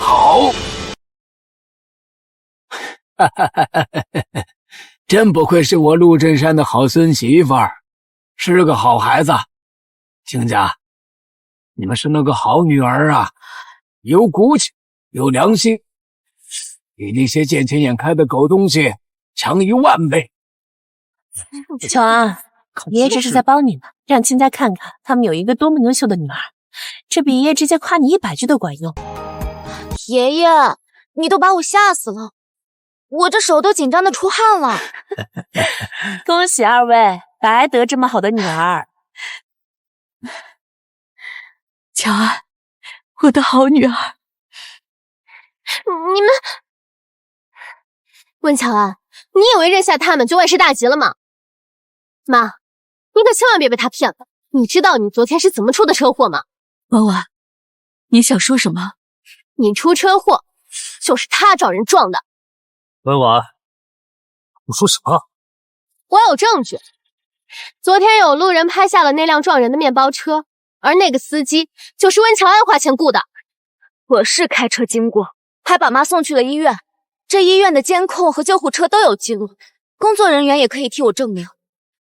好，真不愧是我陸振山的好孫媳婦兒，是個好孩子。親家，你們是那個好女兒啊，有骨氣，有良心，比那些見錢眼開的狗東西強10000倍。喬安，爺爺這是在幫你呢，讓親家看看他們有一個多麼優秀的女兒，這比爺爺直接誇你100句都管用。爺爺，你都把我嚇死了，我這手都緊張的出汗了。恭喜二位，白得這麼好的女兒。喬安，我的好女兒。你们，溫喬安，你以為認下他們就萬事大吉了嗎？媽，你可千萬別被他騙了。你知道你昨天是怎麼出的車禍嗎？婉婉，你想說什麼？你出車禍就是他找人撞的。婉婉，你說什麼？我有證據，昨天有路人拍下了那輛撞人的面包車，而那個司機就是溫喬安花錢雇的。我是開車經過，還把媽送去了醫院，這醫院的監控和救護車都有記錄，工作人員也可以替我證明，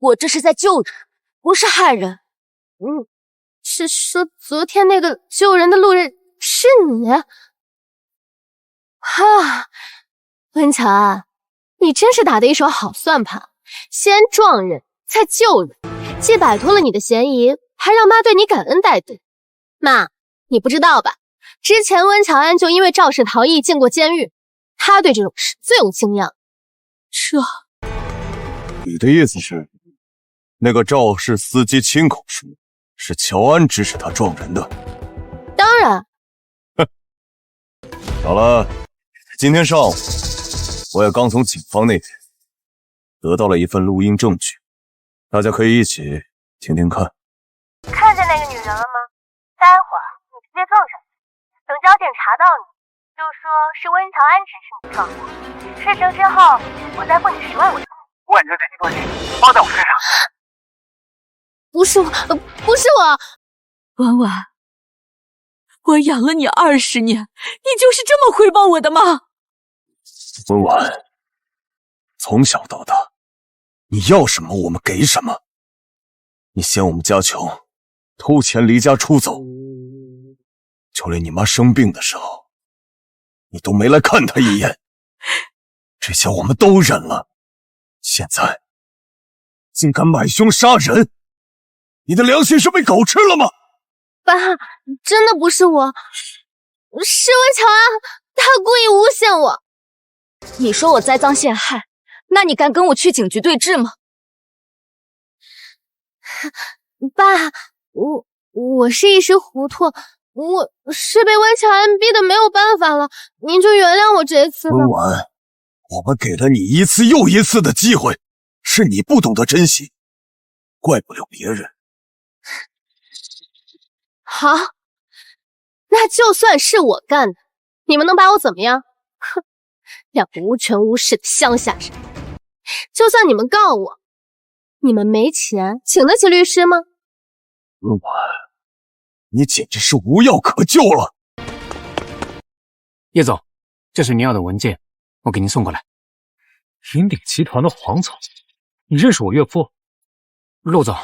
我這是在救人，不是害人。是說昨天那個救人的路人是你？哈，溫喬安，你真是打的一手好算盤，先撞人，再救人，既擺脫了你的嫌疑，還讓媽對你感恩戴德。媽，你不知道吧？之前溫喬安就因為肇事逃逸進過監獄，他對這種事最有經驗。你的意思是，那個肇事司機親口說是喬安指使他撞人的？當然。好了，今天上午，我也刚从警方那边得到了一份录音证据，大家可以一起听听看。看见那个女人了吗？待会儿你直接撞上去，等交警查到你，就说是温乔安指使你撞的。事成之后，我再付你10万为助。万人对你多情，包在我身上。不是我，不是我，婉婉，我养了你20年，你就是这么回报我的吗？温婉，从小到大，你要什么我们給什麼。你嫌我們家窮，偷錢離家出走，就連你媽生病的時候，你都沒來看她一眼。這些我們都忍了，現在竟敢買兇殺人，你的良心是被狗吃了嗎？爸，真的不是我，是温喬安，他故意誣陷我。你說我栽贓陷害，那你敢跟我去警局對峙嗎？爸，我是一時糊塗，我是被温喬安逼得沒有辦法了，您就原諒我這一次吧。溫婉，我們給了你一次又一次的機會，是你不懂得珍惜，怪不了別人。好，那就算是我幹的，你們能把我怎麼樣？哼，兩個無權無勢的鄉下人。就算你們告我，你們沒錢請得起律師嗎？溫婉，你簡直是無藥可救了。葉總，這是您要的文件，我給您送過來。雲鼎集團的黃總，你認識我岳父？陸總，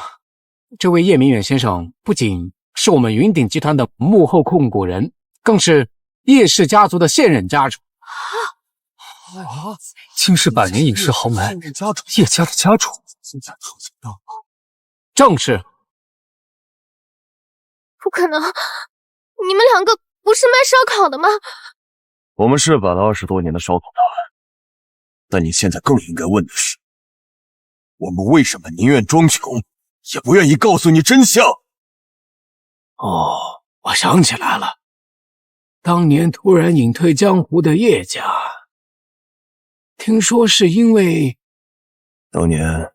這位葉明遠先生不僅是我們雲鼎集團的幕後控股人，更是葉氏家族的現任家主。京師百年影視豪門葉家的家主，正是。不可能，你們兩個不是賣燒烤的嗎？我們是擺了20多年的燒烤攤，但你現在更應該問的是，我們為什麼寧願裝窮，也不願意告訴你真相？哦，我想起來了，當年突然隱退江湖的葉家，聽說是因為當年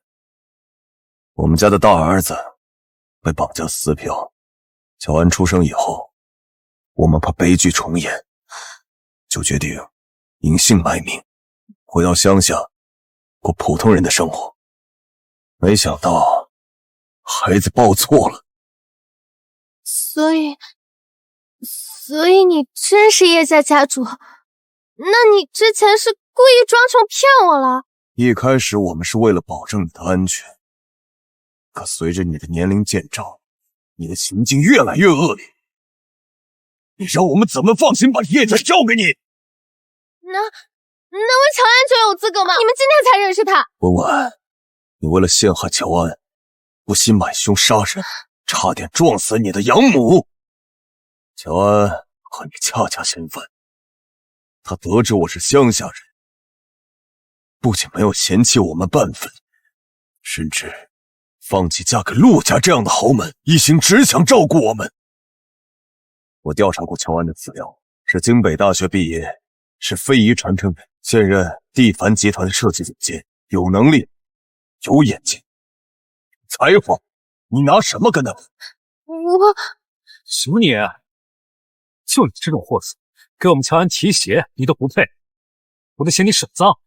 我們家的大兒子被綁架撕票，喬安出生以後，我們怕悲劇重演，就決定隱姓埋名，回到鄉下過普通人的生活。沒想到孩子報錯了。所以你真是葉家家主？那你之前是故意裝窮騙我了？一開始我們是為了保證你的安全，可隨着你的年齡漸長，你的行徑越來越惡劣，你讓我們怎麼放心把葉家交給你？那溫喬安就有資格嗎？你們今天才認識他？溫婉，你為了陷害喬安，不惜買兇殺人，差點撞死你的養母。喬安和你恰恰相反，他得知我是鄉下人，不僅沒有嫌棄我們半分，甚至放棄嫁給陸家這樣的豪門，一心只想照顧我們。我調查過喬安的資料，是京北大學畢業，是非遺傳承人，現任地凡集團的設計總監，有能力，有眼睛，才華，你拿什麼跟他比？我什麼你？就你這種貨色，給我們喬安提鞋你都不配，我都嫌你手髒。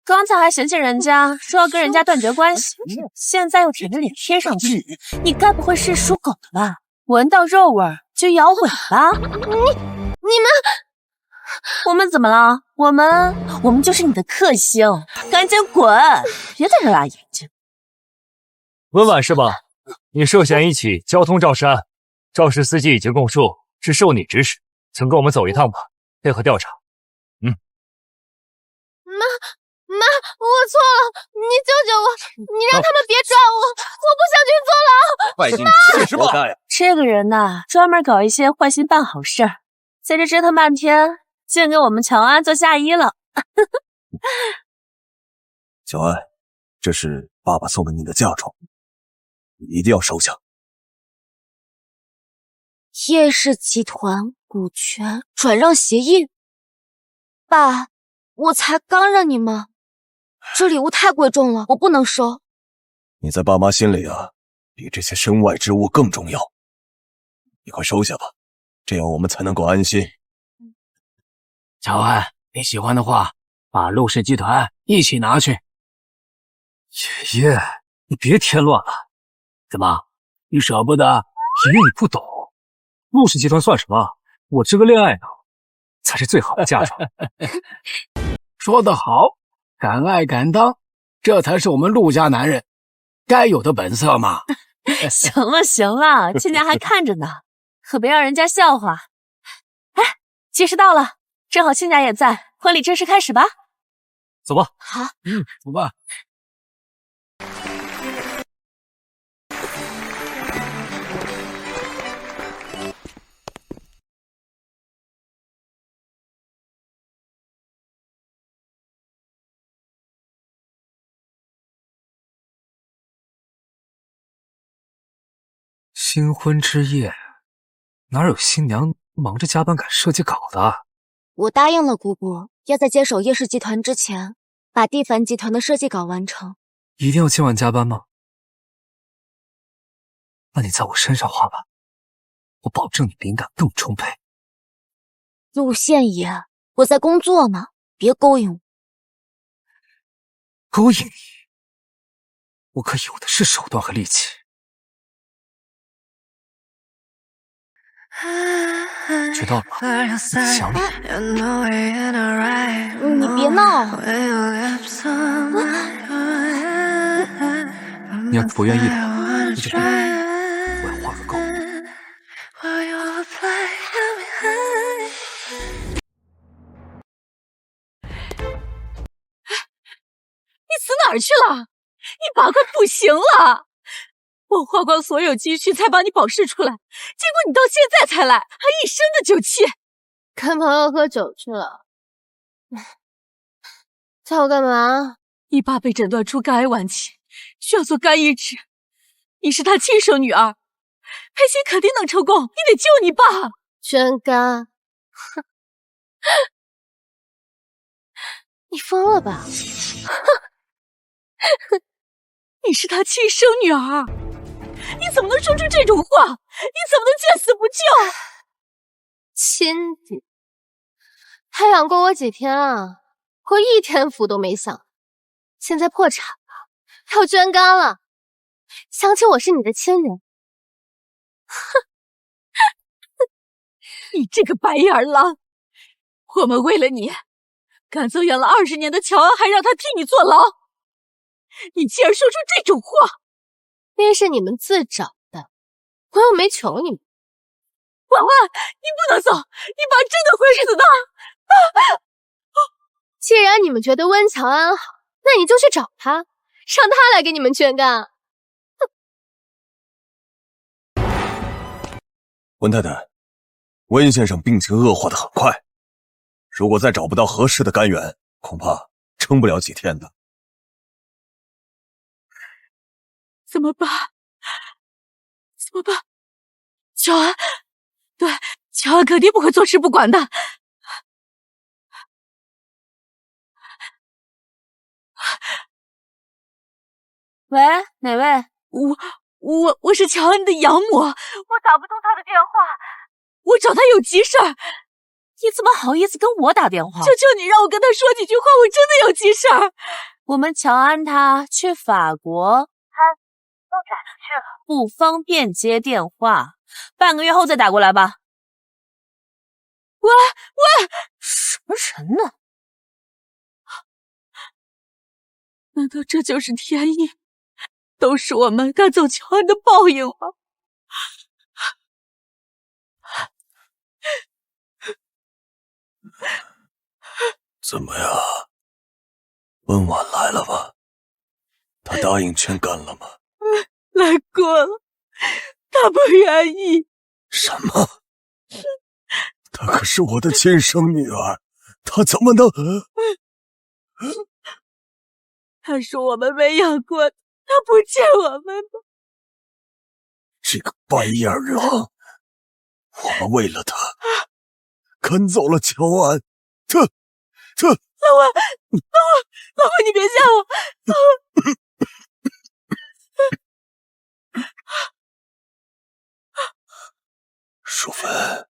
剛才還嫌棄人家，說要跟人家斷絕關係，現在又舔着臉貼上去，你該不會是屬狗的吧？聞到肉味就搖尾巴？你們，我們怎麼了？我們就是你的克星，趕緊滾，別在這拉眼睛。溫婉是吧？你涉嫌一起交通肇事案，肇事司機已經供述，是受你指使，請跟我們走一趟吧，配合調查。媽，我錯了，你救救我，你讓他們別抓我，我不想去坐牢。拜金確實活該呀！這個人吶，專門搞一些壞心辦好事兒，在這折騰半天，竟給我們喬安做嫁衣了。喬安，這是爸爸送給你的嫁妝，你一定要收下。葉氏集團股權轉讓協議。爸，我才刚让你们，这礼物太贵重了，我不能收。你在爸媽心裡啊，比這些身外之物更重要。你快收下吧，這樣我們才能夠安心。喬安，你喜歡的話，把陸氏集團一起拿去。爺爺，你別添亂了。怎麼，你捨不得？爺爺，你不懂，陸氏集團算什麼？我這個戀愛腦才是最好的嫁妝。說得好，敢愛敢當，這才是我們陸家男人該有的本色嘛。行了行了，親家還看着呢，可別讓人家笑話。哎，吉時到了，正好親家也在，婚禮正式開始吧。走吧。好，走吧。新婚之夜，哪有新娘忙着加班趕設計稿的？我答應了姑姑，要在接手葉氏集團之前，把蒂凡集團的設計稿完成。一定要今晚加班嗎？那你在我身上花吧，我保證你靈感更充沛。陸憲爺，我在工作呢，別勾引我。勾引你？我可有的是手段和力氣。知道了嗎？想你。你別鬧。你要不願意的話，那就別鬧。我要畫個勾。你死哪兒去了？你爸快不行了！我花光所有積蓄才把你保釋出來，結果你到現在才來，還一身的酒氣。跟朋友喝酒去了。叫我幹嘛？你爸被診斷出肝癌晚期，需要做肝移植。你是他親生女兒，配型肯定能成功，你得救你爸。捐肝？哼！你瘋了吧？你是他親生女兒，你怎麼能說出這種話？你怎麼能見死不救？親爹，他養過我幾天啊？我一天福都沒享，現在破產了，要捐肝了，想起我是你的親人。哼！你這個白眼狼！我們為了你，趕走養了20年的喬安，還讓他替你坐牢。你竟然說出這種話！那是你們自找的，我又沒求你們。婉婉，你不能走，你爸真的會死的！既然你們覺得溫喬安好，那你就去找他，讓他來給你們捐肝。溫太太，溫先生病情惡化得很快，如果再找不到合適的肝源，恐怕撐不了幾天的。怎麼辦？怎麼辦？喬安，對，喬安肯定不會坐視不管的。喂，哪位？我是喬安的養母，我打不通他的電話，我找他有急事兒。你怎麼好意思跟我打電話？求求你讓我跟他說幾句話，我真的有急事兒。我們喬安他去法國，他都轉出去了，不方便接電話，半個月後再打過來吧。喂，什麼人呢？難道這就是天意？都是我們趕走喬安的報應嗎？怎麼呀？溫婉來了吧？他答應捐肝了嗎？來過了，他不願意。什麼？她可是我的親生女兒，她怎麼能……他說我們沒養過他，他不見我們嗎？這個白眼狼！我們為了他趕走了喬安，这老温，你别吓我！淑芬，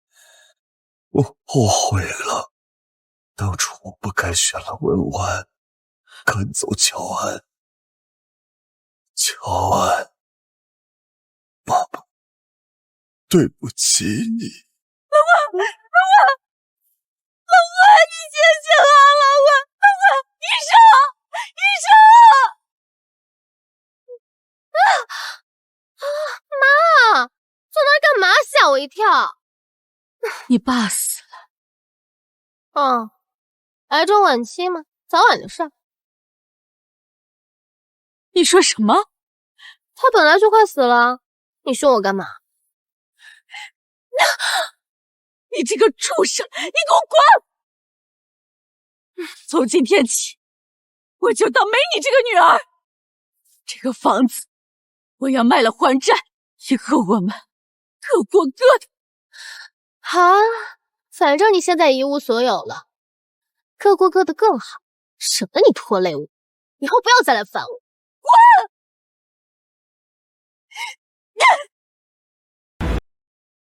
我后悔了，当初我不该选了文婉，赶走乔安。乔安，爸爸，对不起你。老温，你醒醒啊！老温，医生！妈，坐那儿干嘛？吓我一跳！你爸死了。癌症晚期嘛，早晚的事儿。你说什么？他本来就快死了，你凶我干嘛？你这个畜生，你给我滚！从今天起，我就当没你这个女兒。这個房子我要賣了還債，以後我們各過各的。好啊，反正你現在一無所有了，各過各的更好，省得你拖累我，以後不要再來煩我。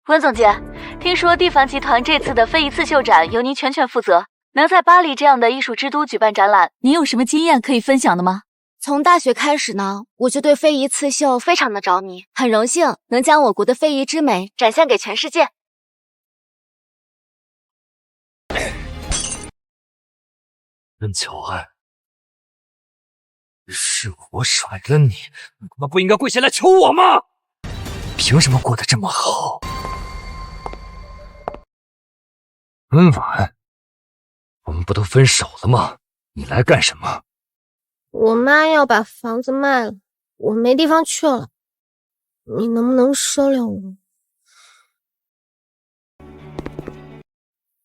溫總監，聽說蒂凡集團這次的非遺刺繡展由您全權負責，能在巴黎這樣的藝術之都舉辦展覽，您有什麼經驗可以分享的嗎？從大學開始呢，我就對非遺刺繡非常的着迷，很榮幸能將我國的非遺之美展現給全世界。溫喬安，是我甩了你，你他媽不應該跪下來求我嗎？憑什麼過得這麼好？溫婉，我們不都分手了嗎？你來幹什麼？我媽要把房子賣了，我沒地方去了，你能不能收留我？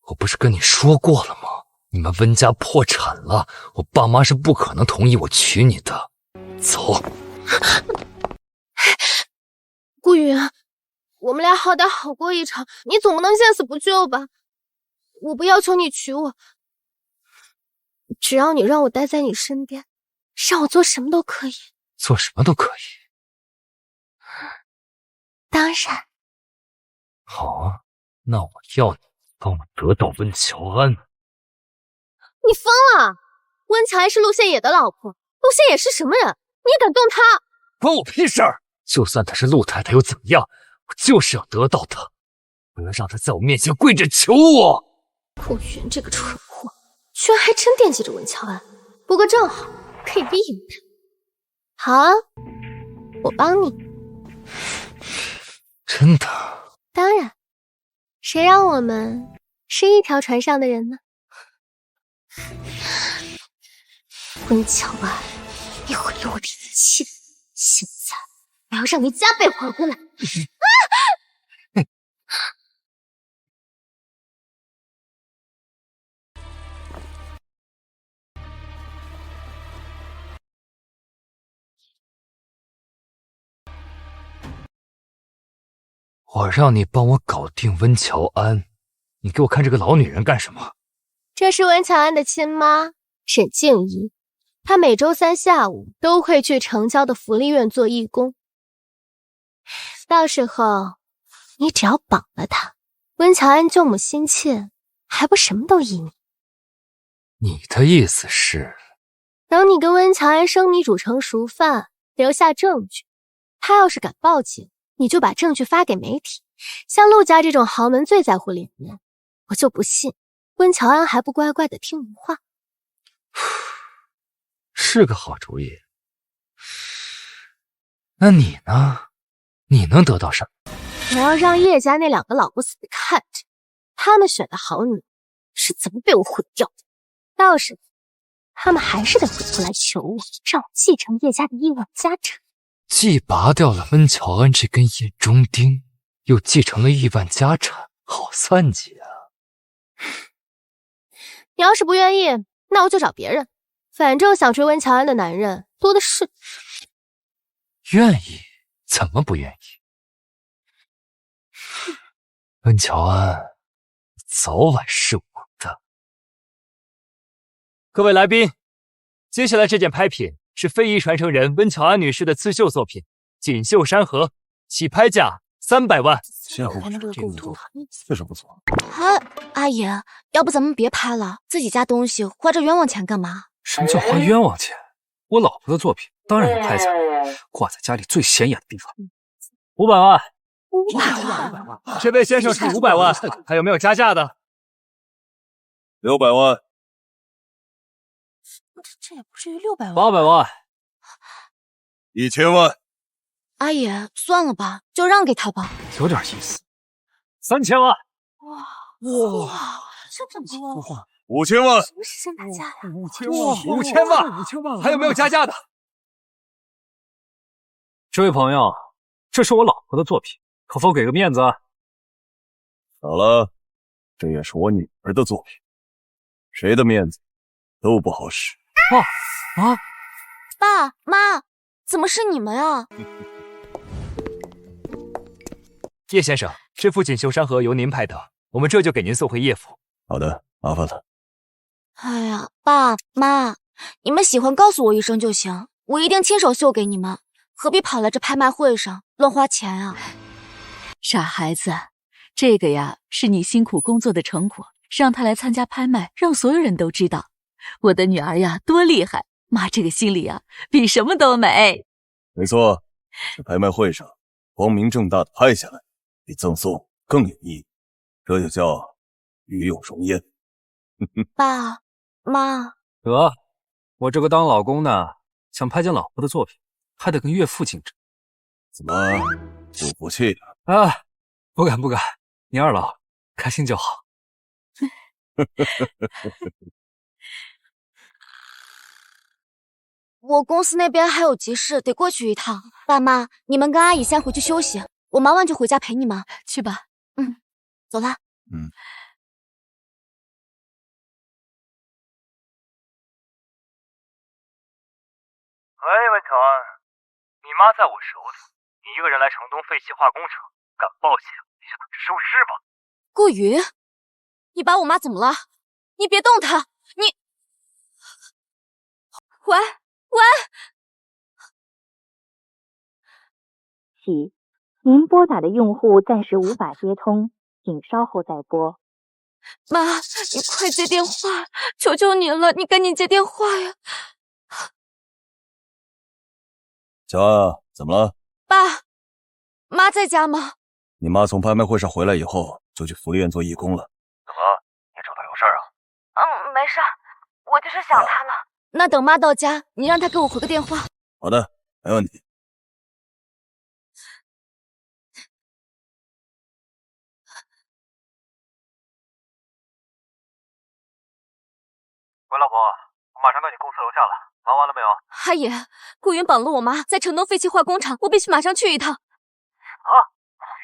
我不是跟你說過了嗎？你們溫家破產了，我爸媽是不可能同意我娶你的。走。顧雲，我們倆好歹好過一場，你總不能見死不救吧？我不要求你娶我，只要你讓我待在你身邊，讓我做什麼都可以。做什麼都可以。當然。好啊，那我要你幫我得到溫喬安。你瘋了！溫喬安是陸憲野的老婆，陸憲野是什麼人？你敢動他？關我屁事兒！就算她是陸太太又怎麼樣？我就是要得到她，我要讓她在我面前跪着求我。顧源這個蠢貨，居然還真惦記着溫喬安，不過正好可以利用他。好啊，我幫你。真的？當然，誰讓我們是一條船上的人呢？溫喬安，你毀了我的一切，現在我要讓你加倍還回來！我讓你幫我搞定溫喬安，你給我看這個老女人幹什麼？這是溫喬安的親媽沈靜怡，她每週三下午都會去城郊的福利院做義工。到時候你只要綁了她，溫喬安救母心切，還不什麼都依你。你的意思是，等你跟溫喬安生米煮成熟飯，留下證據，她要是敢報警，你就把證據發給媒體。像陸家這種豪門最在乎臉面，我就不信溫喬安還不乖乖的聽你話。是個好主意。那你呢？你能得到什麼？我要讓葉家那兩個老不死的看着他們選的好女是怎麼被我毀掉的。到時候他們還是得回頭來求我，讓我繼承葉家的億萬家產。既拔掉了溫喬安這根眼中釘，又繼承了億萬家產，好算計啊！你要是不願意，那我就找別人。反正想追溫喬安的男人多的是。願意？怎麼不願意？溫喬安早晚是我的。各位來賓，接下來這件拍品是非遺傳承人溫巧安女士的刺繡作品《錦繡山河》，起拍價300萬。現乎这个图确實不錯。阿姨，要不咱們別拍了，自己家東西花這冤枉錢幹嘛？什麼叫花冤枉錢？我老婆的作品當然要拍下來，掛在家裡最顯眼的地方。500萬，500萬。這位先生是500萬，還有沒有加價的？600萬。這也不至於600萬。800萬。1000萬。阿姨，算了吧，就讓給他吧。有點意思。3000萬。哇，這麼多！5000萬。什麼是先打架呀？5000萬，還有沒有加價的？這位朋友，這是我老婆的作品，可否給個面子？好了，這也是我女兒的作品，誰的面子都不好使。爸媽，怎麼是你們啊？葉先生，這幅錦繡山河由您拍的，我們這就給您送回葉府。好的，麻煩了。哎呀，爸媽，你們喜歡告訴我一聲就行，我一定親手繡給你們，何必跑來這拍賣會上亂花錢啊？傻孩子，這個呀是你辛苦工作的成果，讓他來參加拍賣，讓所有人都知道我的女兒呀多厲害。媽這個心裡啊比什麼都美。沒錯，在拍賣會上光明正大的拍下來，比贈送更有意義，這就叫與有榮焉。爸媽，得，我這個當老公的想拍件老婆的作品，還得跟岳父競爭。怎麼不服氣啊？不敢不敢，你二老開心就好。我公司那邊還有急事，得過去一趟。爸媽，你們跟阿姨先回去休息，我忙完就回家陪你們。去吧。走了。喂，温巧安，你媽在我手裡，你一個人來城東廢棄化工廠，敢報警，你就等着收屍吧。顧雲，你把我媽怎麼了？你別動她，你……喂。喜，您撥打的用戶暫時無法接通，請稍後再撥。媽，你快接電話，求求你了，你趕緊接電話呀！小安，怎麼了？爸，媽在家嗎？你媽從拍賣會上回來以後，就去福利院做義工了。怎麼了？你找她有事啊？沒事，我就是想她了。那等媽到家，你讓她給我回個電話。好的，沒問題。喂，老婆，我馬上到你公司樓下了，忙完了沒有？阿姨，顧雲綁了我媽，在城東廢棄化工廠，我必須馬上去一趟。啊！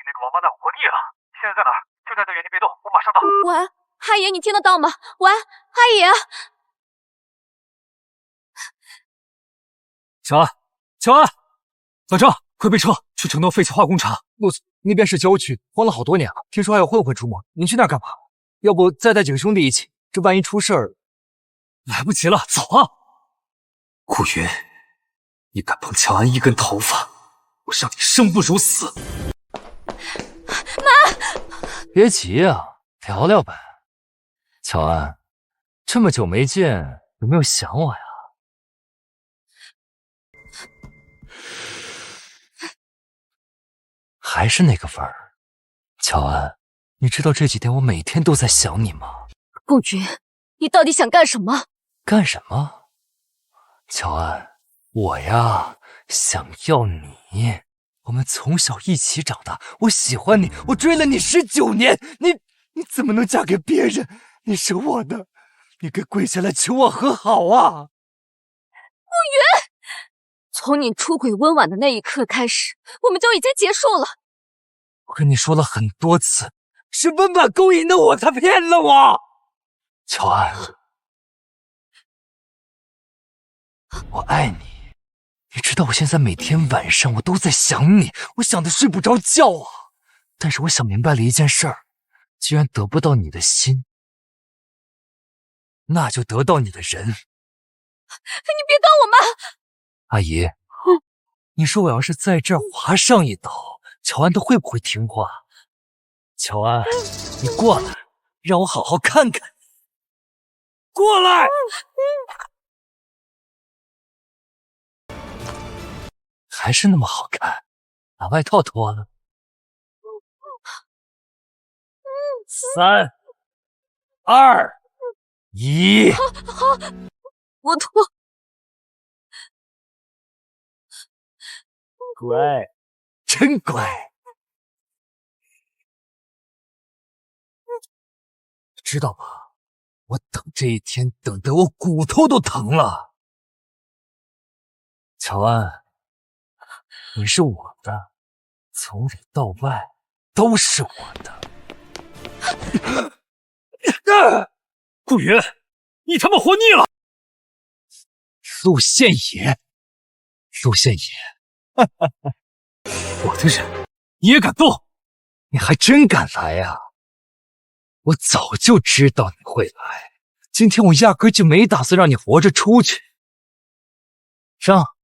那個王八蛋活膩了，現在在哪兒？就站在原地別動，我馬上到。喂，阿姨，你聽得到嗎？喂，阿姨。喬安，老張，快備車，去城東廢棄化工廠。那邊是郊區，荒了好多年了，聽說還有混混出沒。您去那幹嘛？要不再帶幾個兄弟一起？這萬一出事兒，來不及了，走啊！顧雲，你敢碰喬安一根頭髮，我讓你生不如死！媽，別急啊，聊聊唄。喬安，這麼久沒見，有沒有想我呀？還是那個味兒，喬安，你知道這幾天我每天都在想你嗎？顧雲，你到底想幹什麼？幹什麼？喬安，我呀，想要你。我們從小一起長大，我喜歡你，我追了你19年，你怎麼能嫁給別人？你是我的，你該跪下來求我和好啊！顧雲，從你出軌溫婉的那一刻開始，我們就已經結束了。我跟你說了很多次，是溫婉勾引的我，他騙了我。喬安，我愛你，你知道我現在每天晚上我都在想你，我想得睡不着覺啊。但是我想明白了一件事兒，既然得不到你的心，那就得到你的人。你别动我妈！阿姨，你说我要是在这儿划上一刀，乔安他会不会听话？乔安，你过来，让我好好看看你。过来！还是那么好看，把外套脱了。3、2、1，我脱。乖，真乖。知道吗？我等这一天等得我骨头都疼了。乔安，你是我的，从里到外都是我的。顾云，你他妈活腻了！陆宪野，陆宪野，我的人你也敢动？你还真敢来啊！我早就知道你会来，今天我压根就没打算让你活着出去。上。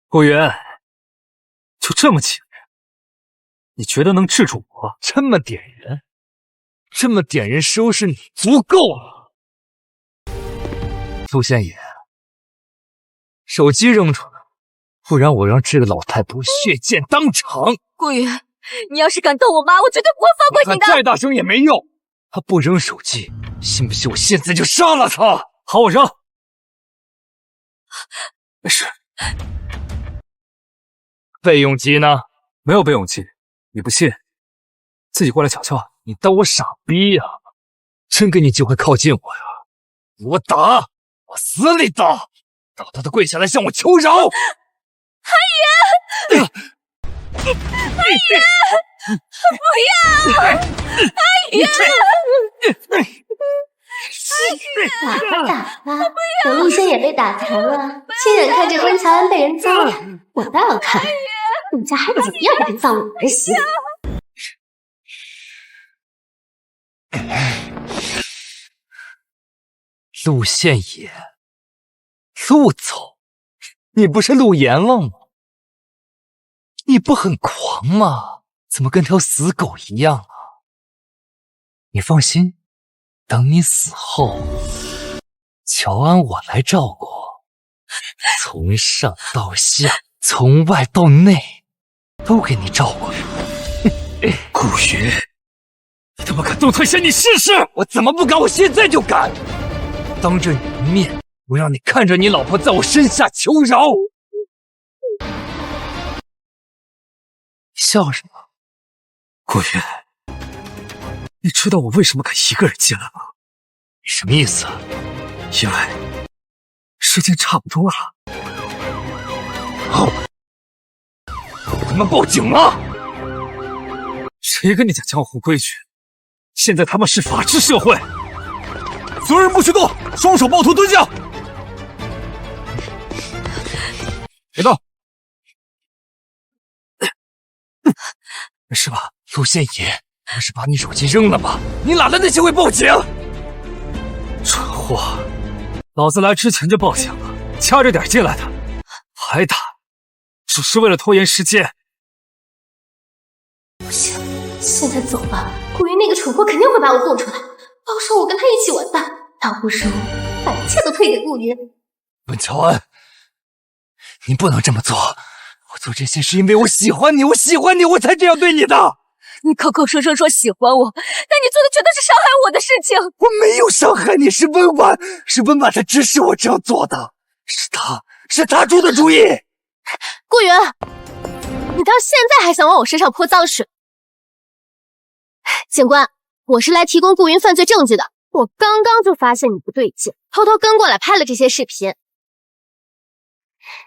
顾云，就这么几个人，你觉得能制住我？这么点人，这么点人收拾你足够了。陆宪野，手机扔出来，不然我让这个老太婆血溅当场。顾云，你要是敢动我妈，我绝对不会放过你的。再大声也没用，她不扔手机，信不信我现在就杀了她？好，我扔。没事。备用机呢？没有备用机，你不信，自己过来瞧瞧。你当我傻逼呀？真给你机会靠近我呀？我打，我死里打，打他跪下来向我求饒。阿姨，阿姨，不要！阿姨，打吧，等陆宪也被打残了，亲眼看着温乔安被人葬了，我倒要看陆家还有怎么样的人葬我儿媳。陆宪野，陆总，你不是陆阎王吗？你不很狂吗？怎么跟条死狗一样啊？你放心，等你死后，乔安我来照顧，從上到下，從外到內，都給你照顧。顧雲，你他媽敢動退仙，你試試！我怎麼不敢？我現在就敢！當着你的面，我讓你看着你老婆在我身下求饒。你笑什麼？顧雲，你知道我為什麼敢一個人進來嗎？你什麼意思啊？因為時間差不多了。好，我他媽報警了！誰跟你講江湖規矩？現在他媽是法治社會。所有人不許動，雙手抱頭蹲下。別動。沒事吧？陸憲野，不是把你手機扔了嗎？你哪來的機會報警？蠢貨，老子來之前就報警了，掐着點進來的，還打，只是為了拖延時間。不行，現在走吧，顧雲那個蠢貨肯定會把我供出來，到時候我跟他一起完蛋，倒不如把一切都推給顧雲。溫喬安，你不能這麼做，我做這些是因為我喜歡你，我喜歡你，我才這樣對你的。你口口聲聲說喜歡我，但你做的全都是傷害我的事情。我沒有傷害你，是溫婉，是溫婉，她指使我這樣做的，是她出的主意。顧雲，你到現在還想往我身上潑髒水？警官，我是來提供顧雲犯罪證據的。我剛剛就發現你不對勁，偷偷跟過來拍了這些視頻。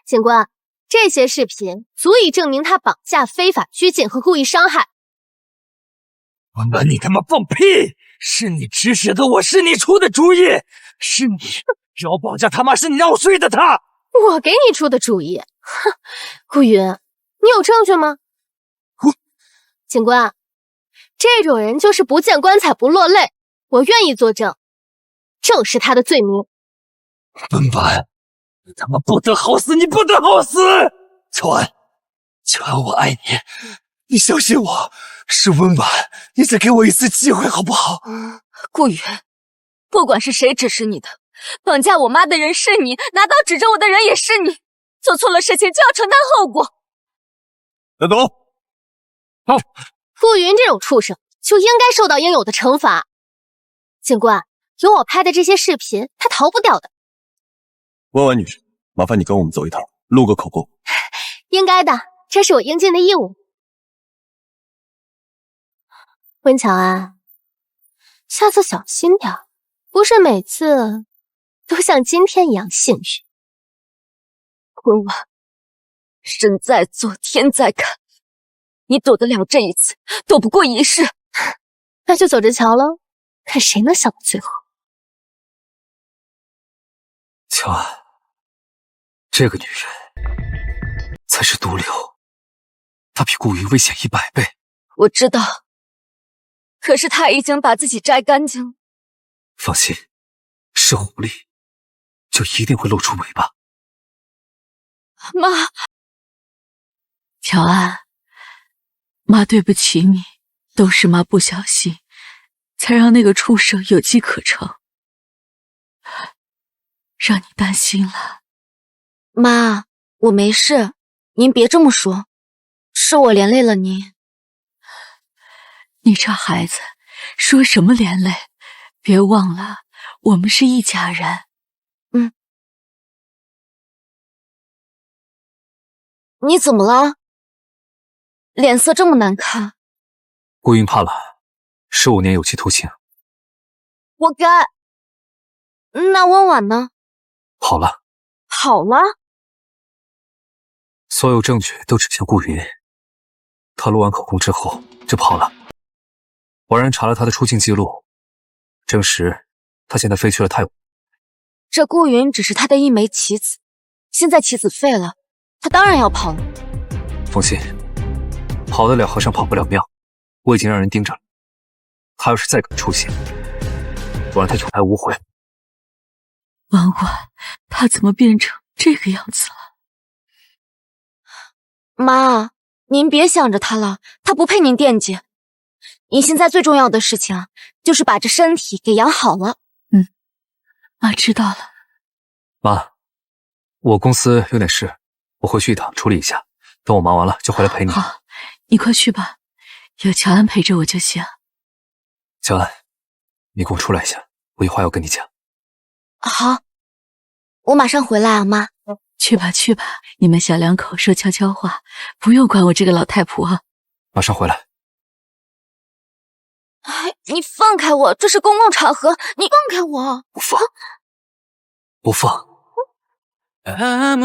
警官，這些視頻足以證明他綁架、非法拘禁和故意傷害。溫婉，你他媽放屁！是你指使的我，是你出的主意，是你讓我綁架他媽，是你讓我睡的他。我給你出的主意？哼，顧雲，你有證據嗎？警官，這種人就是不見棺材不落淚，我願意作證，正是他的罪名。温婉，你他媽不得好死，你不得好死！乔安，我爱你，你相信我，是温婉，你再给我一次机会好不好？顾云，不管是谁指使你的，绑架我妈的人是你，拿刀指着我的人也是你，做错了事情就要承担后果。带走。好。顾云这种畜生就应该受到应有的惩罰。警官，有我拍的這些視頻，他逃不掉的。温婉女士，麻煩你跟我們走一趟，錄個口供。應該的，這是我應盡的義務。溫喬安，下次小心點，不是每次都像今天一樣幸運。温婉，人在做天在看，你躲得了這一次，躲不過一世。那就走着瞧嘍，看誰能想到最後。喬安，這個女人才是毒瘤，她比顧云危險100倍。我知道，可是她已經把自己摘乾淨了。放心，是狐狸，就一定會露出尾巴。媽，喬安，媽對不起你，都是媽不小心，才讓那個畜生有機可乘，讓你擔心了。媽，我沒事，您別這麼說，是我連累了您。你這孩子說什麼連累？別忘了，我們是一家人。你怎麼了？臉色這麼難看。顧云判了15年有期徒刑。活該。那溫婉呢？好了。好了？所有證據都指向顧云，他錄完口供之後就跑了。我讓人查了他的出境記錄，證實他現在飛去了泰國。這顧云只是他的一枚棋子，現在棋子廢了，他當然要跑了。放心，跑得了和尚跑不了廟，我已經讓人盯着了。他要是再敢出現，我讓他有來無回。婉婉，他怎麼變成這個樣子了？媽，您別想着他了，他不配您惦記。您現在最重要的事情啊，就是把這身體給養好了。媽知道了。媽，我公司有點事，我回去一趟處理一下，等我忙完了就回來陪你。好，你快去吧，有喬安陪着我就行。喬安，你跟我出來一下，我有話要跟你講。好，我馬上回來啊，媽。去吧去吧，你們小兩口說悄悄話，不用管我這個老太婆。馬上回來。哎，你放開我，這是公共場合，你放開我。不放，不放。喬安，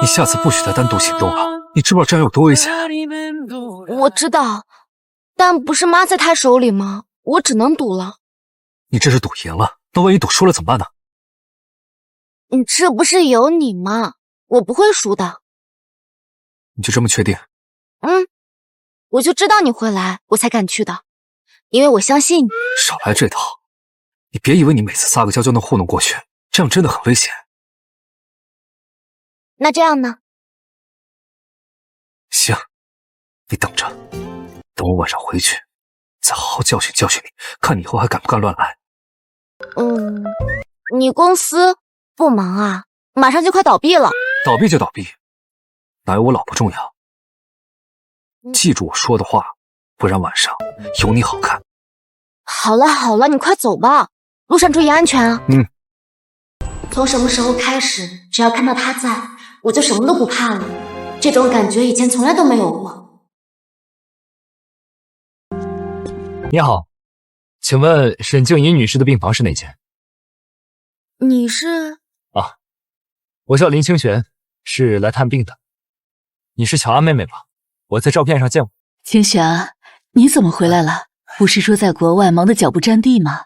你下次不許再單獨行動了，你知不知道這樣有多危險？我知道，但不是媽在他手裡嗎？我只能賭了。你這是賭贏了，那萬一賭輸了怎麼辦呢？你這不是有你嗎？我不會輸的。你就這麼確定？我就知道你會來，我才敢去的，因為我相信你。少來這套！你別以為你每次撒個嬌就能糊弄過去，這樣真的很危險。那這樣呢？行，你等着，等我晚上回去，再好好教訓教訓你，看你以後還敢不敢亂來。你公司不忙啊？馬上就快倒閉了。倒閉就倒閉，哪有我老婆重要？記住我說的話，不然晚上有你好看。好了好了，你快走吧，路上注意安全啊。從什麼時候開始，只要看到他在，我就什麼都不怕了。這種感覺以前從來都沒有過。你好，請問沈靜怡女士的病房是哪間？你是？啊，我叫林清玄，是來探病的。你是喬安妹妹吧？我在照片上見過。清玄，你怎麼回來了？不是說在國外忙得腳不沾地嗎？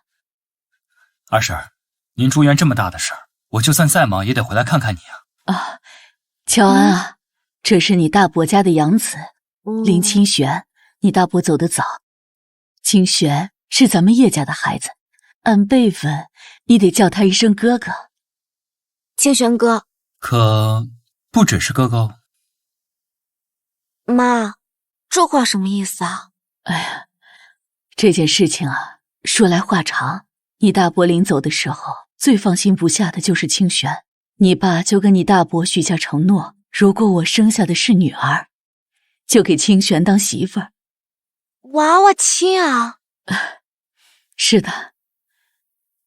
二嬸，您住院這麼大的事兒，我就算再忙也得回來看看你啊。啊，喬安啊，這是你大伯家的養子林清玄。你大伯走得早，清玄是咱们葉家的孩子，按輩分你得叫他一聲哥哥。清玄哥。可不只是哥哥哦。媽，這話什麼意思啊？哎呀，這件事情啊，說來話長。你大伯臨走的時候，最放心不下的就是清玄。你爸就跟你大伯許下承諾，如果我生下的是女兒，就給清玄當媳婦兒。娃娃親啊！是的，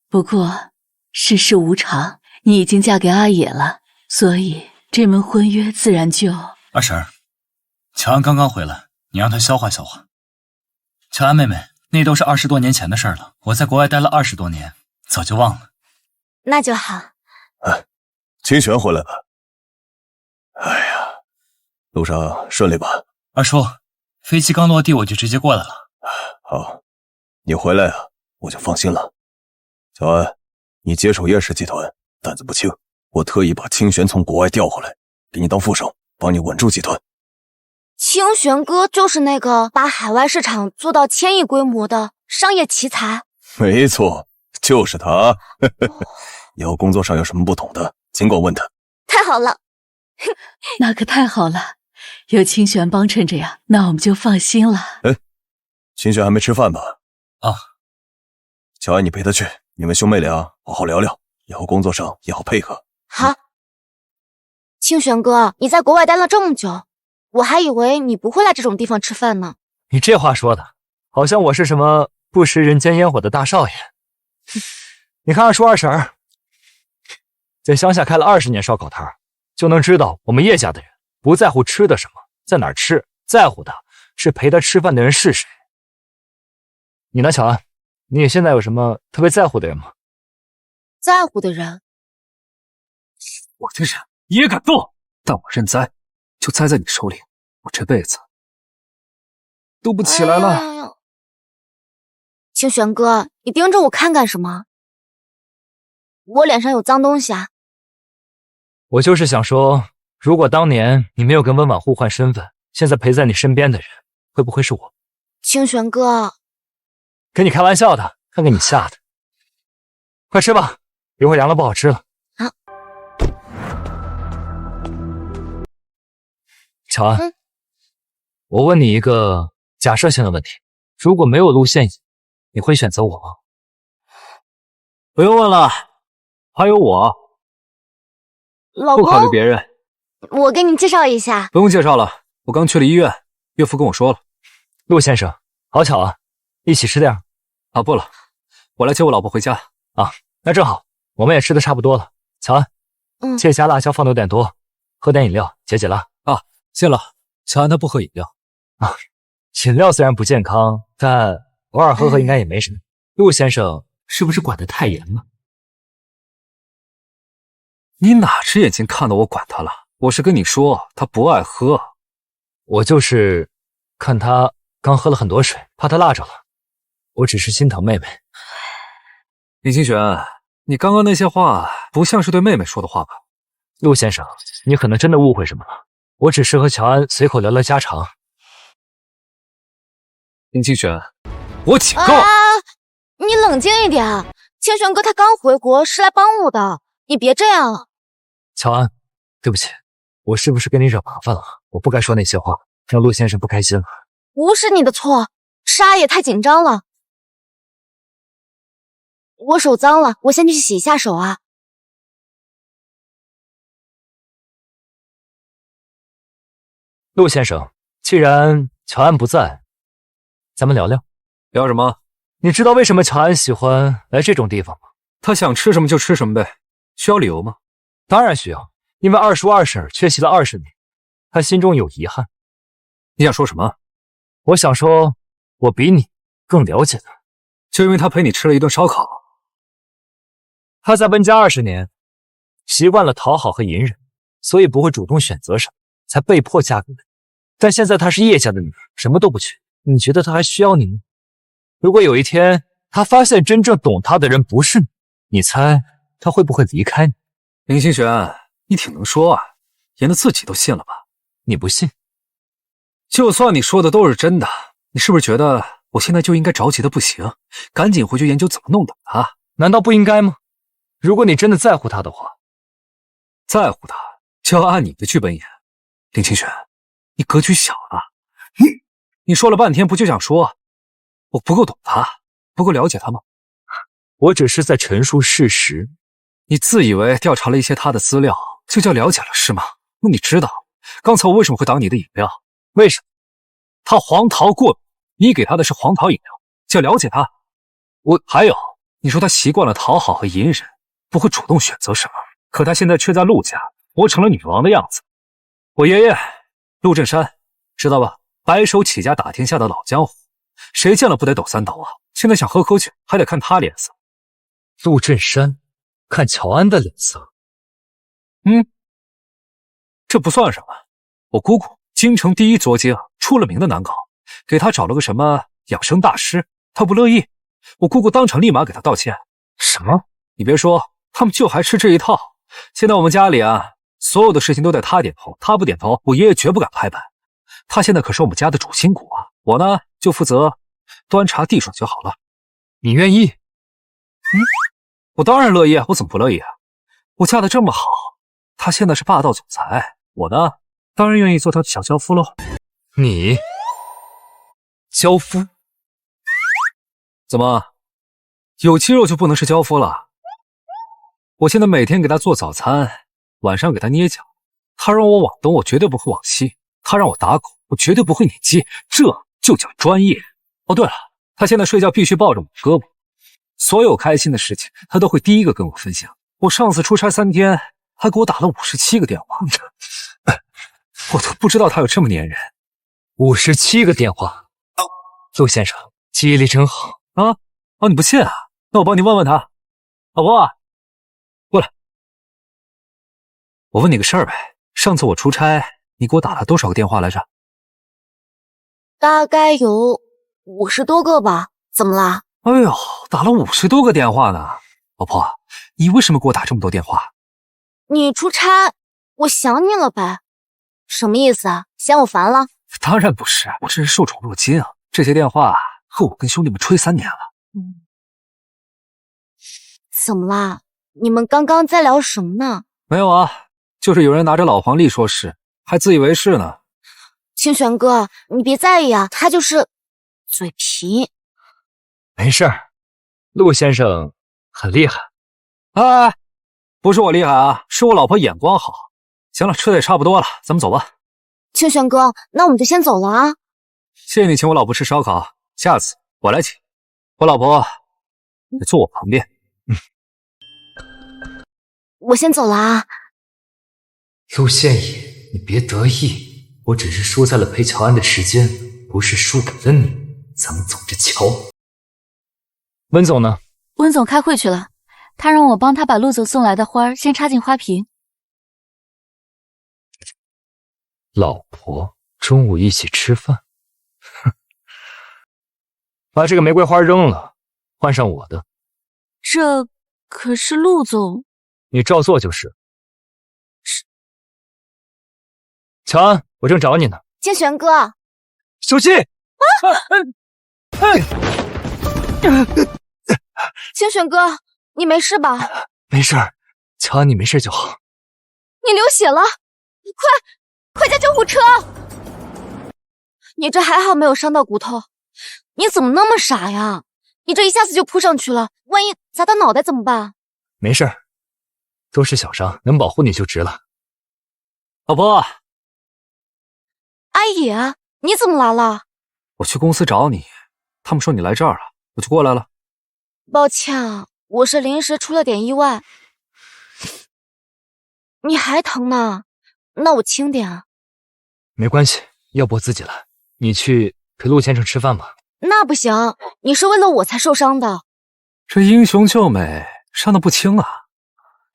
不過世事無常，你已經嫁給阿野了，所以這門婚約自然就……二嬸，喬安剛剛回來，你讓她消化消化。喬安妹妹，那都是20多年前的事了，我在國外待了20多年，早就忘了。那就好。哎，清玄回来了。哎呀，路上順利吧？二叔，飛機剛落地我就直接過來了。好，你回來啊，我就放心了。小安，你接手叶氏集团，擔子不輕，我特意把清玄從國外調回來，給你當副手，幫你穩住集團。清玄哥就是那個把海外市場做到1000億規模的商業奇才。沒錯，就是他。以後工作上有什麼不懂的，盡管問他。太好了。那可太好了，有清玄幫襯着呀，那我們就放心了。哎，清玄還沒吃飯吧？啊，喬安，你陪他去，你們兄妹倆好好聊聊，以後工作上也好配合。好。清玄哥，你在國外待了這麼久，我還以為你不會來這種地方吃飯呢。你這話說的，好像我是什麼不食人間煙火的大少爺。你看二叔二嬸，在鄉下開了20年燒烤攤，就能知道我們葉家的人不在乎吃的什麼，在哪兒吃，在乎的是陪他吃飯的人是誰。你呢，喬安？你現在有什麼特別在乎的人嗎？在乎的人？我这人也敢動，但我認栽，就栽在你手裡，我這輩子都不起來了。哎，清玄哥，你盯着我看幹什麼？我臉上有髒東西啊？我就是想說，如果當年你沒有跟溫婉互換身份，現在陪在你身邊的人會不會是我？清玄哥，跟你開玩笑的，看給你嚇的。快吃吧，一會兒涼了不好吃了。好。喬安，我問你一個假設性的問題，如果沒有陸羨影，你會選擇我嗎？不用問了，還有我。老公，不考慮別人。我給你介紹一下。不用介紹了，我剛去了醫院，岳父跟我說了。陸先生，好巧啊，一起吃點。啊，不了，我來接我老婆回家。啊，那正好，我們也吃的差不多了。喬安，記得加辣椒放的有點多，喝點飲料解解辣。啊，謝了。喬安他不喝飲料。啊，飲料雖然不健康，但偶爾喝喝應該也沒什麼。陸先生是不是管得太嚴了？你哪隻眼睛看到我管他了？我是跟你說，他不愛喝。我就是看他剛喝了很多水，怕他辣着了。我只是心疼妹妹。林清玄，你剛剛那些話不像是對妹妹說的話吧？陸先生，你可能真的誤會什麼了。我只是和喬安隨口聊聊家常。林清玄，我警告！你冷靜一點，清玄哥他剛回國，是來幫我的，你別這樣。喬安，對不起，我是不是跟你惹麻煩了？我不該說那些話，讓陸先生不開心了。不是你的錯，是阿野太緊張了。我手髒了，我先去洗一下手啊。陸先生，既然喬安不在，咱們聊聊。聊什麼？你知道為什麼喬安喜歡來這種地方嗎？他想吃什麼就吃什麼唄，需要理由嗎？當然需要，因為二叔二嬸缺席了20年，他心中有遺憾。你想說什麼？我想說，我比你更了解他。就因為他陪你吃了一頓燒烤。他在溫家20年，習慣了討好和隱忍，所以不會主動選擇什麼，才被迫嫁給你。但現在她是葉家的女兒，什麼都不缺，你覺得她還需要你嗎？如果有一天他發現真正懂他的人不是你，你猜他會不會離開你？林清玄，你挺能说啊，演的自己都信了吧？你不信？就算你说的都是真的，你是不是觉得我现在就应该着急的不行，赶緊回去研究怎么弄倒他？难道不应该吗？如果你真的在乎他的话，在乎他就要按你的剧本演。林清玄，你格局小了。你说了半天，不就想说我不够懂他，不够了解他吗？我只是在陈述事實。你自以为調查了一些他的資料，就叫了解了是嗎？那你知道剛才我為什麼會倒你的飲料？為什麼？他黃桃過敏，你給他的是黃桃飲料，叫了解他。還有，你說他習慣了討好和隱忍，不會主動選擇什麼，可他現在卻在陸家活成了女王的樣子。我爺爺陸振山，知道吧？白手起家打天下的老江湖，誰見了不得抖三抖啊？現在想喝口酒，還得看他臉色。陸振山看喬安的臉色。這不算什麼。我姑姑京城第一作精，出了名的難搞，給他找了個什麼養生大師，他不樂意。我姑姑當場立馬給他道歉。什麼？你別說，他們就還吃這一套。現在我們家裡啊，所有的事情都得他點頭，他不點頭，我爺爺絕不敢拍板。他現在可是我們家的主心骨啊，我呢就負責端茶遞水就好了。你願意？我當然樂意啊，我怎麼不樂意啊？我嫁得這麼好，他現在是霸道總裁，我呢當然願意做他的小嬌夫嘍。你嬌夫？怎麼有肌肉就不能是嬌夫了？我現在每天給他做早餐，晚上給他捏腳，他讓我往東，我絕對不會往西；他讓我打狗，我絕對不會擰雞，這就叫專業。哦，對了，他現在睡覺必須抱着我胳膊，所有開心的事情他都會第一個跟我分享。我上次出差3天，還給我打了57個電話，我都不知道他有這麼粘人。57個電話。陸先生記憶力真好啊！你不信啊？那我幫你問問他。老婆，過來，我問你個事兒唄。上次我出差，你給我打了多少個電話來着？大概有50多個吧。怎麼啦？哎呦，打了50多個電話呢。老婆，你為什麼給我打這麼多電話？你出差，我想你了唄。什麼意思啊？嫌我煩了？當然不是，我這是受寵若驚啊。這些電話和我跟兄弟們吹3年了。怎麼啦？你們剛剛在聊什麼呢？沒有啊，就是有人拿着老黃歷說事，還自以為是呢。清玄哥，你別在意啊，他就是嘴皮。沒事兒，陸先生很厲害。哎，不是我厲害啊，是我老婆眼光好。行了，吃的也差不多了，咱們走吧。清玄哥，那我們就先走了啊。謝謝你請我老婆吃燒烤，下次我來請。我老婆得坐我旁邊。我先走了啊。陸憲野，你別得意，我只是輸在了陪喬安的時間，不是輸給了你。咱們走着瞧。溫總呢？溫總開會去了，他讓我幫他把陸總送來的花先插進花瓶。老婆，中午一起吃飯。哼，把這個玫瑰花扔了，換上我的。這可是陸總。你照做就是。喬安，我正找你呢。清玄哥，小心！清玄哥，你沒事吧？沒事，喬安，你沒事就好。你流血了，快叫救護車！你這還好沒有傷到骨頭，你怎麼那麼傻呀？你這一下子就撲上去了，萬一砸到腦袋怎麼辦？沒事，都是小傷，能保護你就值了。老婆，阿野，你怎麼來了？我去公司找你，他們說你來這兒了，我就過來了。抱歉，我是臨時出了點意外。你還疼呢？那我輕點啊。沒關係，要不我自己來。你去陪陸先生吃飯吧。那不行，你是為了我才受傷的。這英雄救美，傷得不輕啊。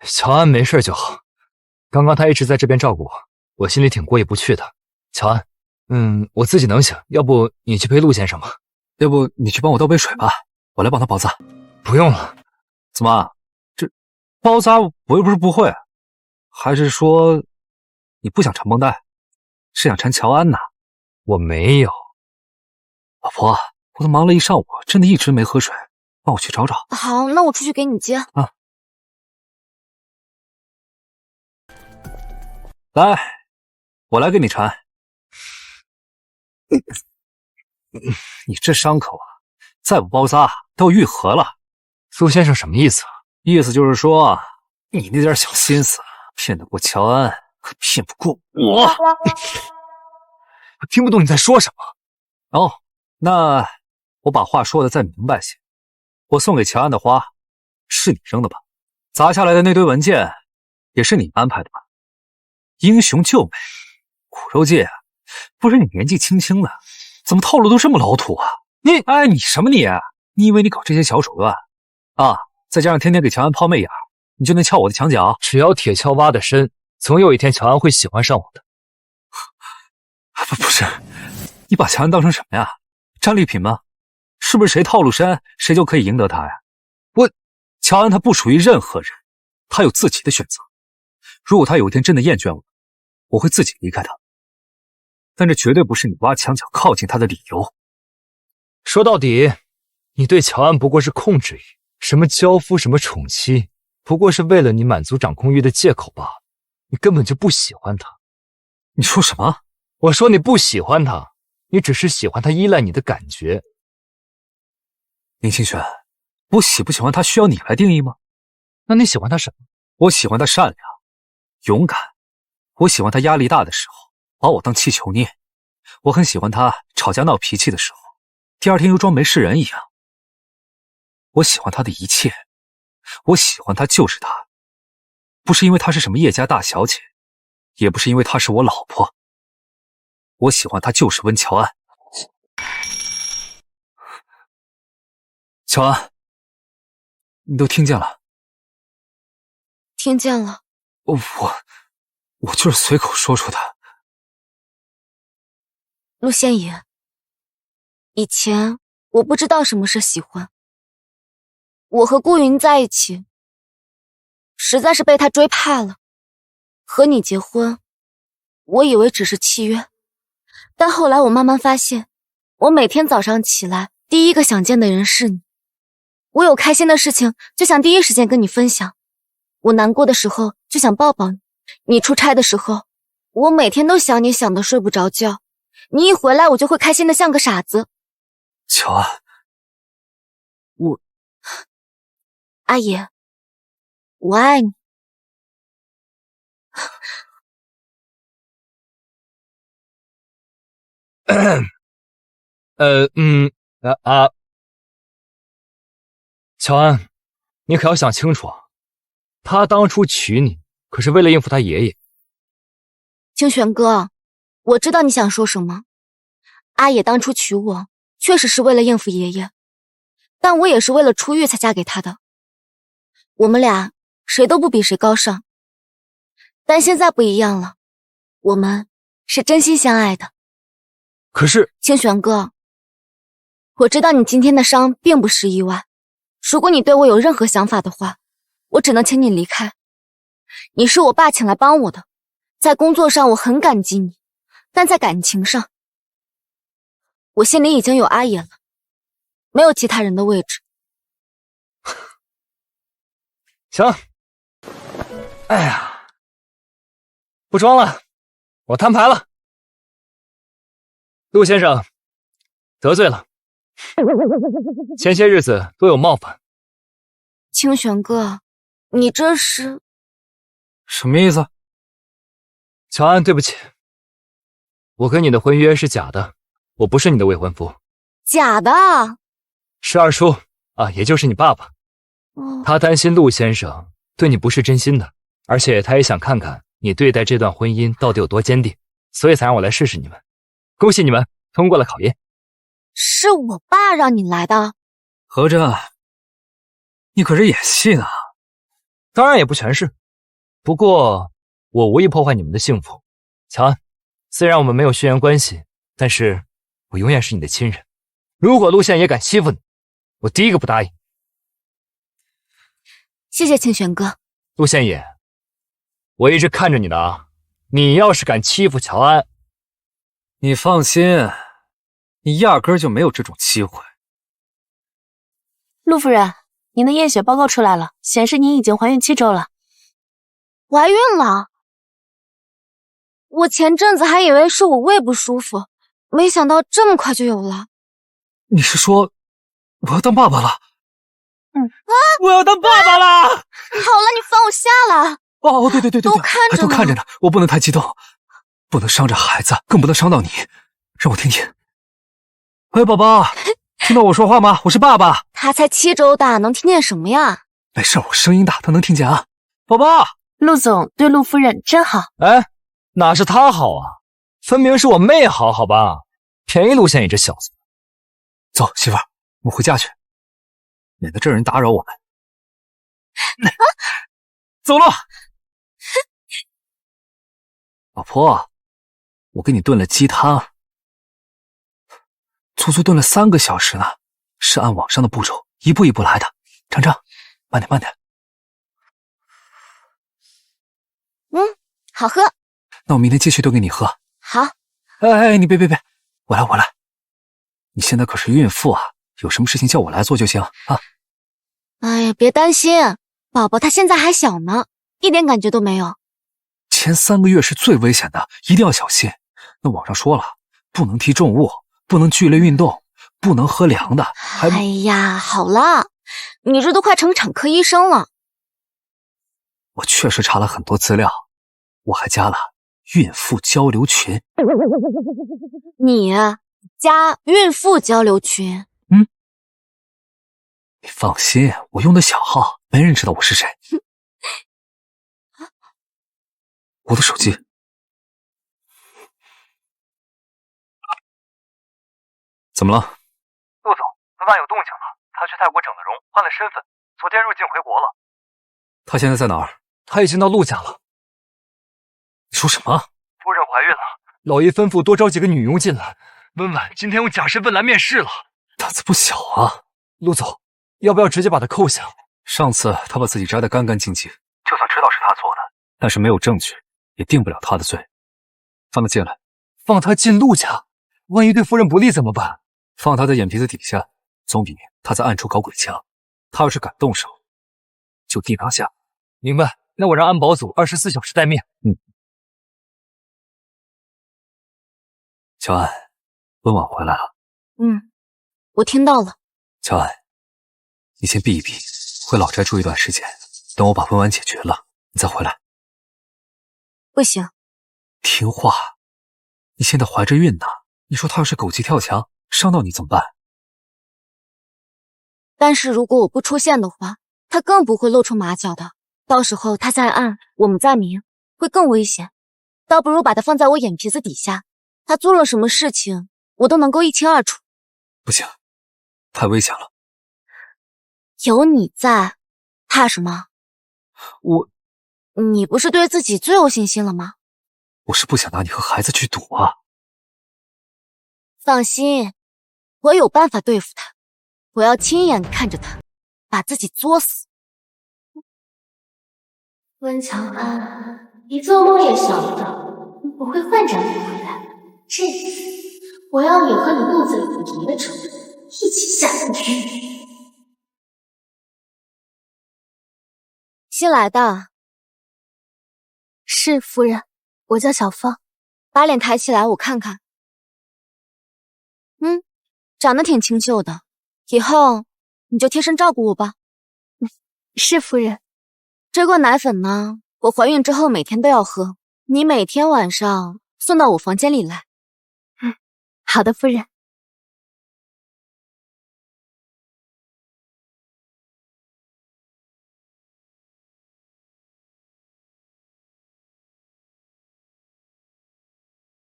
喬安沒事就好。剛剛他一直在這邊照顧我，我心裡挺過意不去的。喬安，我自己能行，要不你去陪陸先生吧？要不你去幫我倒杯水吧，我來幫他包紮。不用了。怎麼？這包紮我又不是不會。還是說你不想缠绷带，是想缠乔安呢？我没有。老婆，我都忙了一上午，真的一直没喝水，帮我去找找。好，那我出去给你接。啊，来，我来给你缠。你这伤口啊，再不包扎都愈合了。陆先生什么意思啊？意思就是说，你那点小心思骗得过乔安，可骗不过我。我听不懂你在说什么。哦，那我把话说的再明白些。我送给乔安的花是你扔的吧？砸下来的那堆文件也是你安排的吧？英雄救美，苦肉计啊！不是你年紀輕輕的，怎麼套路都這麼老土啊？你什麼你？你以為你搞這些小手段啊？再加上天天給喬安拋媚眼，你就能撬我的牆角？只要鐵鍬挖得深，總有一天喬安會喜歡上我的。不是，你把喬安當成什麼呀？戰利品嗎？是不是誰套路深，誰就可以贏得他呀？喬安他不屬於任何人，他有自己的選擇。如果他有一天真的厭倦我，我會自己離開他。但這絕對不是你挖牆腳靠近他的理由。說到底，你對喬安不過是控制欲，什麼交夫，什麼寵妻，不過是為了你滿足掌控欲的借口罷了。你根本就不喜歡他。你說什麼？我說你不喜歡他，你只是喜歡他依賴你的感覺。林清玄，我喜不喜歡他需要你來定義嗎？那你喜歡他什麼？我喜歡他善良、勇敢。我喜歡他壓力大的時候把我當氣球捏。我很喜歡他吵架鬧脾氣的時候，第二天又裝沒事人一樣。我喜歡他的一切，我喜歡他就是他，不是因為他是什麼葉家大小姐，也不是因為他是我老婆。我喜歡他就是溫喬安。喬安，你都聽見了？聽見了。我就是隨口說出的。陸仙野，以前我不知道什麼是喜歡。我和顧雲在一起，實在是被他追怕了。和你結婚，我以為只是契約，但後來我慢慢發現，我每天早上起來，第一個想見的人是你。我有開心的事情，就想第一時間跟你分享。我難過的時候，就想抱抱你。你出差的時候，我每天都想你，想得睡不着覺。你一回來，我就會開心的像個傻子。喬安，阿爺，我愛你。喬安，你可要想清楚啊，他當初娶你可是為了應付他爺爺。清玄哥，我知道你想說什麼。阿爺當初娶我確實是為了應付爺爺，但我也是為了出獄才嫁給他的。我們倆誰都不比誰高尚，但現在不一樣了，我們是真心相愛的。可是清玄哥，我知道你今天的傷並不是意外，如果你對我有任何想法的話，我只能請你離開。你是我爸請來幫我的，在工作上我很感激你，但在感情上，我心裡已經有阿爺了，沒有其他人的位置。行，哎呀，不裝了，我攤牌了。陸先生，得罪了，前些日子多有冒犯。清玄哥，你這是什麼意思？喬安，對不起，我跟你的婚約是假的，我不是你的未婚夫。假的？是二叔啊，也就是你爸爸。他擔心陸先生對你不是真心的，而且他也想看看你對待這段婚姻到底有多堅定，所以才讓我來試試你們。恭喜你們通過了考驗。是我爸讓你來的？合着你可是演戲呢？當然也不全是，不過我無意破壞你們的幸福。喬安，雖然我們沒有血緣關係，但是我永遠是你的親人。如果陸仙也敢欺負你，我第一個不答應。謝謝清玄哥。陸仙野，我一直看着你的啊！你要是敢欺负乔安，你放心，你压根儿就没有这种机会。陆夫人，您的验血报告出来了，显示您已经怀孕7周了。怀孕了？我前阵子还以为是我胃不舒服，没想到这么快就有了。你是说我要当爸爸了？我要当爸爸了！好了，你放我下了。哦，对，都看着呢，我不能太激动，不能伤着孩子，更不能伤到你。让我听听。喂，宝宝，听到我说話嗎？我是爸爸。他才7周大，能听见什么呀？没事，我声音大，他能听见啊。宝宝，陆总对陆夫人真好。哎，哪是他好啊？分明是我妹好，好吧？便宜陆县你这小子。走，媳妇儿，我们回家去，免得这人打扰我们。走了。老婆，我给你炖了鸡汤，足足炖了3个小时呢，是按网上的步骤一步一步来的。尝尝，慢点慢点。好喝。那我明天继续炖给你喝。好。哎，你别，我来。你现在可是孕妇啊，有什麼事情叫我來做就行啊。哎呀，別擔心，寶寶他現在還小呢，一點感覺都沒有。前3個月是最危險的，一定要小心。那網上說了，不能提重物，不能劇烈運動，不能喝涼的。哎呀，好了，你這都快成產科醫生了。我確實查了很多資料，我還加了孕婦交流群。你加孕婦交流群？你放心，我用的小號，沒人知道我是誰。我的手機。怎麼了？陸總，文婉有動靜了，他去泰國整了容，換了身份，昨天入境回國了。他現在在哪兒？他已經到陸家了。你說什麼？夫人懷孕了，老爺吩咐多招幾個女傭進來。文婉今天用假身份來面試了，膽子不小啊。陸總，要不要直接把他扣下？上次他把自己摘得乾乾淨淨，就算知道是他做的，但是沒有證據，也定不了他的罪。放他進來。放他進陸家？萬一對夫人不利怎麼辦？放他在眼皮子底下，總比他在暗處搞鬼強。他要是敢動手，就地拿下。明白，那我讓安保組24小時待命。喬安，溫婉回來了。我聽到了。喬安，你先避一避，回老宅住一段時間，等我把溫婉解決了，你再回來。不行。聽話，你現在懷着孕呢，你說他要是狗急跳牆，傷到你怎麼辦？但是如果我不出現的話，他更不會露出馬腳的。到時候他在暗，我們在明，會更危險。倒不如把他放在我眼皮子底下，他做了什麼事情，我都能夠一清二楚。不行，太危險了。有你在，怕什麼？你不是對自己最有信心了嗎？我是不想拿你和孩子去賭啊。放心，我有辦法對付他，我要親眼看着他把自己作死。溫喬安，你做夢也想不到我會換張臉回來。這次我要你和你肚子裡的別種一起下地獄。新來的。是夫人，我叫小芳。把臉抬起來我看看。長得挺清秀的，以後你就貼身照顧我吧。是夫人。這罐奶粉呢，我懷孕之後每天都要喝，你每天晚上送到我房間裡來。好的，夫人。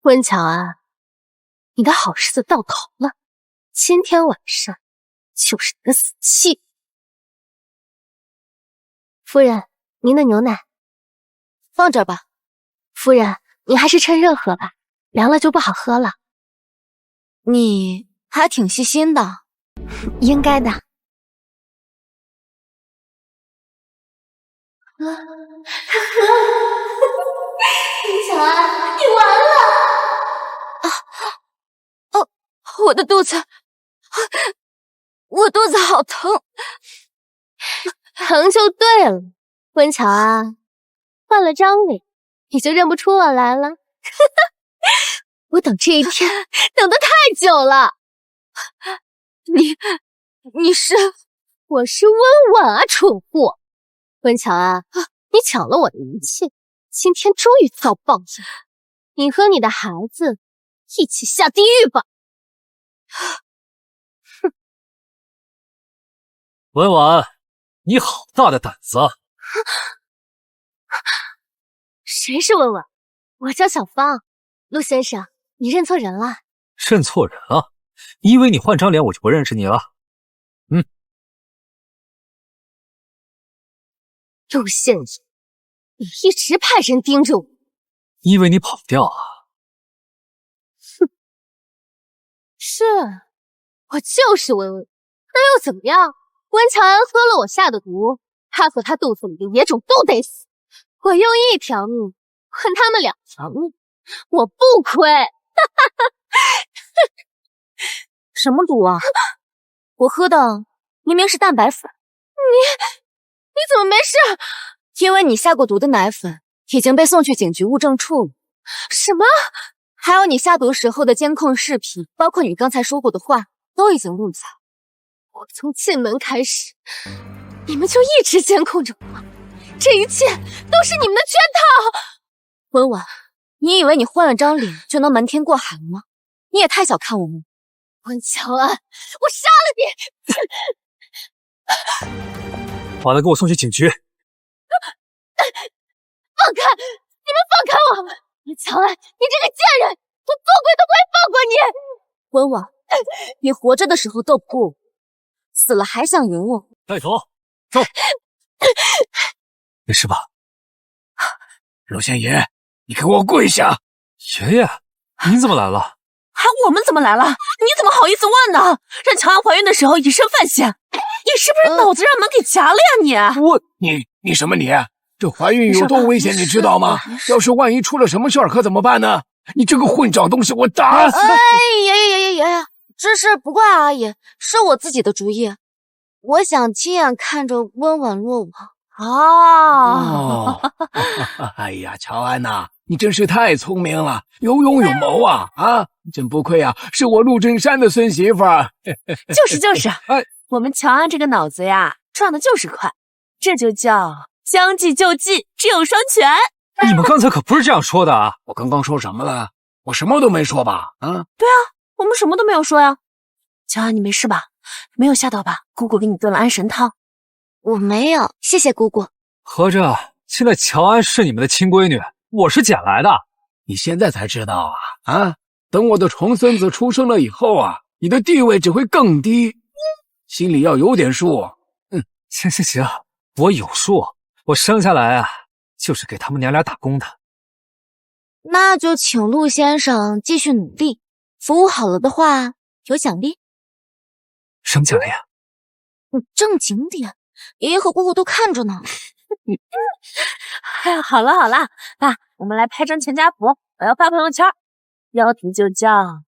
溫喬安，你的好日子到頭了，今天晚上就是你的死期。夫人，您的牛奶放這兒吧。夫人，你還是趁熱喝吧，涼了就不好喝了。你還挺細心的。應該的。小安，你完了！我的肚子，我肚子好疼，疼就对了。温乔安，换了张脸，你就认不出我来了。我等这一天等得太久了。你是？我是温婉啊，蠢货！温乔安，你抢了我的一切，今天終於遭報應。你和你的孩子一起下地獄吧！哼，文婉，你好大的膽子啊！誰是文婉？我叫小芳。陸先生，你認錯人了。認錯人了？你以為你換張臉我就不認識你了？陸先生，你一直派人盯着我，你以為你跑不掉啊？哼，是，我就是文文，那又怎麼樣？温乔安喝了我下的毒，他和他肚子裡的野種都得死。我用一條命換他們2條命，我不虧。什麼毒啊？我喝的明明是蛋白粉。你怎么没事？因为你下过毒的奶粉已經被送去警局物證處了。什麼？還有你下毒時候的監控視頻，包括你剛才說過的話，都已經錄在。我從進門開始，你們就一直監控着我，這一切都是你們的圈套。文婉，你以為你換了張臉就能瞞天過海了嗎？你也太小看我了。溫喬安，我殺了你！把他給我送去警局！放開！你們放開我！溫喬安，你這個賤人，我做鬼都不會放過你！文婉，你活着的時候鬥不過我，死了還想贏我？帶走，走！沒事吧？陸先爺，你給我跪下！爺爺，您怎麼來了？還我們怎麼來了？你怎麼好意思問呢？讓喬安懷孕的時候以身犯險，你是不是腦子讓門給夾了呀你？你什麼你？這懷孕有多危險，你知道嗎？要是萬一出了什麼事兒，可怎麼辦呢？你這個混賬東西，我打死！爺，這事不怪阿姨，是我自己的主意。我想親眼看着溫婉落網。哎呀，喬安吶，你真是太聰明了，有勇有謀啊！真不愧啊，是我陸振山的孫媳婦。就是，我們喬安這個腦子呀，轉的就是快，這就叫將計就計，只有雙全。你們剛才可不是這樣說的啊！我剛剛說什麼了？我什麼都沒說吧？對啊，我們什麼都沒有說呀。喬安，你沒事吧？沒有嚇到吧？姑姑給你燉了安神湯。我沒有，謝謝姑姑。合着現在喬安是你們的親閨女，我是撿來的。你現在才知道啊？等我的重孫子出生了以後啊，你的地位只會更低，心裡要有點數。行，我有數。我生下來啊，就是給他們娘倆打工的。那就請陸先生繼續努力，服務好了的話有獎勵。什麼獎勵啊？正經點，爺爺和姑姑都看着呢。哎呀，好了，爸，我們來拍張全家福，我要發朋友圈，標題就叫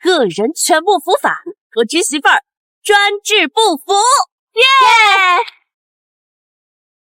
個人全部伏法，我侄媳婦兒專治不服，耶！